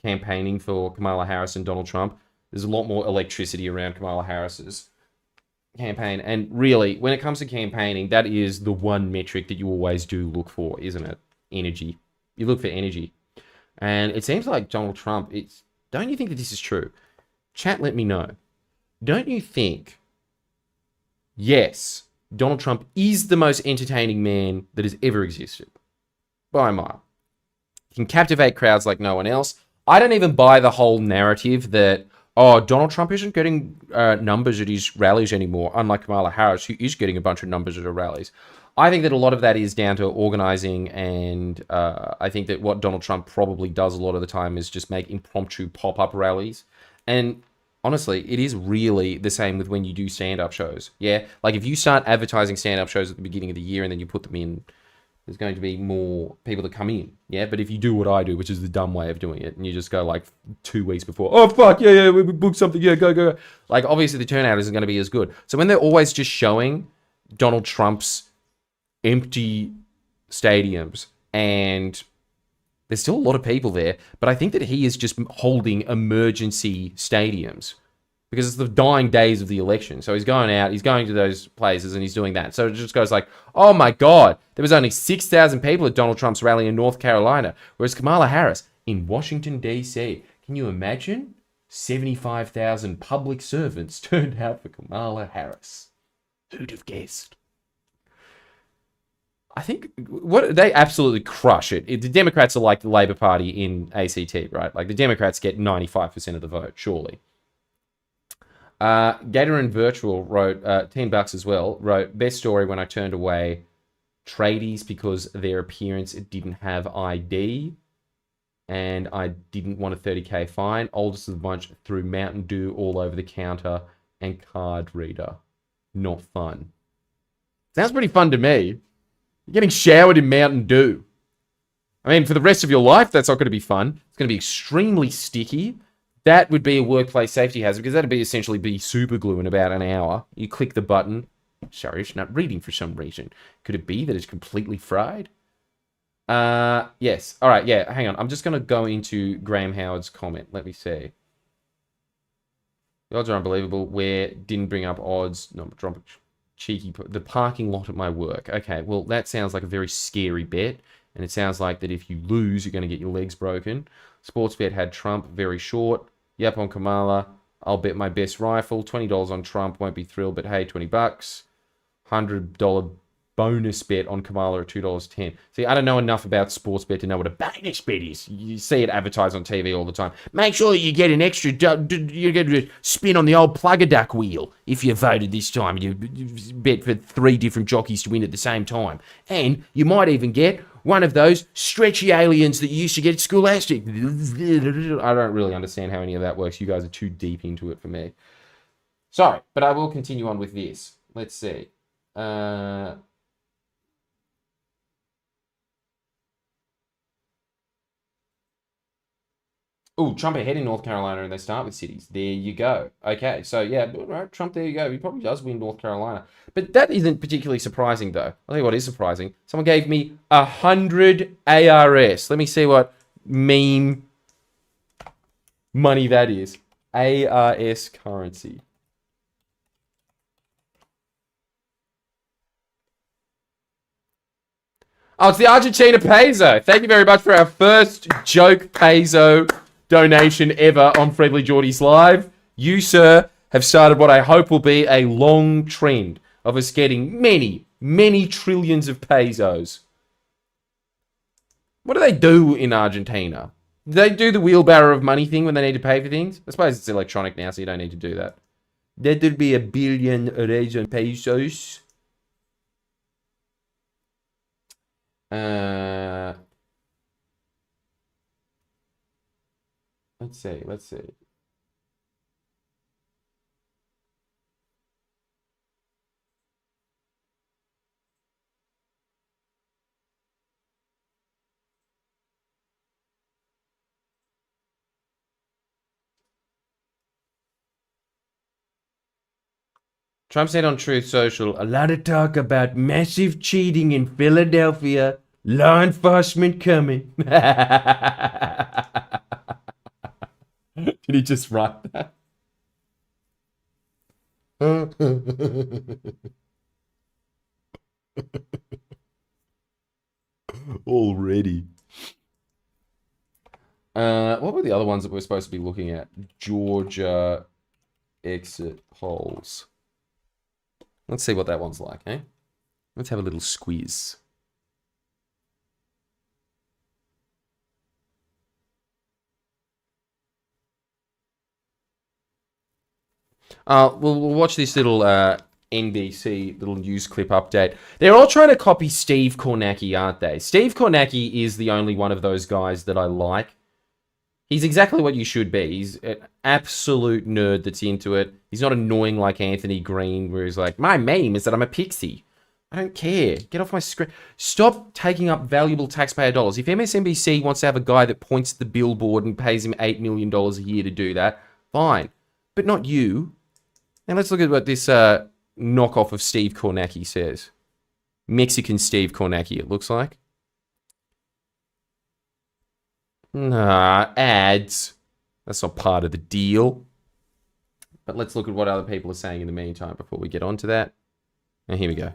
campaigning for Kamala Harris and Donald Trump, there's a lot more electricity around Kamala Harris's campaign. And really, when it comes to campaigning, that is the one metric that you always do look for, isn't it? Energy. You look for energy. And it seems like Donald Trump, don't you think that this is true? Chat, let me know. Don't you think, yes, Donald Trump is the most entertaining man that has ever existed? By a mile. He can captivate crowds like no one else. I don't even buy the whole narrative that, oh, Donald Trump isn't getting numbers at his rallies anymore, unlike Kamala Harris, who is getting a bunch of numbers at her rallies. I think that a lot of that is down to organizing, and I think that what Donald Trump probably does a lot of the time is just make impromptu pop-up rallies. And honestly, it is really the same with when you do stand-up shows. Yeah, like if you start advertising stand-up shows at the beginning of the year and then you put them in, there's going to be more people that come in. Yeah, but if you do what I do, which is the dumb way of doing it, and you just go like 2 weeks before, oh fuck, yeah, we booked something, yeah, go. Like obviously the turnout isn't going to be as good. So when they're always just showing Donald Trump's empty stadiums, and there's still a lot of people there, but I think that he is just holding emergency stadiums because it's the dying days of the election. So he's going out, he's going to those places, and he's doing that. So it just goes like, oh my God, there was only 6,000 people at Donald Trump's rally in North Carolina, whereas Kamala Harris in Washington, D.C. Can you imagine? 75,000 public servants turned out for Kamala Harris. Who'd have guessed? I think they absolutely crush it. The Democrats are like the Labour Party in ACT, right? Like the Democrats get 95% of the vote, surely. Gator and Virtual wrote, $10 as well, wrote, best story when I turned away tradies because their appearance didn't have ID and I didn't want a 30k fine. Oldest of the bunch threw Mountain Dew all over the counter and card reader. Not fun. Sounds pretty fun to me. You're getting showered in Mountain Dew. I mean, for the rest of your life, that's not going to be fun. It's going to be extremely sticky. That would be a workplace safety hazard because that'd be essentially be super glue in about an hour. You click the button. Sorry, it's not reading for some reason. Could it be that it's completely fried? Yes. All right, yeah, hang on. I'm just going to go into Graham Howard's comment. Let me see. The odds are unbelievable. Where didn't bring up odds. No, drop cheeky. The parking lot at my work. Okay, well, that sounds like a very scary bet. And it sounds like that if you lose, you're going to get your legs broken. Sportsbet had Trump very short. Yep, on Kamala. I'll bet my best rifle. $20 on Trump. Won't be thrilled, but hey, $20. $100 bonus bet on Kamala at $2.10. See, I don't know enough about Sportsbet to know what a bonus bet is. You see it advertised on TV all the time. Make sure you get an extra, you get a spin on the old plug a duck wheel if you voted this time. You bet for 3 different jockeys to win at the same time. And you might even get one of those stretchy aliens that you used to get at Scholastic. I don't really understand how any of that works. You guys are too deep into it for me. Sorry, but I will continue on with this. Let's see. Oh, Trump ahead in North Carolina, and they start with cities. There you go. Okay, so yeah, right, Trump, there you go. He probably does win North Carolina. But that isn't particularly surprising, though. I'll tell you what is surprising. Someone gave me 100 ARS. Let me see what meme money that is. ARS currency. Oh, it's the Argentina peso. Thank you very much for our first joke peso donation ever on Friendlyjordies Live. You, sir, have started what I hope will be a long trend of us getting many, many trillions of pesos. What do they do in Argentina? Do they do the wheelbarrow of money thing when they need to pay for things? I suppose it's electronic now, so you don't need to do that. That would be 1 billion Argentine pesos. Let's see. Trump said on Truth Social, a lot of talk about massive cheating in Philadelphia. Law enforcement coming. Did he just write that? Already. What were the other ones that we're supposed to be looking at? Georgia exit polls. Let's see what that one's like, eh? Let's have a little squeeze. We'll watch this little NBC little news clip update. They're all trying to copy Steve Kornacki, aren't they? Steve Kornacki is the only one of those guys that I like. He's exactly what you should be. He's an absolute nerd that's into it. He's not annoying like Anthony Green, where he's like, my meme is that I'm a pixie. I don't care. Get off my screen. Stop taking up valuable taxpayer dollars. If MSNBC wants to have a guy that points at the billboard and pays him $8 million a year to do that, fine. But not you. Now let's look at what this knockoff of Steve Kornacki says. Mexican Steve Kornacki, it looks like. Nah, ads. That's not part of the deal. But let's look at what other people are saying in the meantime before we get on to that. And here we go.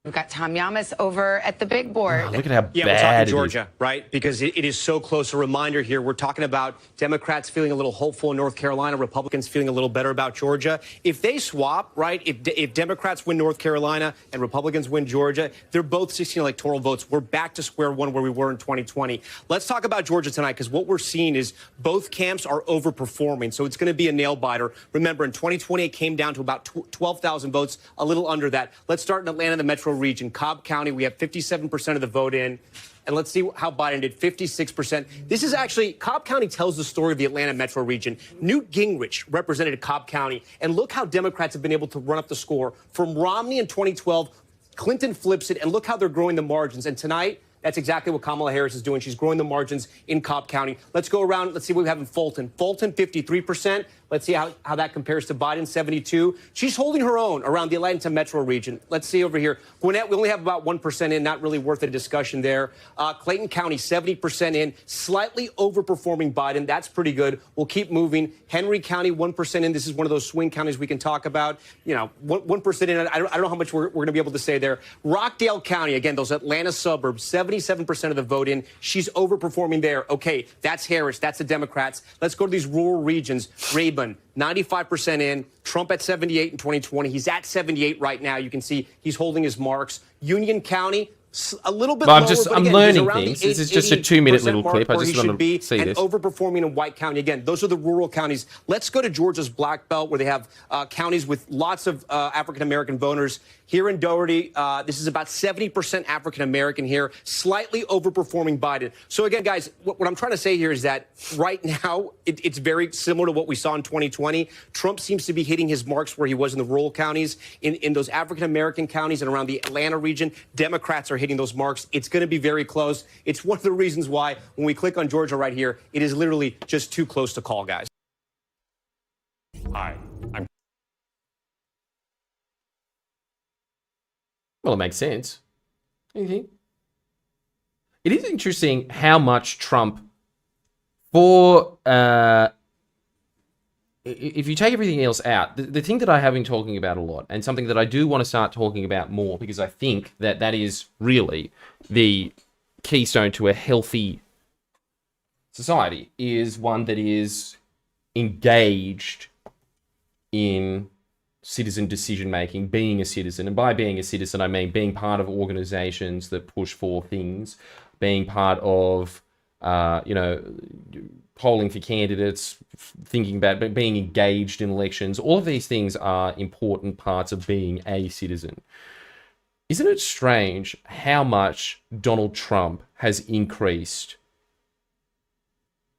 We've got Tom Yamas over at the big board. Oh, look at how we're bad talking Georgia, right? Because it is so close. A reminder here, we're talking about Democrats feeling a little hopeful in North Carolina, Republicans feeling a little better about Georgia. If they swap, right, if Democrats win North Carolina and Republicans win Georgia, they're both 16 electoral votes. We're back to square one where we were in 2020. Let's talk about Georgia tonight, because what we're seeing is both camps are overperforming. So it's going to be a nail biter. Remember, in 2020, it came down to about 12,000 votes, a little under that. Let's start in Atlanta, the metro region. Cobb County, we have 57% of the vote in. And let's see how Biden did, 56%. This is actually, Cobb County tells the story of the Atlanta metro region. Newt Gingrich represented Cobb County. And look how Democrats have been able to run up the score. From Romney in 2012, Clinton flips it, and look how they're growing the margins. And tonight, that's exactly what Kamala Harris is doing. She's growing the margins in Cobb County. Let's go around. Let's see what we have in Fulton. Fulton, 53%. Let's see how that compares to Biden, 72. She's holding her own around the Atlanta metro region. Let's see over here. Gwinnett, we only have about 1% in, not really worth a discussion there. Clayton County, 70% in, slightly overperforming Biden. That's pretty good. We'll keep moving. Henry County, 1% in. This is one of those swing counties we can talk about. You know, 1% in. I don't know how much we're going to be able to say there. Rockdale County, again, those Atlanta suburbs, 77% of the vote in. She's overperforming there. Okay, that's Harris. That's the Democrats. Let's go to these rural regions. Rabun, 95% in. Trump at 78 in 2020. He's at 78 right now. You can see he's holding his marks. Union County, a little bit lower, but I'm again, learning he's around things. the This is just a 2-minute little mark clip. I where just he want should to be, see and this. overperforming in White County. Again, those are the rural counties. Let's go to Georgia's Black Belt, where they have counties with lots of African-American voters. Here in Doherty, this is about 70% African-American here, slightly overperforming Biden. So again, guys, what I'm trying to say here is that right now, it's very similar to what we saw in 2020. Trump seems to be hitting his marks where he was in the rural counties. In those African-American counties and around the Atlanta region, Democrats are hitting those marks. It's going to be very close. It's one of the reasons why when we click on Georgia right here, it is literally just too close to call, guys. Hi, I'm Well, it makes sense. Anything? It is interesting how much Trump, for if you take everything else out, the thing that I have been talking about a lot, and something that I do want to start talking about more, because I think that that is really the keystone to a healthy society, is one that is engaged in citizen decision making, being a citizen. And by being a citizen, I mean being part of organizations that push for things, being part of, polling for candidates, thinking about being engaged in elections. All of these things are important parts of being a citizen. Isn't it strange how much Donald Trump has increased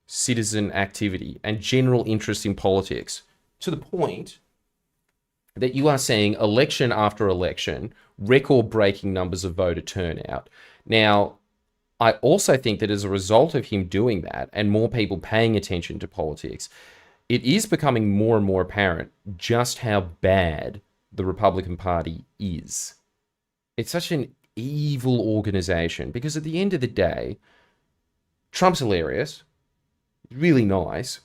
citizen activity and general interest in politics to the point that you are seeing election after election, record-breaking numbers of voter turnout? Now, I also think that as a result of him doing that and more people paying attention to politics, it is becoming more and more apparent just how bad the Republican Party is. It's such an evil organization because at the end of the day, Trump's hilarious, really nice,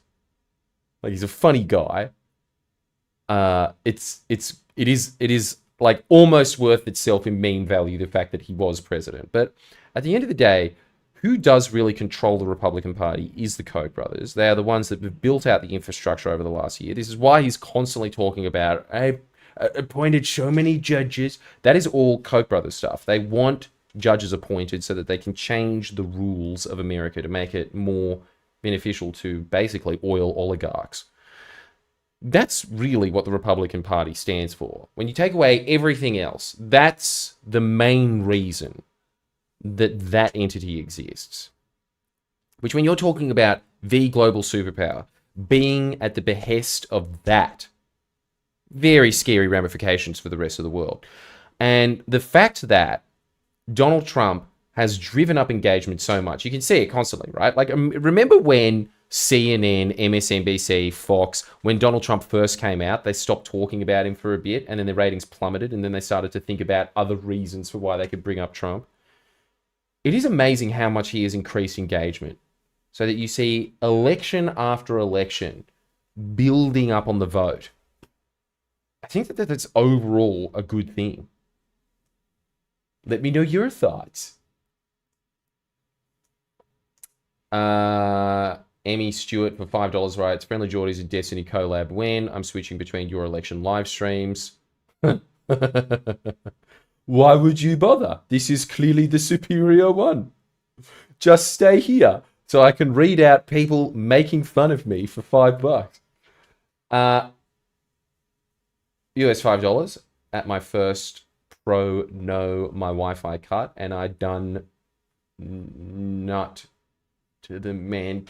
like he's a funny guy. It is like almost worth itself in meme value, the fact that he was president. But at the end of the day, who does really control the Republican Party is the Koch brothers. They are the ones that have built out the infrastructure over the last year. This is why he's constantly talking about, I appointed so many judges. That is all Koch brothers stuff. They want judges appointed so that they can change the rules of America to make it more beneficial to basically oil oligarchs. That's really what the Republican Party stands for. When you take away everything else, that's the main reason that entity exists. Which, when you're talking about the global superpower being at the behest of that, very scary ramifications for the rest of the world. And the fact that Donald Trump has driven up engagement so much, you can see it constantly, right? Like, remember when CNN, MSNBC, Fox, when Donald Trump first came out, they stopped talking about him for a bit, and then their ratings plummeted, and then they started to think about other reasons for why they could bring up Trump. It is amazing how much he has increased engagement, so that you see election after election building up on the vote. I think that that's overall a good thing. Let me know your thoughts. Emmy Stewart for $5 writes, Friendlyjordies and Destiny collab when? I'm switching between your election live streams. Why would you bother? This is clearly the superior one. Just stay here so I can read out people making fun of me for $5. US $5 at my first Pro No my Wi-Fi cut, and I done not to the man.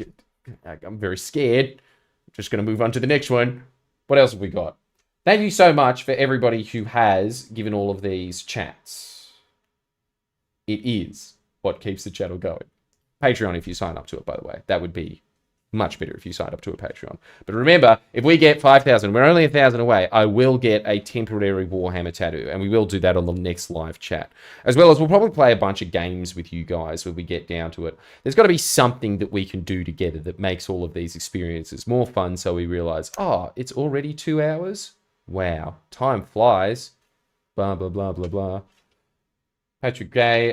I'm very scared. I'm just going to move on to the next one. What else have we got? Thank you so much for everybody who has given all of these chats. It is what keeps the channel going. Patreon, if you sign up to it, by the way. That would be much better if you signed up to a Patreon. But remember, if we get 5,000, we're only 1,000 away, I will get a temporary Warhammer tattoo, and we will do that on the next live chat. As well as we'll probably play a bunch of games with you guys when we get down to it. There's got to be something that we can do together that makes all of these experiences more fun, so we realize, oh, it's already 2 hours? Wow, time flies. Blah, blah, blah, blah, blah. Patrick Gay,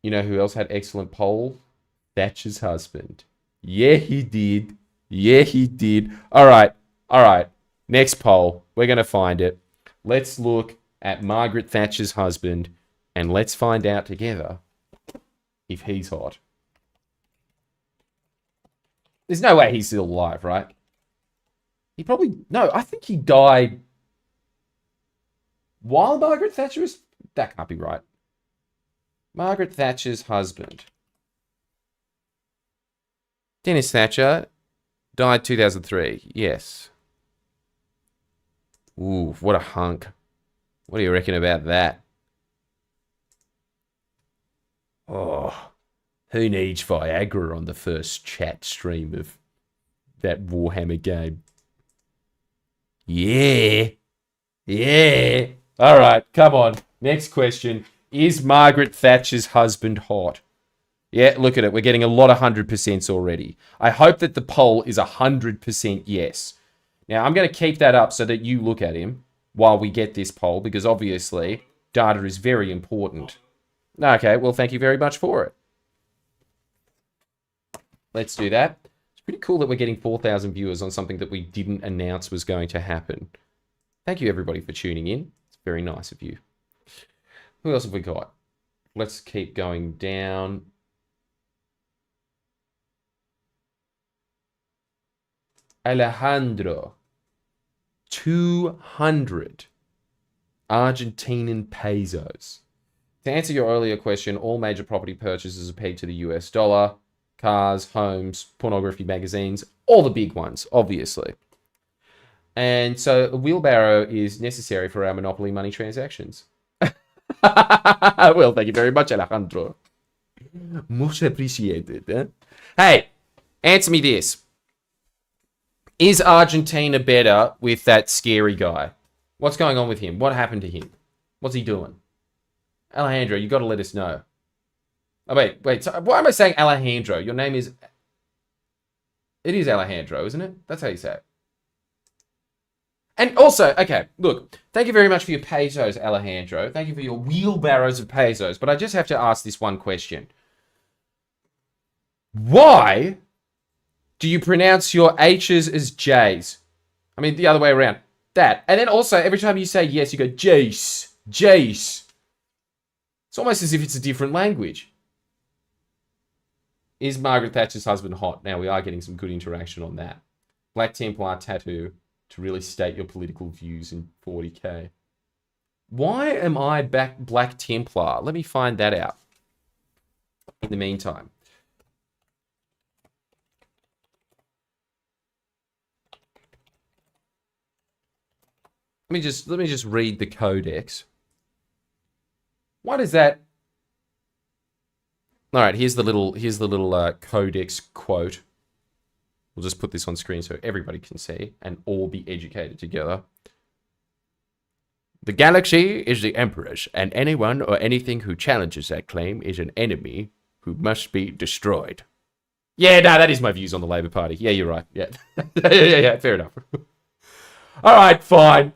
you know who else had excellent poll? Thatcher's husband. Yeah, he did. Yeah, he did. All right. Next poll. We're going to find it. Let's look at Margaret Thatcher's husband, and let's find out together if he's hot. There's no way he's still alive, right? He probably... No, I think he died while Margaret Thatcher was... That can't be right. Margaret Thatcher's husband. Dennis Thatcher died 2003. Yes. Ooh, what a hunk. What do you reckon about that? Oh, who needs Viagra on the first chat stream of that Warhammer game? Yeah. Yeah. All right, come on. Next question. Is Margaret Thatcher's husband hot? Yeah, look at it. We're getting a lot of 100% already. I hope that the poll is 100% yes. Now, I'm going to keep that up so that you look at him while we get this poll, because obviously data is very important. Okay, well, thank you very much for it. Let's do that. It's pretty cool that we're getting 4,000 viewers on something that we didn't announce was going to happen. Thank you, everybody, for tuning in. It's very nice of you. Who else have we got? Let's keep going down. Alejandro, 200 Argentinian pesos. To answer your earlier question, all major property purchases are pegged to the US dollar. Cars, homes, pornography magazines, all the big ones, obviously. And so a wheelbarrow is necessary for our monopoly money transactions. Well, thank you very much, Alejandro. Much appreciated. Eh? Hey, answer me this. Is Argentina better with that scary guy? What's going on with him? What happened to him? What's he doing? Alejandro, you got to let us know. Oh, wait. So why am I saying Alejandro? Your name is... It is Alejandro, isn't it? That's how you say it. And also, okay, look, thank you very much for your pesos, Alejandro. Thank you for your wheelbarrows of pesos. But I just have to ask this one question. Why do you pronounce your H's as J's? I mean, the other way around. That. And then also, every time you say yes, you go, Jace. Jace. It's almost as if it's a different language. Is Margaret Thatcher's husband hot? Now, we are getting some good interaction on that. Black Templar tattoo to really state your political views in 40k. Why am I back Black Templar? Let me find that out. In the meantime. Let me just read the codex. What is that? All right, here's the little codex quote. We'll just put this on screen so everybody can see and all be educated together. The galaxy is the Emperor's, and anyone or anything who challenges that claim is an enemy who must be destroyed. Yeah, no, that is my views on the Labour Party. Yeah, you're right. Yeah, yeah, fair enough. All right, fine.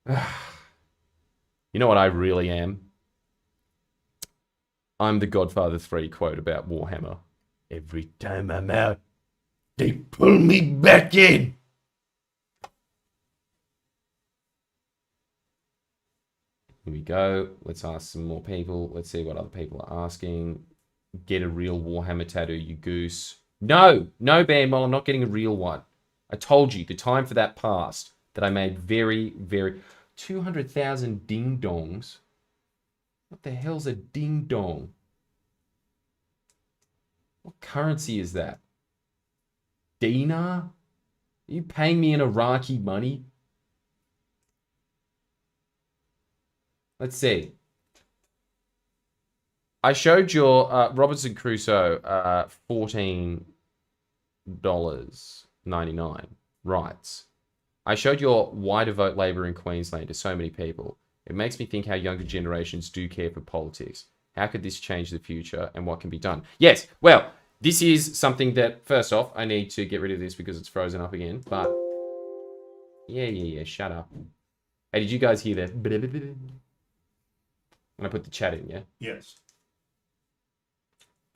You know what I really am? I'm the Godfather 3 quote about Warhammer. Every time I'm out, they pull me back in. Here we go. Let's ask some more people. Let's see what other people are asking. Get a real Warhammer tattoo, you goose. No, Bandmol, I'm not getting a real one. I told you, the time for that passed. That I made very, very... 200,000 ding-dongs? What the hell's a ding-dong? What currency is that? Dinar? Are you paying me in Iraqi money? Let's see. I showed your Robinson Crusoe $14.99 rights. I showed your why to vote Labour in Queensland to so many people. It makes me think how younger generations do care for politics. How could this change the future and what can be done? Yes, well, this is something that, first off, I need to get rid of this because it's frozen up again. But, yeah, shut up. Hey, did you guys hear that? When I put the chat in, yeah? Yes.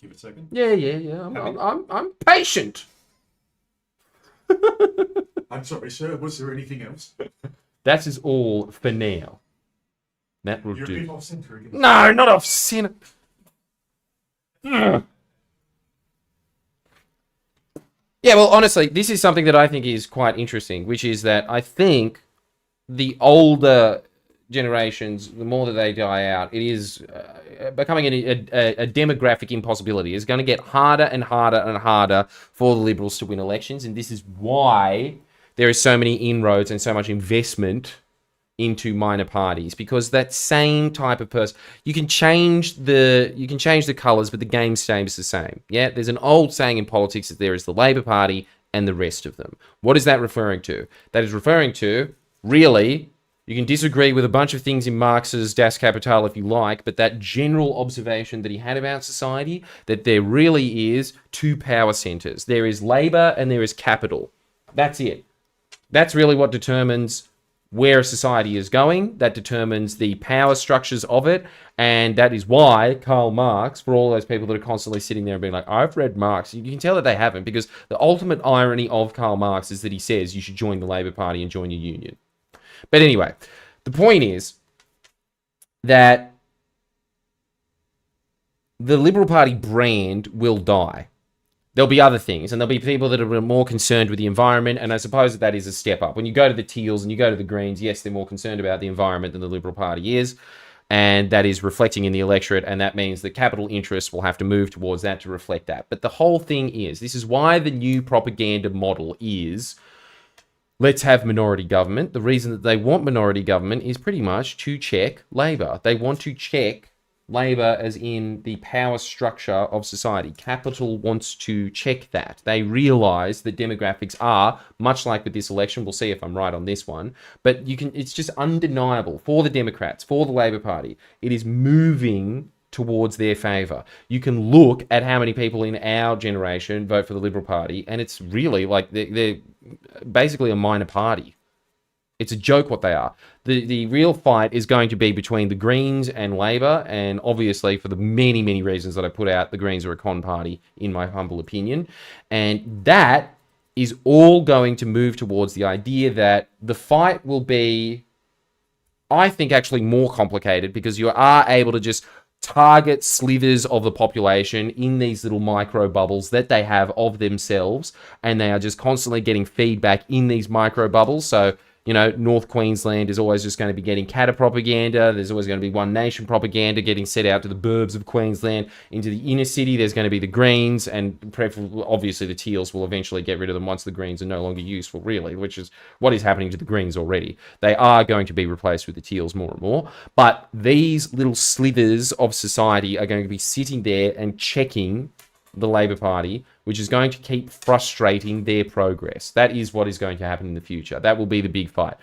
Give it a second. Yeah. I'm patient. I'm sorry, sir. Was there anything else? That is all for now. That will You're do. a bit off-center again. No, not off-center. Yeah, well, honestly, this is something that I think is quite interesting, which is that I think the older generations, the more that they die out, it is becoming a demographic impossibility. It's going to get harder and harder and harder for the Liberals to win elections, and this is why there is so many inroads and so much investment into minor parties, because that same type of person, you can change the colours, but the game stays the same. Yeah, there's an old saying in politics that there is the Labour Party and the rest of them. What is that referring to? That is referring to, really, you can disagree with a bunch of things in Marx's Das Kapital if you like, but that general observation that he had about society, that there really is two power centres. There is labour and there is capital. That's it. That's really what determines where a society is going. That determines the power structures of it. And that is why Karl Marx, for all those people that are constantly sitting there and being like, I've read Marx, you can tell that they haven't, because the ultimate irony of Karl Marx is that he says you should join the Labour Party and join your union. But anyway, the point is that the Liberal Party brand will die. There'll be other things, and there'll be people that are more concerned with the environment, and I suppose that is a step up. When you go to the Teals and you go to the Greens, yes, they're more concerned about the environment than the Liberal Party is, and that is reflecting in the electorate, and that means that capital interests will have to move towards that to reflect that. But the whole thing is, this is why the new propaganda model is, let's have minority government. The reason that they want minority government is pretty much to check Labor. They want to check Labour as in the power structure of society. Capital wants to check that. They realise that demographics are, much like with this election, we'll see if I'm right on this one, but it's just undeniable for the Democrats, for the Labour Party, it is moving towards their favour. You can look at how many people in our generation vote for the Liberal Party, and it's really like they're basically a minor party. It's a joke what they are. The real fight is going to be between the Greens and Labor, and obviously for the many, many reasons that I put out, the Greens are a con party, in my humble opinion. And that is all going to move towards the idea that the fight will be, I think, actually more complicated, because you are able to just target slithers of the population in these little micro bubbles that they have of themselves, and they are just constantly getting feedback in these micro bubbles. So, you know, North Queensland is always just going to be getting Katter propaganda. There's always going to be One Nation propaganda getting set out to the burbs of Queensland. Into the inner city, there's going to be the Greens, and obviously the Teals will eventually get rid of them once the Greens are no longer useful, really, which is what is happening to the Greens already. They are going to be replaced with the Teals more and more. But these little slithers of society are going to be sitting there and checking the Labor Party, which is going to keep frustrating their progress. That is what is going to happen in the future. That will be the big fight.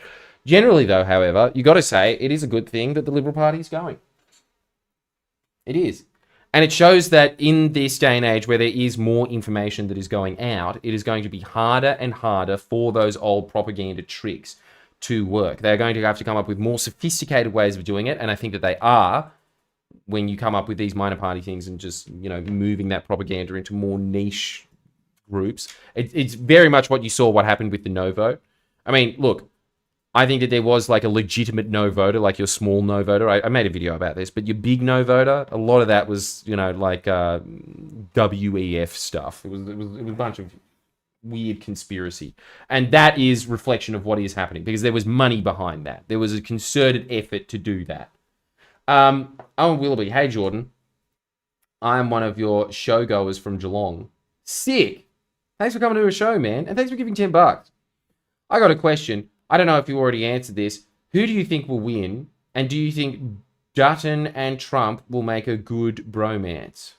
Generally, though, however, you got to say it is a good thing that the Liberal Party is going. It is. And it shows that in this day and age where there is more information that is going out, it is going to be harder and harder for those old propaganda tricks to work. They're going to have to come up with more sophisticated ways of doing it, and I think that they are, when you come up with these minor party things and just, you know, moving that propaganda into more niche groups. It's very much what you saw what happened with the no vote. I mean, look, I think that there was like a legitimate no voter, like your small no voter. I made a video about this, but your big no voter, a lot of that was, you know, like WEF stuff. It was a bunch of weird conspiracy. And that is reflection of what is happening, because there was money behind that. There was a concerted effort to do that. Owen Willoughby, hey Jordan, I am one of your showgoers from Geelong. Sick. Thanks for coming to a show, man, and thanks for giving $10. I got a question. I don't know if you already answered this. Who do you think will win, and do you think Dutton and Trump will make a good bromance?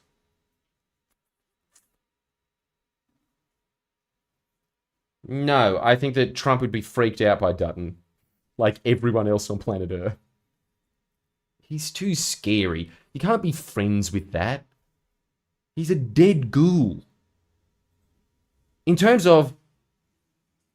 No, I think that Trump would be freaked out by Dutton, like everyone else on planet Earth. He's too scary. You can't be friends with that. He's a dead ghoul. In terms of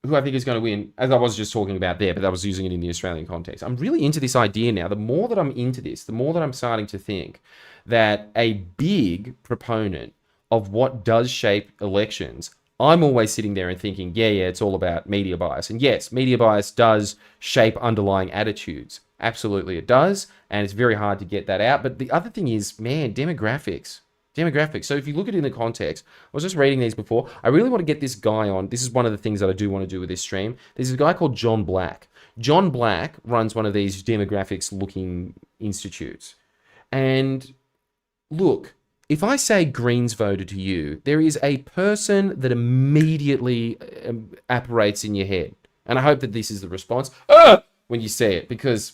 who I think is going to win, as I was just talking about there, but I was using it in the Australian context, I'm really into this idea now. The more that I'm into this, the more that I'm starting to think that a big proponent of what does shape elections, I'm always sitting there and thinking, yeah, it's all about media bias. And yes, media bias does shape underlying attitudes. Absolutely it does, and it's very hard to get that out. But the other thing is, man, demographics. So if you look at it in the context, I was just reading these before. I really want to get this guy on. This is one of the things that I do want to do with this stream. There's a guy called John Black. John Black runs one of these demographics-looking institutes. And look, if I say Greens voted to you, there is a person that immediately apparates in your head. And I hope that this is the response when you say it, because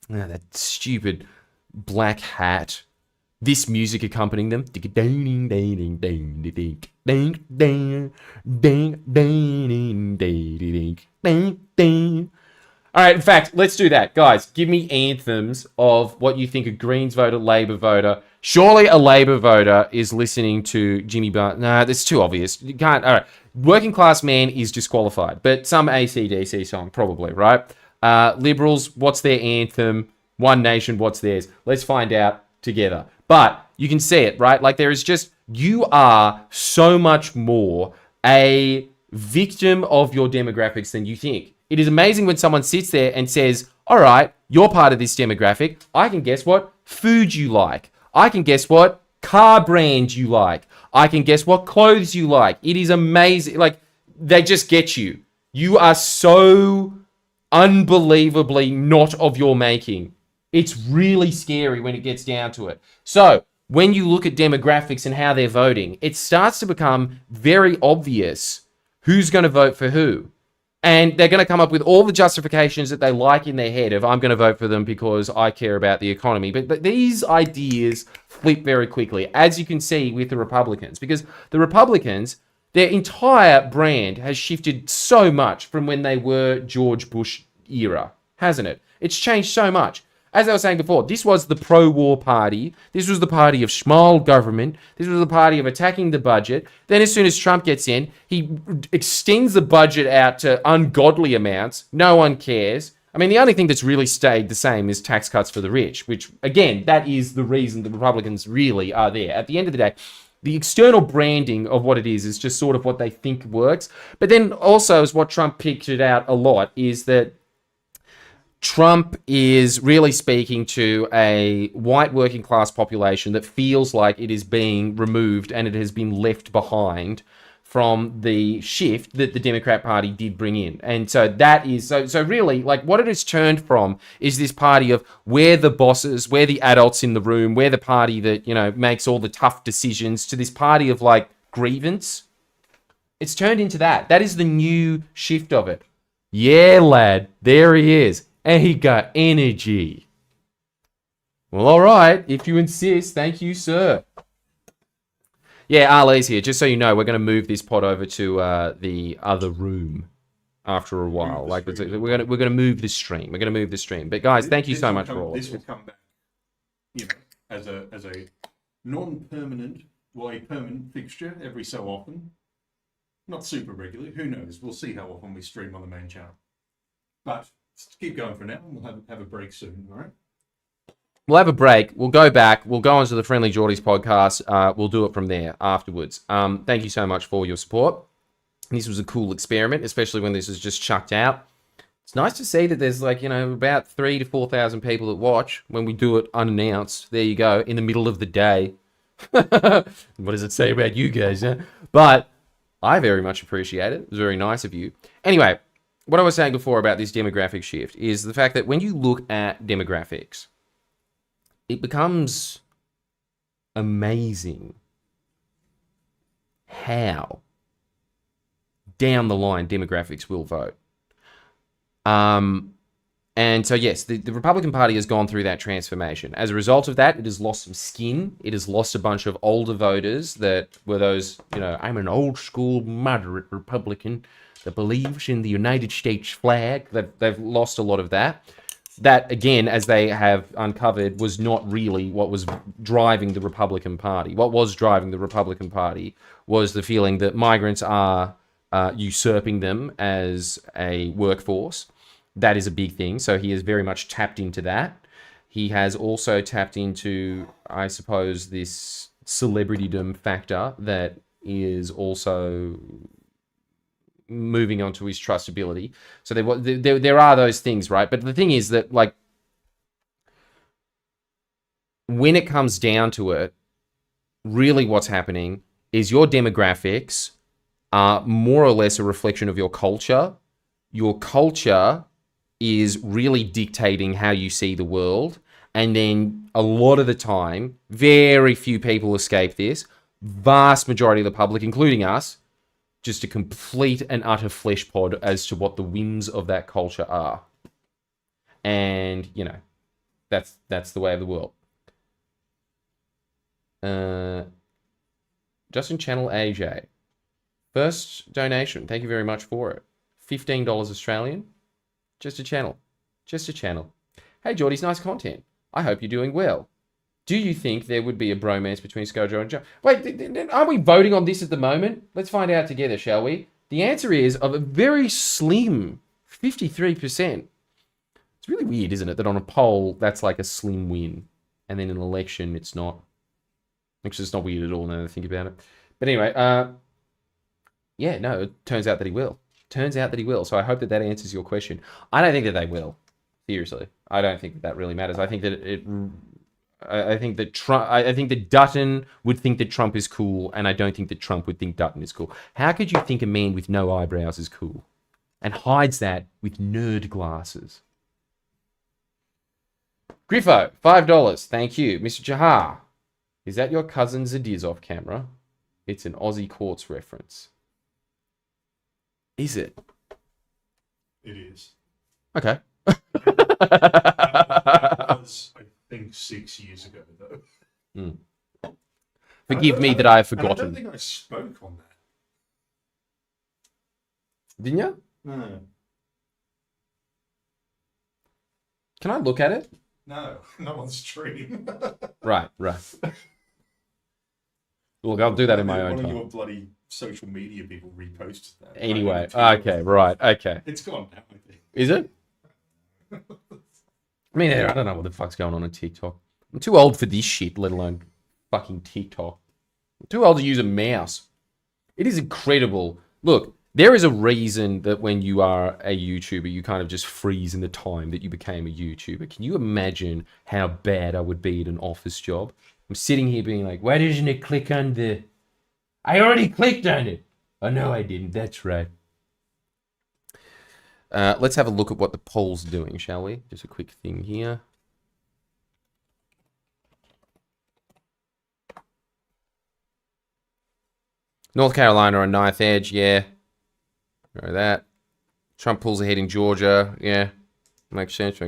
that stupid black hat, this music accompanying them. All right, in fact, let's do that. Guys, give me anthems of what you think a Greens voter, Labor voter. Surely a Labor voter is listening to Jimmy Barr. No, that's too obvious. You can't. All right, Working Class Man is disqualified, but some AC/DC song, probably, right? Liberals, what's their anthem? One Nation, what's theirs? Let's find out together. But you can see it, right? Like there is just, you are so much more a victim of your demographics than you think. It is amazing when someone sits there and says, all right, you're part of this demographic. I can guess what food you like. I can guess what car brand you like. I can guess what clothes you like. It is amazing. Like, they just get you. You are so unbelievably not of your making. It's really scary when it gets down to it. So when you look at demographics and how they're voting, it starts to become very obvious who's going to vote for who. And they're going to come up with all the justifications that they like in their head of, I'm going to vote for them because I care about the economy. But these ideas flip very quickly, as you can see with the Republicans. Because the Republicans, their entire brand has shifted so much from when they were George Bush era, hasn't it? It's changed so much. As I was saying before, this was the pro-war party. This was the party of small government. This was the party of attacking the budget. Then as soon as Trump gets in, he extends the budget out to ungodly amounts. No one cares. I mean, the only thing that's really stayed the same is tax cuts for the rich, which, again, that is the reason the Republicans really are there. At the end of the day, the external branding of what it is just sort of what they think works. But then also, is what Trump pictured out a lot, is that Trump is really speaking to a white working class population that feels like it is being removed and it has been left behind from the shift that the Democrat Party did bring in. And so that is, so really, like, what it has turned from is this party of we're the bosses, we're the adults in the room, we're the party that, you know, makes all the tough decisions, to this party of, like, grievance. It's turned into that. That is the new shift of it. Yeah, lad, there he is. And he got energy. Well, all right, if you insist. Thank you, sir. Yeah, Ali's here. Just so you know, we're going to move this pod over to the other room after a while. Like, we're going to move the stream. We're going to move the stream. But guys, thank you so much for all this. This will come back, you know, as a non-permanent, well, a permanent fixture every so often. Not super regularly. Who knows? We'll see how often we stream on the main channel. But let's keep going for now. We'll have a break soon, all right? We'll have a break. We'll go back. We'll go on to the Friendlyjordies podcast. We'll do it from there afterwards. Thank you so much for your support. This was a cool experiment, especially when this was just chucked out. It's nice to see that there's, like, you know, about 3,000 to 4,000 people that watch when we do it unannounced. There you go, in the middle of the day. What does it say about you guys, huh? But I very much appreciate it. It was very nice of you. Anyway, what I was saying before about this demographic shift is the fact that when you look at demographics, it becomes amazing how down the line demographics will vote. And so, yes, the Republican Party has gone through that transformation. As a result of that, it has lost some skin. It has lost a bunch of older voters that were those, you know, I'm an old school moderate Republican that believes in the United States flag. They've lost a lot of that. That, again, as they have uncovered, was not really what was driving the Republican Party. What was driving the Republican Party was the feeling that migrants are usurping them as a workforce. That is a big thing. So he has very much tapped into that. He has also tapped into, I suppose, this celebritydom factor that is also moving on to his trustability. So there are those things, right? But the thing is that, like, when it comes down to it, really what's happening is your demographics are more or less a reflection of your culture. Your culture is really dictating how you see the world. And then a lot of the time, very few people escape this. Vast majority of the public, including us, just a complete and utter flesh pod as to what the whims of that culture are. And, you know, that's the way of the world. Justin Channel AJ. First donation. Thank you very much for it. $15 Australian. Just a channel. Just a channel. Hey, Geordies, nice content. I hope you're doing well. Do you think there would be a bromance between Scojo and Joe? Wait, aren't we voting on this at the moment? Let's find out together, shall we? The answer is of a very slim 53%. It's really weird, isn't it, that on a poll, that's like a slim win. And then in an election, it's not. Actually, it's not weird at all now that I think about it. But anyway, yeah, no, it turns out that he will. Turns out that he will. So I hope that that answers your question. I don't think that they will. Seriously. I don't think that really matters. I think that I think that Dutton would think that Trump is cool, and I don't think that Trump would think Dutton is cool. How could you think a man with no eyebrows is cool? And hides that with nerd glasses. Griffo, $5. Thank you. Mr. Jahar, is that your cousin Zadiz off camera? It's an Aussie Quartz reference. Is it? It is. Okay. That was, I think, 6 years ago, though. Forgive me that I have And I don't forgotten. think I spoke on that. Didn't you? No. Can I look at it? No, not on stream. Right. Look, I'll do that in my own One of time. your bloody social media people reposted that. Anyway, okay, right, okay. It's gone now, I think. Is it? I mean, I don't know what the fuck's going on TikTok. I'm too old for this shit, let alone fucking TikTok. I'm too old to use a mouse. It is incredible. Look, there is a reason that when you are a YouTuber, you kind of just freeze in the time that you became a YouTuber. Can you imagine how bad I would be at an office job? I'm sitting here being like, why doesn't it click on the... I already clicked on it. Oh, no, I didn't. That's right. Let's have a look at what the poll's doing, shall we? Just a quick thing here. North Carolina on ninth edge, yeah. Know that. Trump pulls ahead in Georgia, yeah. Makes sense.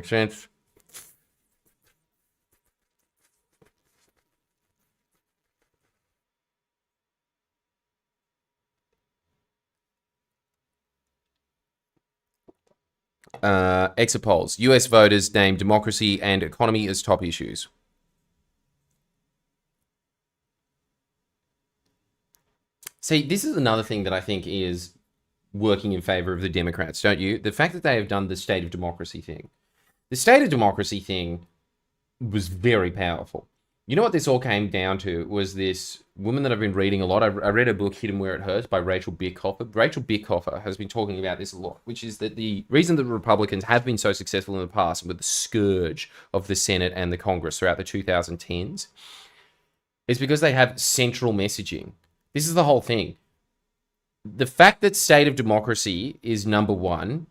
Exit polls. U.S. voters name democracy and economy as top issues. See, this is another thing that I think is working in favor of the Democrats, don't you? The fact that they have done the state of democracy thing. The state of democracy thing was very powerful. You know what this all came down to was this woman that I've been reading a lot. I read a book, Hidden Where It Hurts, by Rachel Bierhofer. Rachel Bierhofer has been talking about this a lot, which is that the reason that the Republicans have been so successful in the past and with the scourge of the Senate and the Congress throughout the 2010s is because they have central messaging. This is the whole thing. The fact that state of democracy is number one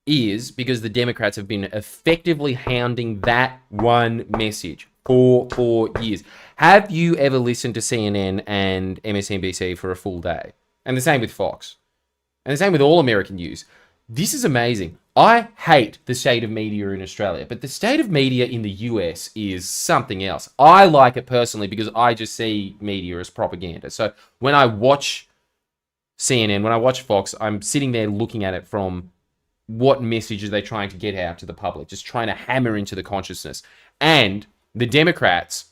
is because the Democrats have been effectively hounding that one message for 4 years. Have you ever listened to CNN and MSNBC for a full day? And the same with Fox. And the same with all American news. This is amazing. I hate the state of media in Australia, but the state of media in the US is something else. I like it personally because I just see media as propaganda. So when I watch CNN, when I watch Fox, I'm sitting there looking at it from what message are they trying to get out to the public, just trying to hammer into the consciousness. And the Democrats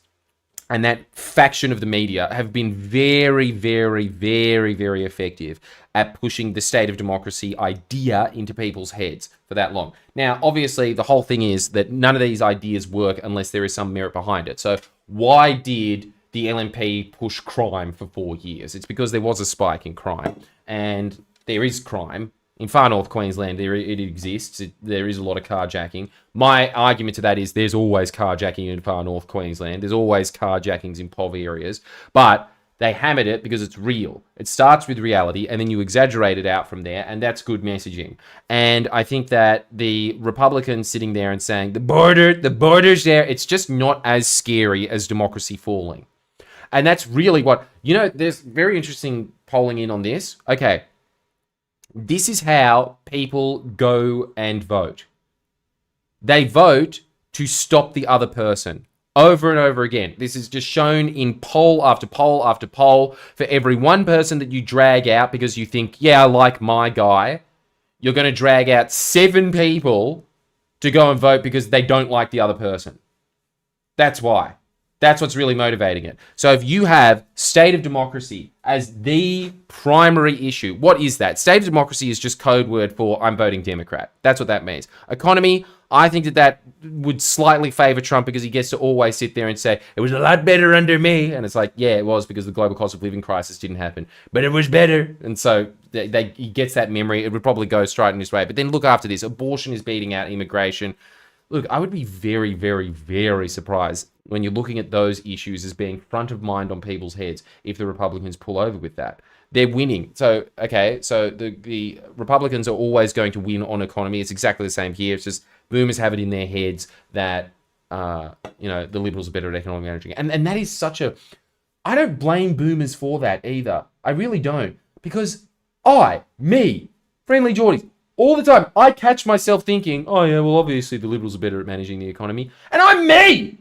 and that faction of the media have been very, very, very, very effective at pushing the state of democracy idea into people's heads for that long. Now, obviously, the whole thing is that none of these ideas work unless there is some merit behind it. So why did the LNP push crime for 4 years? It's because there was a spike in crime, and there is crime. In far north Queensland, it exists. There is a lot of carjacking. My argument to that is there's always carjacking in far north Queensland. There's always carjackings in POV areas. But they hammered it because it's real. It starts with reality, and then you exaggerate it out from there, and that's good messaging. And I think that the Republicans sitting there and saying, the border's there, it's just not as scary as democracy falling. And that's really what... You know, there's very interesting polling in on this. Okay. This is how people go and vote. They vote to stop the other person over and over again. This is just shown in poll after poll after poll. For every one person that you drag out because you think, yeah, I like my guy, you're going to drag out 7 people to go and vote because they don't like the other person. That's why. That's what's really motivating it. So if you have state of democracy as the primary issue, what is that? State of democracy is just code word for I'm voting Democrat. That's what that means. Economy, I think that would slightly favor Trump because he gets to always sit there and say, it was a lot better under me. And it's like, yeah, it was because the global cost of living crisis didn't happen. But it was better. And so he gets that memory. It would probably go straight in his way. But then look after this. Abortion is beating out immigration. Look, I would be very, very, very surprised when you're looking at those issues as being front of mind on people's heads if the Republicans pull over with that. They're winning. So, okay, so the Republicans are always going to win on economy. It's exactly the same here. It's just boomers have it in their heads that, the Liberals are better at economic managing. And that is such a... I don't blame boomers for that either. I really don't. Because Friendlyjordies, All the time. I catch myself thinking, oh yeah, well obviously the Liberals are better at managing the economy. And I'm me!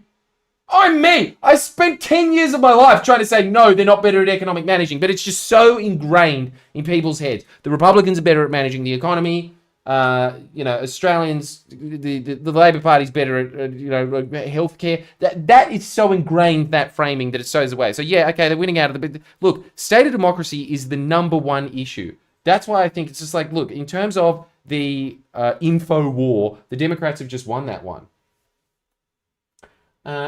I'm me! I spent 10 years of my life trying to say, no, they're not better at economic managing. But it's just so ingrained in people's heads. The Republicans are better at managing the economy. Australians, the Labor Party's better at, healthcare. That is so ingrained, that framing, that it shows away. So yeah, okay, they're winning out of the... Look, state of democracy is the number one issue. That's why I think it's just like, look, in terms of the info war, the Democrats have just won that one.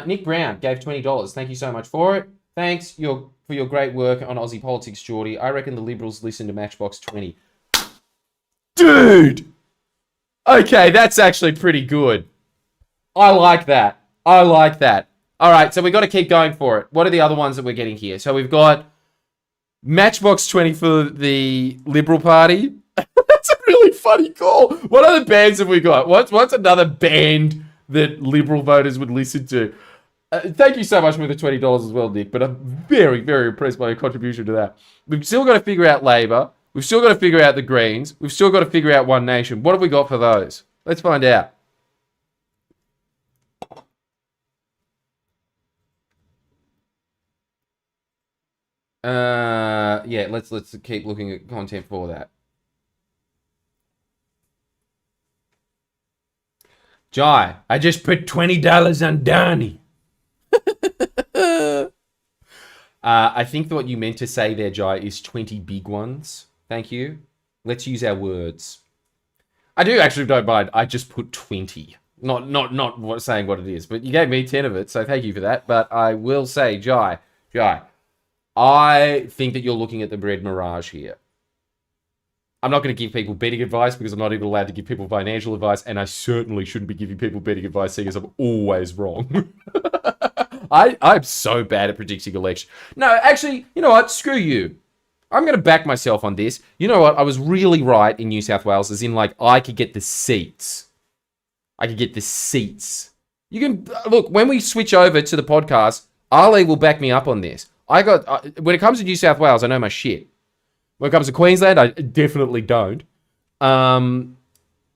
Nick Brown gave $20. Thank you so much for it. Thanks for your great work on Aussie politics, Geordie. I reckon the Liberals listen to Matchbox 20. Dude! Okay, that's actually pretty good. I like that. All right, so we've got to keep going for it. What are the other ones that we're getting here? So we've got Matchbox 20 for the Liberal Party. That's a really funny call. What other bands have we got? What's another band that Liberal voters would listen to? Thank you so much for the $20 as well, Nick, but I'm very, very impressed by your contribution to that. We've still got to figure out Labor. We've still got to figure out the Greens. We've still got to figure out One Nation. What have we got for those? Let's find out. Yeah, let's keep looking at content for that. Jai, I just put $20 on Donnie. I think that what you meant to say there, Jai, is 20 big ones. Thank you. Let's use our words. I don't mind. I just put 20. Not saying what it is, but you gave me 10 of it, so thank you for that. But I will say, Jai, I think that you're looking at the bread mirage here. I'm not going to give people betting advice because I'm not even allowed to give people financial advice, and I certainly shouldn't be giving people betting advice seeing as I'm always wrong. I'm so bad at predicting election. No, actually, you know what? Screw you. I'm going to back myself on this. You know what? I was really right in New South Wales, as in, like, I could get the seats. You can, look, when we switch over to the podcast, Ali will back me up on this. When it comes to New South Wales, I know my shit. When it comes to Queensland, I definitely don't. When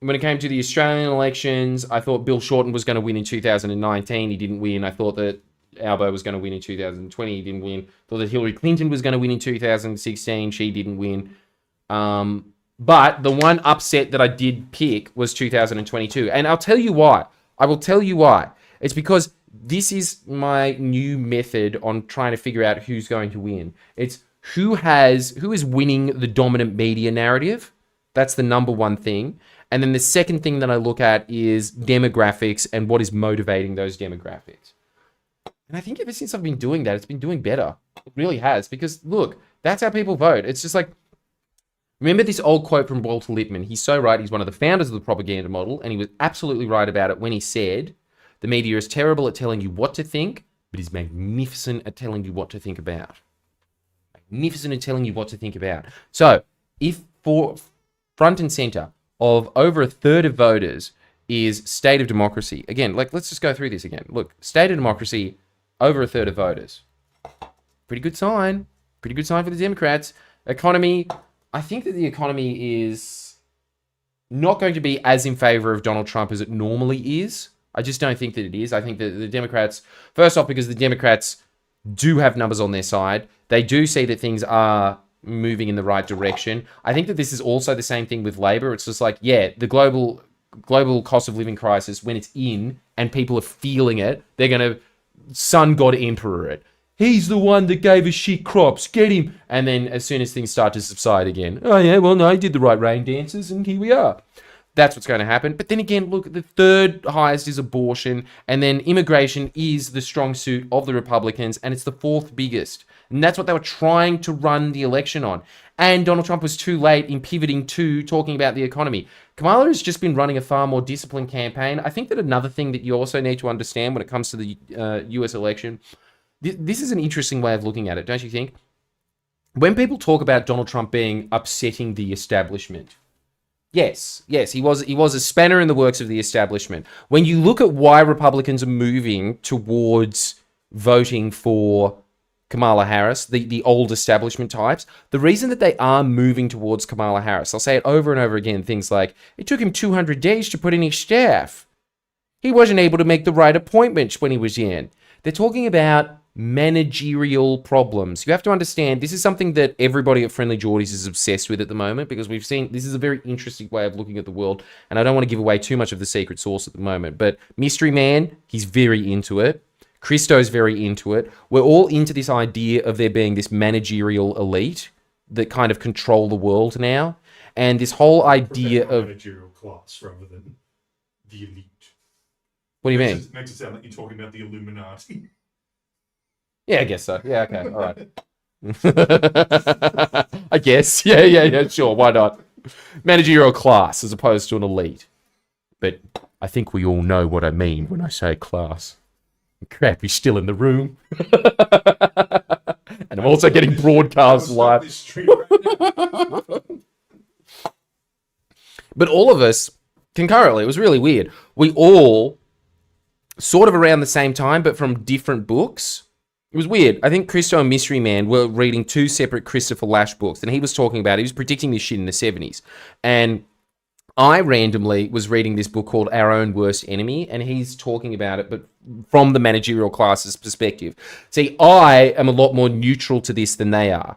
it came to the Australian elections, I thought Bill Shorten was going to win in 2019. He didn't win. I thought that Albo was going to win in 2020. He didn't win. Thought that Hillary Clinton was going to win in 2016. She didn't win. But the one upset that I did pick was 2022. And I'll tell you why. I will tell you why. It's because this is my new method on trying to figure out who's going to win. It's who is winning the dominant media narrative. That's the number one thing. And then the second thing that I look at is demographics and what is motivating those demographics. And I think ever since I've been doing that, it's been doing better. It really has. Because, look, that's how people vote. It's just like, remember this old quote from Walter Lippmann? He's so right. He's one of the founders of the propaganda model. And he was absolutely right about it when he said, the media is terrible at telling you what to think, but is magnificent at telling you what to think about. Magnificent at telling you what to think about. So, if for front and center of over a third of voters is state of democracy, again, like, let's just go through this again. Look, state of democracy, over a third of voters. Pretty good sign. Pretty good sign for the Democrats. Economy, I think that the economy is not going to be as in favor of Donald Trump as it normally is. I just don't think that it is. I think that the Democrats, first off, because the Democrats do have numbers on their side. They do see that things are moving in the right direction. I think that this is also the same thing with Labor. It's just like, yeah, the global cost of living crisis, when it's in and people are feeling it, they're going to sun god emperor it. He's the one that gave us shit crops. Get him. And then as soon as things start to subside again, oh yeah, well, no, he did the right rain dances and here we are. That's what's going to happen. But then again, look, the third highest is abortion. And then immigration is the strong suit of the Republicans. And it's the fourth biggest. And that's what they were trying to run the election on. And Donald Trump was too late in pivoting to talking about the economy. Kamala has just been running a far more disciplined campaign. I think that another thing that you also need to understand when it comes to the U.S. election, this is an interesting way of looking at it, don't you think? When people talk about Donald Trump being upsetting the establishment, yes, he was a spanner in the works of the establishment. When you look at why Republicans are moving towards voting for Kamala Harris, the old establishment types, the reason that they are moving towards Kamala Harris, I'll say it over and over again, things like, it took him 200 days to put in his staff. He wasn't able to make the right appointments when he was in. They're talking about managerial problems. You have to understand, this is something that everybody at Friendlyjordies is obsessed with at the moment, because we've seen, this is a very interesting way of looking at the world, and I don't want to give away too much of the secret sauce at the moment, but Mystery Man, he's very into it. Christo's very into it. We're all into this idea of there being this managerial elite that kind of control the world now, and this whole idea of managerial class rather than the elite. What do you mean? Makes it sound like you're talking about the Illuminati. Yeah, I guess so. Yeah, okay, all right. I guess. Yeah, sure, why not? Managerial class as opposed to an elite. But I think we all know what I mean when I say class. Crap, he's still in the room. And I'm also getting broadcast live. But all of us, concurrently, it was really weird. We all, sort of around the same time, but from different books. It was weird. I think Christo and Mystery Man were reading two separate Christopher Lash books, and he was predicting this shit in the 70s. And I randomly was reading this book called Our Own Worst Enemy, and he's talking about it, but from the managerial class's perspective. See, I am a lot more neutral to this than they are.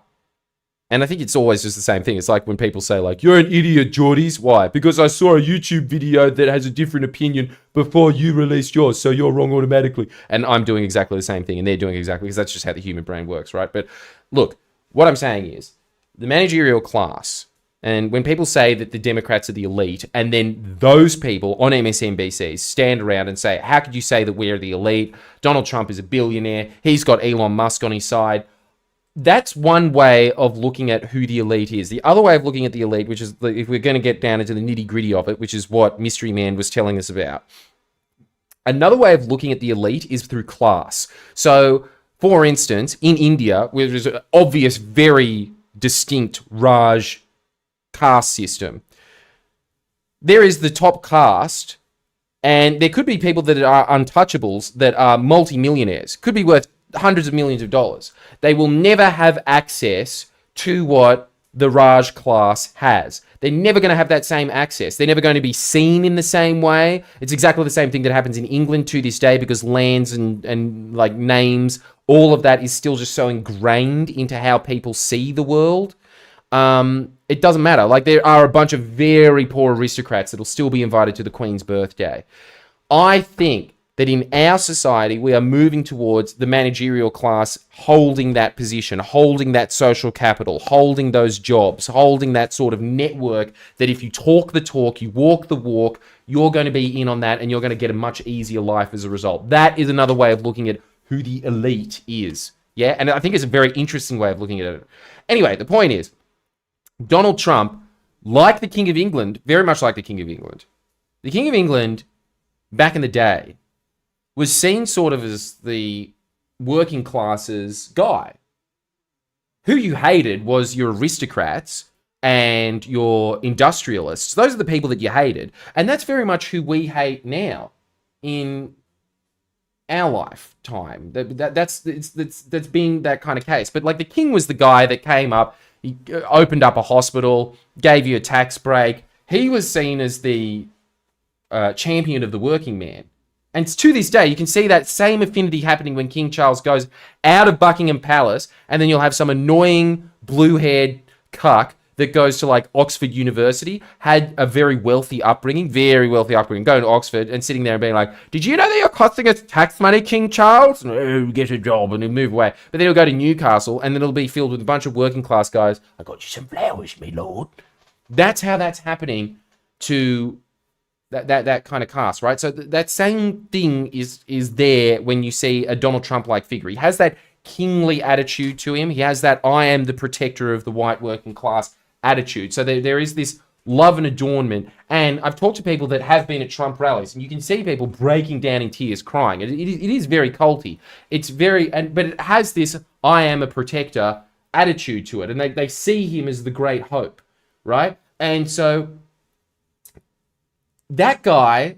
And I think it's always just the same thing. It's like when people say, like, you're an idiot, Jordies. Why? Because I saw a YouTube video that has a different opinion before you released yours, so you're wrong automatically. And I'm doing exactly the same thing, and they're doing exactly, because that's just how the human brain works, right? But look, what I'm saying is, the managerial class, and when people say that the Democrats are the elite, and then those people on MSNBC stand around and say, how could you say that we're the elite? Donald Trump is a billionaire. He's got Elon Musk on his side. That's one way of looking at who the elite is. The other way of looking at the elite, which is, if we're going to get down into the nitty-gritty of it, which is what Mystery Man was telling us about. Another way of looking at the elite is through class. So, for instance, in India, where there's an obvious, very distinct Raj caste system, there is the top caste, and there could be people that are untouchables that are multi-millionaires, could be worth hundreds of millions of dollars. They will never have access to what the Raj class has. They're never going to have that same access. They're never going to be seen in the same way. It's exactly the same thing that happens in England to this day, because lands and like names, all of that is still just so ingrained into how people see the world. It doesn't matter. Like, there are a bunch of very poor aristocrats that'll still be invited to the Queen's birthday. I think that in our society, we are moving towards the managerial class holding that position, holding that social capital, holding those jobs, holding that sort of network that if you talk the talk, you walk the walk, you're going to be in on that, and you're going to get a much easier life as a result. That is another way of looking at who the elite is. Yeah, and I think it's a very interesting way of looking at it. Anyway, the point is, Donald Trump, like the King of England, very much like the King of England. The King of England, back in the day, was seen sort of as the working classes guy. Who you hated was your aristocrats and your industrialists. Those are the people that you hated. And that's very much who we hate now in our lifetime. That's been that kind of case. But like, the king was the guy that came up, he opened up a hospital, gave you a tax break. He was seen as the champion of the working man. And to this day, you can see that same affinity happening when King Charles goes out of Buckingham Palace, and then you'll have some annoying blue-haired cuck that goes to like Oxford University, had a very wealthy upbringing, going to Oxford and sitting there and being like, did you know that you're costing us tax money, King Charles? No, get a job, and he'll move away. But then he'll go to Newcastle, and then it'll be filled with a bunch of working class guys. I got you some flowers, me lord. That's how that's happening to that kind of cast, right? So that same thing is there when you see a Donald Trump-like figure. He has that kingly attitude to him. He has that I am the protector of the white working class attitude. So there is this love and adornment. And I've talked to people that have been at Trump rallies, and you can see people breaking down in tears, crying. It is very culty. It's very, but it has this I am a protector attitude to it. And they see him as the great hope, right? And so that guy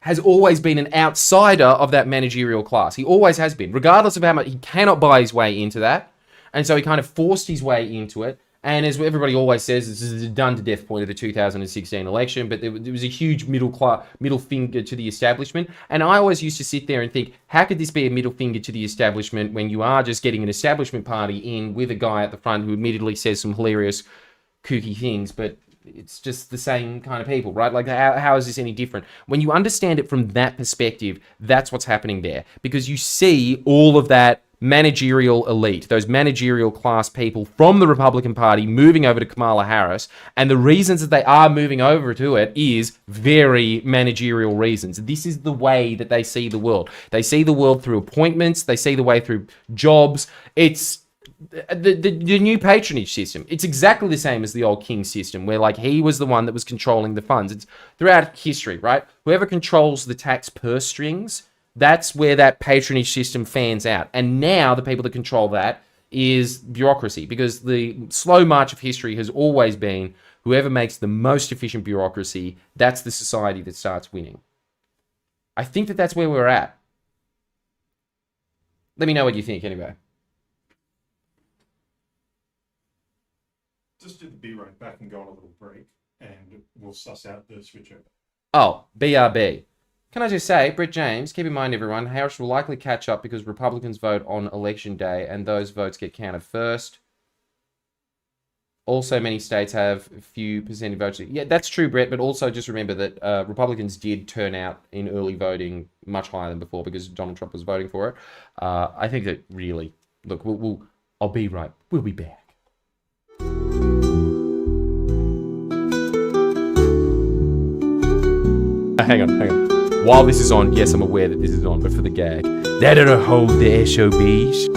has always been an outsider of that managerial class. He always has been, regardless of how much he cannot buy his way into that. And so he kind of forced his way into it. And as everybody always says, this is a done-to-death point of the 2016 election, but there was a huge middle finger to the establishment. And I always used to sit there and think, how could this be a middle finger to the establishment when you are just getting an establishment party in with a guy at the front who admittedly says some hilarious, kooky things, but it's just the same kind of people, right? Like, how is this any different? When you understand it from that perspective, that's what's happening there. Because you see all of that managerial elite, those managerial class people from the Republican Party moving over to Kamala Harris, and the reasons that they are moving over to it is very managerial reasons. This is the way that they see the world. They see the world through appointments, they see the way through jobs. It's the new patronage system. It's exactly the same as the old king system, where like he was the one that was controlling the funds. It's throughout history, right? Whoever controls the tax purse strings, that's where that patronage system fans out. And now the people that control that is bureaucracy, because the slow march of history has always been whoever makes the most efficient bureaucracy, that's the society that starts winning. I think that that's where we're at. Let me know what you think anyway. Just do the B right back and go on a little break, and we'll suss out the switchover. Oh, BRB. Can I just say, Brett James, keep in mind, everyone, Harris will likely catch up because Republicans vote on election day and those votes get counted first. Also, many states have a few percentage votes. Yeah, that's true, Brett, but also just remember that Republicans did turn out in early voting much higher than before because Donald Trump was voting for it. I think that really, look, I'll be right. We'll be back. Hang on. While this is on, yes, I'm aware that this is on, but for the gag. That'll hold the SOBs.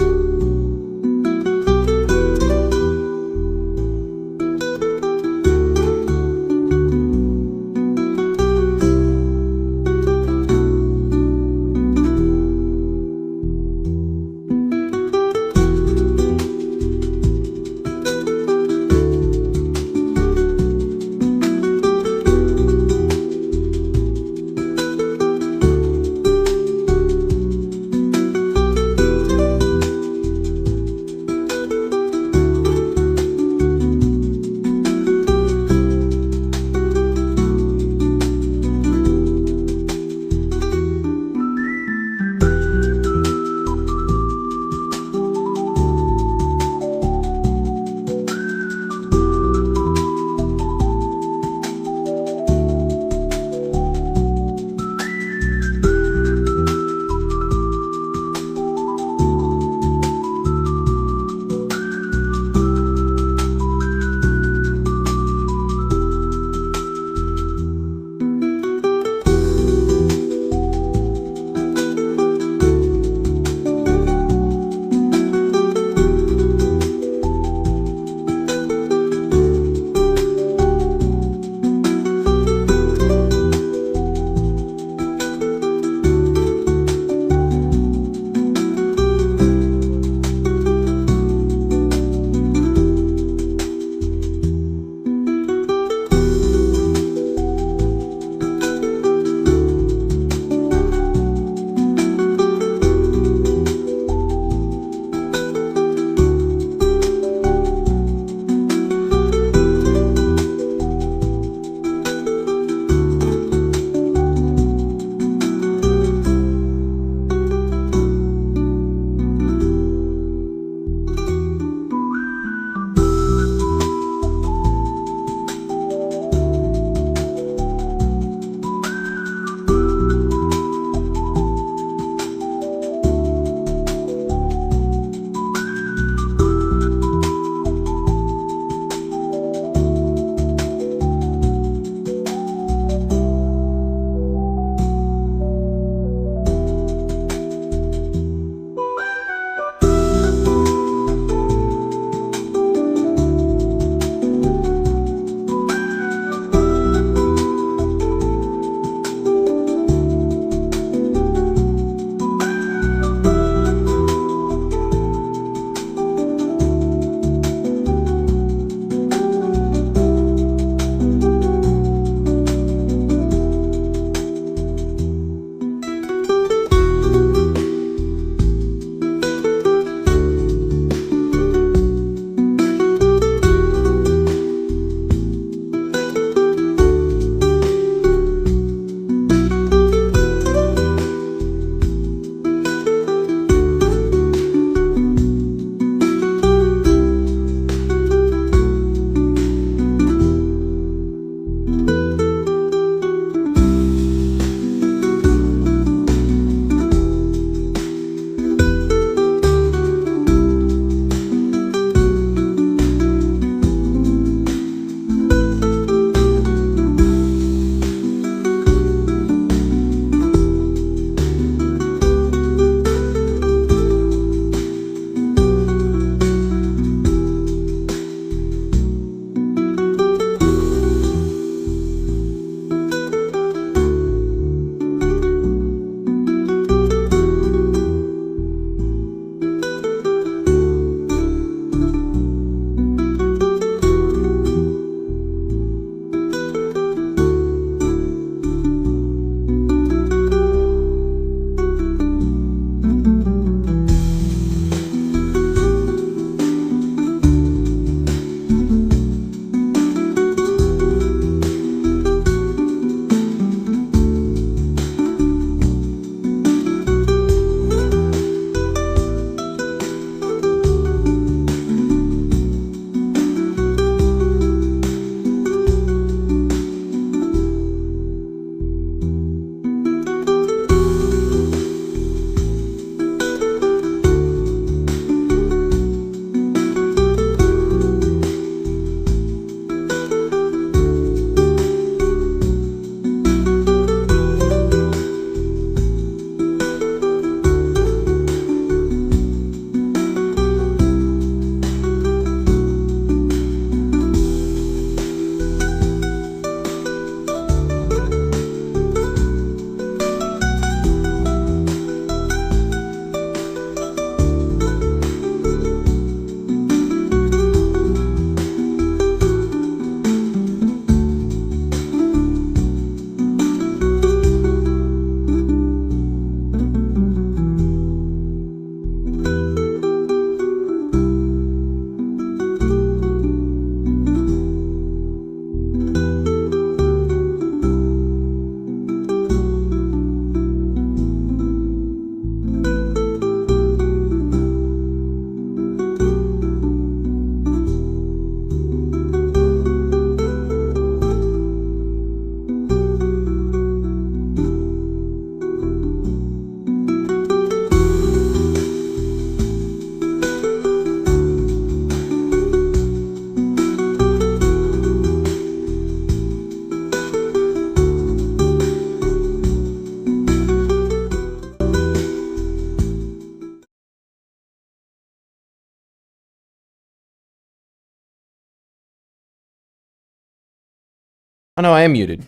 I know I am muted.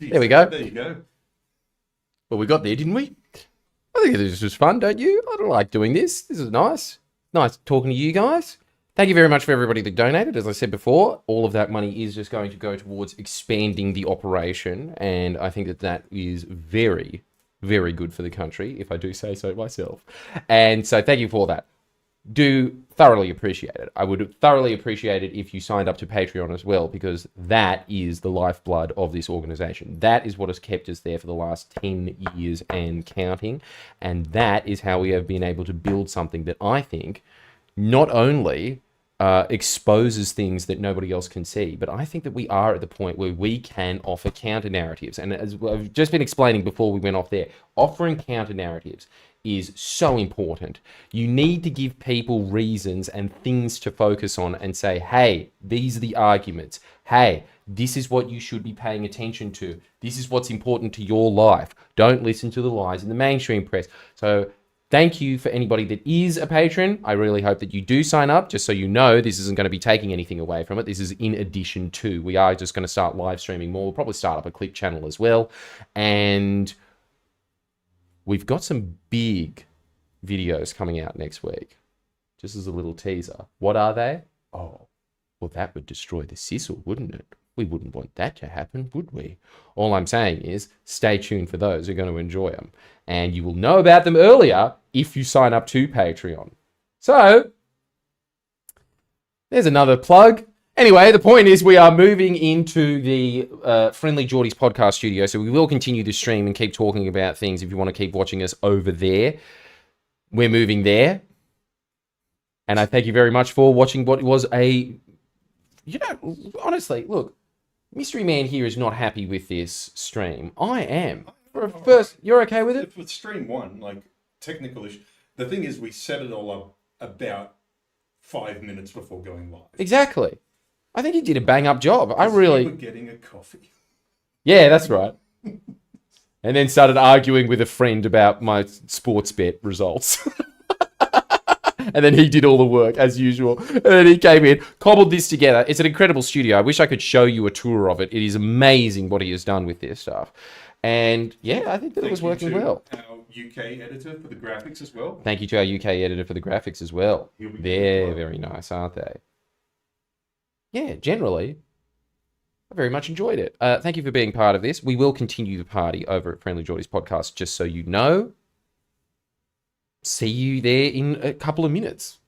There we go. There you go. Well, we got there, didn't we? I think this was fun, don't you? I don't like doing this. This is nice. Nice talking to you guys. Thank you very much for everybody that donated. As I said before, all of that money is just going to go towards expanding the operation. And I think that that is very, very good for the country, if I do say so myself. And so thank you for that. Do thoroughly appreciate it. I would thoroughly appreciate it if you signed up to Patreon as well, because that is the lifeblood of this organization. That is what has kept us there for the last 10 years and counting. And that is how we have been able to build something that I think not only exposes things that nobody else can see, but I think that we are at the point where we can offer counter narratives. And as I've just been explaining before we went off there, offering counter narratives is so important. You need to give people reasons and things to focus on and say, hey, these are the arguments. Hey, this is what you should be paying attention to. This is what's important to your life. Don't listen to the lies in the mainstream press. So thank you for anybody that is a patron. I really hope that you do sign up, just so you know this isn't going to be taking anything away from it. This is in addition to. We are just going to start live streaming more. We'll probably start up a clip channel as well. And we've got some big videos coming out next week. Just as a little teaser. What are they? Oh, well, that would destroy the sizzle, wouldn't it? We wouldn't want that to happen, would we? All I'm saying is stay tuned for those who are going to enjoy them. And you will know about them earlier if you sign up to Patreon. So, there's another plug. Anyway, the point is we are moving into the Friendlyjordies podcast studio, so we will continue the stream and keep talking about things if you want to keep watching us over there. We're moving there. And I thank you very much for watching what was a... You know, honestly, look, Mystery Man here is not happy with this stream. I am. For a first, you're okay with it? With stream one, like, technical issue. The thing is, we set it all up about 5 minutes before going live. Exactly. I think you did a bang-up job. I We really... were getting a coffee. Yeah, that's right. And then started arguing with a friend about my sports bet results. And then he did all the work, as usual. And then he came in, cobbled this together. It's an incredible studio. I wish I could show you a tour of it. It is amazing what he has done with this stuff. And, yeah, I think that it was working well. Our UK editor for the graphics as well. Thank you to our UK editor for the graphics as well. He'll be They're good. very nice, aren't they? Yeah, generally, I very much enjoyed it. Thank you for being part of this. We will continue the party over at Friendlyjordies Podcast, just so you know. See you there in a couple of minutes.